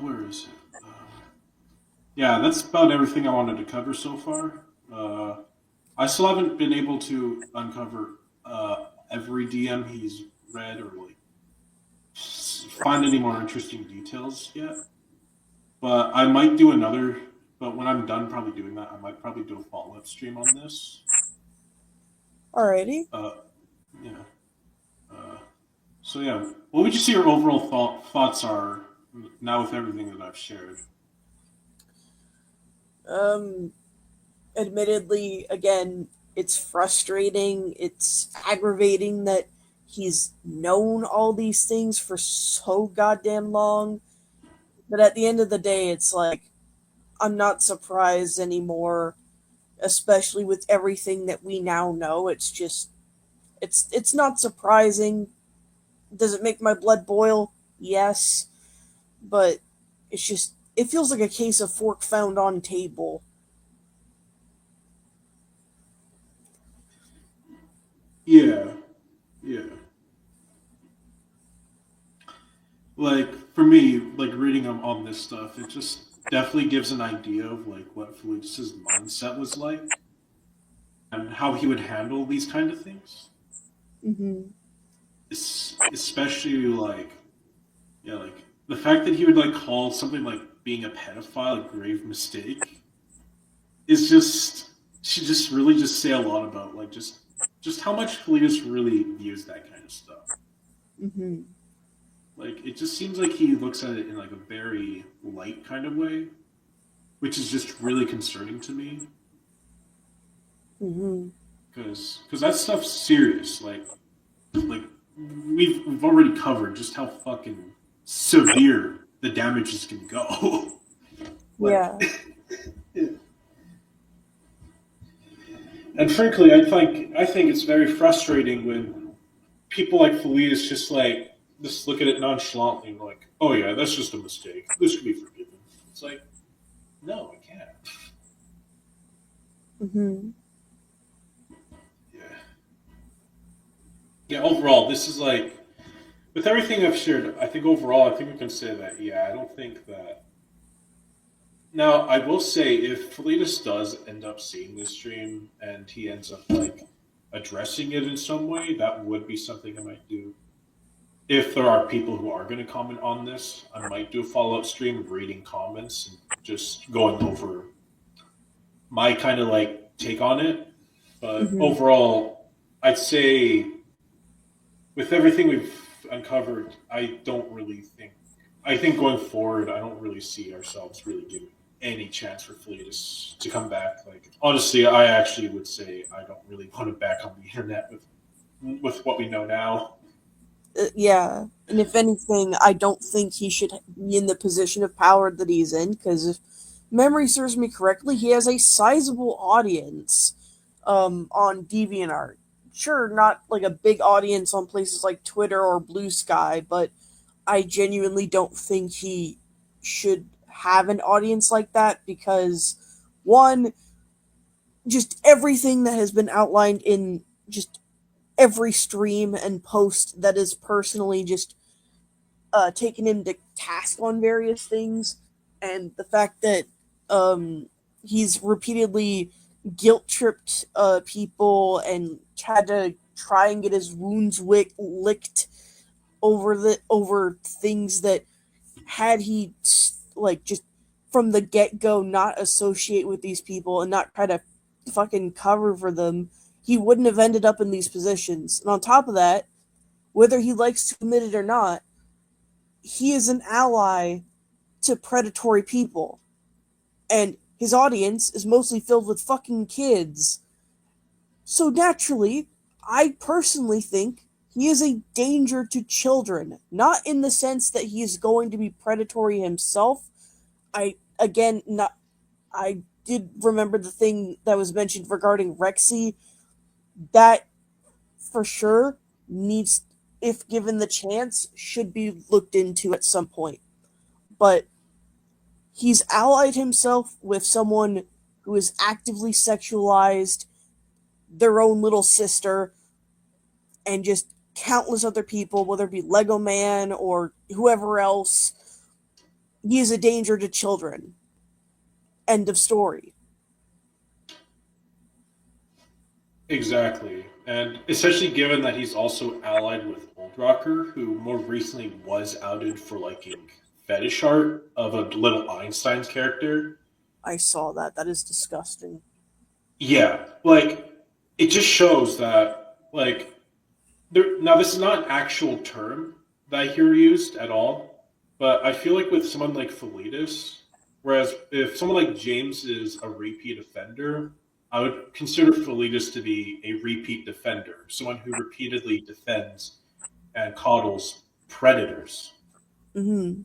where is it? Yeah, that's about everything I wanted to cover so far. I still haven't been able to uncover every DM he's read or like find any more interesting details yet. But I might do another. But when I'm done probably doing that, I might probably do a follow-up stream on this. Alrighty. Yeah. So yeah, what would you say your overall thoughts are now with everything that I've shared? Admittedly, again, it's frustrating, it's aggravating that he's known all these things for so goddamn long. But at the end of the day, it's like, I'm not surprised anymore, especially with everything that we now know. It's just, it's not surprising. Does it make my blood boil? Yes. But it's just, it feels like a case of fork found on table. Yeah, yeah. Like for me, like reading on this stuff, it just definitely gives an idea of like what Felice's mindset was like and how he would handle these kind of things. Mm-hmm. Especially like, yeah, like the fact that he would like call something like being a pedophile a grave mistake is just she just really just say a lot about like just how much Felice really views that kind of stuff. Mm-hmm. Like it just seems like he looks at it in like a very light kind of way, which is just really concerning to me. Mm-hmm. Because that stuff's serious. Like we've already covered just how fucking severe the damages can go. like, Yeah. and frankly, I think it's very frustrating when people like Felice just look at it nonchalantly, and like, oh yeah, that's just a mistake. This can be forgiven. It's like, no, it can't. Hmm. Yeah. Yeah. Overall, this is like with everything I've shared. I think overall, I think we can say that. Yeah, I don't think that. Now, I will say, if Felitus does end up seeing this stream and he ends up like addressing it in some way, that would be something I might do. If there are people who are going to comment on this, I might do a follow up stream of reading comments and just going over my kind of like take on it. But Hmm. overall, I'd say with everything we've uncovered, I don't really think. I think going forward, I don't really see ourselves really giving any chance for Fleetus to come back. Like honestly, I actually would say I don't really want him back on the internet with what we know now. Yeah. And if anything, I don't think he should be in the position of power that he's in, because if memory serves me correctly, he has a sizable audience on DeviantArt. Sure, not like a big audience on places like Twitter or Blue Sky, but I genuinely don't think he should have an audience like that because, one, just everything that has been outlined in just every stream and post that is personally just taken him to task on various things, and the fact that um, he's repeatedly guilt tripped people and had to try and get his wounds licked over things that had he like just from the get go not associate with these people and not try to fucking cover for them, he wouldn't have ended up in these positions. And on top of that, whether he likes to admit it or not, he is an ally to predatory people. And his audience is mostly filled with fucking kids. So naturally, I personally think he is a danger to children. Not in the sense that he is going to be predatory himself. I again not I did remember the thing that was mentioned regarding Rexy. That for sure needs, if given the chance, should be looked into at some point. But he's allied himself with someone who is actively sexualized, their own little sister, and just countless other people, whether it be Lego Man or whoever else. He is a danger to children. End of story. Exactly. And especially given that he's also allied with Old Rocker, who more recently was outed for liking fetish art of a little Einstein's character. I saw that. That is disgusting. Yeah, like it just shows that now this is not an actual term that I hear used at all, but I feel like with someone like Felitus, whereas if someone like James is a repeat offender, I would consider Felitus to be a repeat defender, someone who repeatedly defends and coddles predators. Hmm.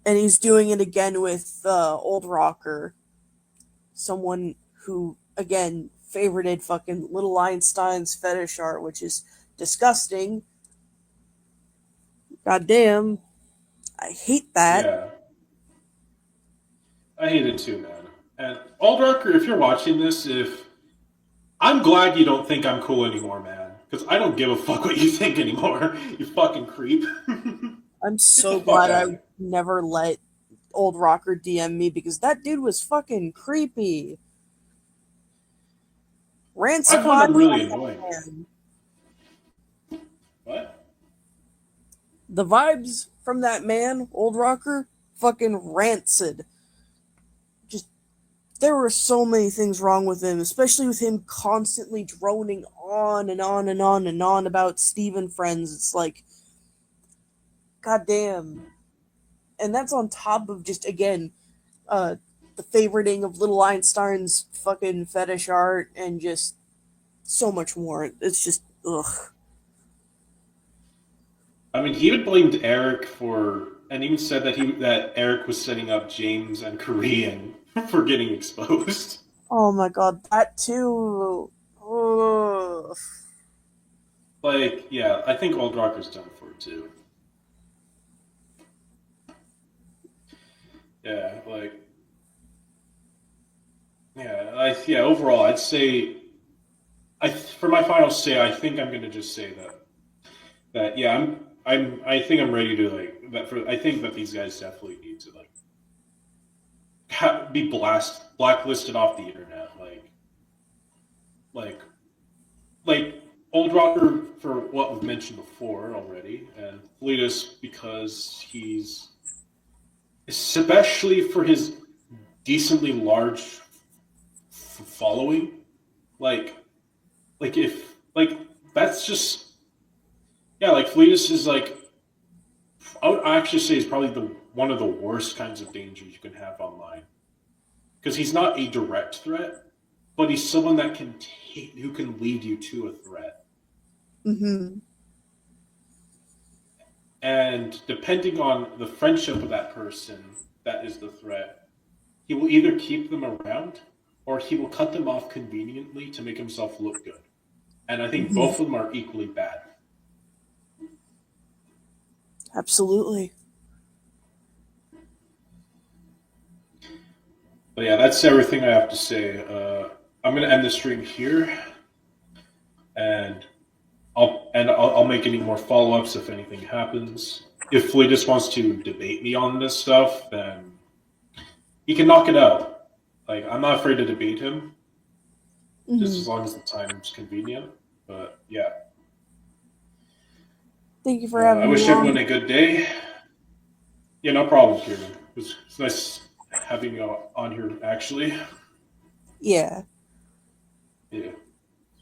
And he's doing it again with Old Rocker, someone who, again, favorited fucking Little Einstein's fetish art, which is disgusting. Goddamn. I hate that. Yeah, I hate it too, man. And Aldrucker, if you're watching this, if I'm glad you don't think I'm cool anymore, man. Because I don't give a fuck what you think anymore. You fucking creep. I'm Get the so fuck glad out of I here. never let Old Rocker DM me because that dude was fucking creepy. I Rancid find him vibes really from that annoying. man. What? The vibes from that man, Old Rocker, fucking rancid. Just there were so many things wrong with him, especially with him constantly droning on and on and on and on about Steve and friends. It's like, goddamn. And that's on top of just again, uh, the favoriting of Little Einstein's fucking fetish art and just so much more. It's just ugh. I mean, he even blamed Eric for, and even said that Eric was setting up James and Korean for getting exposed. Oh my god, that too. Ugh. Like, yeah, I think Old Rocker's done for it too. Yeah, like, yeah. Overall, I'd say, for my final say, I think I'm gonna just say that yeah, I think I'm ready to like that. I think that these guys definitely need to like be blacklisted off the internet, like like Old Rocker for what we've mentioned before already, and Fleetus because he's especially for his decently large following. Like if like that's just yeah, like Fleetus is like I would actually say is probably the one of the worst kinds of dangers you can have online because he's not a direct threat, but he's someone that who can lead you to a threat. Mm-hmm. And depending on the friendship of that person that is the threat, he will either keep them around or he will cut them off conveniently to make himself look good. And I think Mm-hmm. both of them are equally bad. Absolutely. But yeah, that's everything I have to say. I'm going to end the stream here, and I'll make any more follow ups if anything happens. If Fleetus wants to debate me on this stuff, then he can knock it out. Like I'm not afraid to debate him, just Mm-hmm. as long as the time's convenient. But yeah, Thank you for having I me wish everyone on. a good day. Yeah, no problem, Kieran. It's nice having you on here. Actually, Yeah. yeah,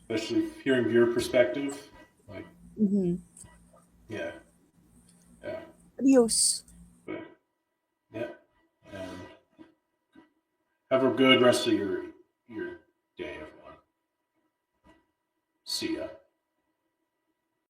especially hearing your perspective. Like, Mm-hmm. yeah, yeah, Adios. but yeah, and have a good rest of your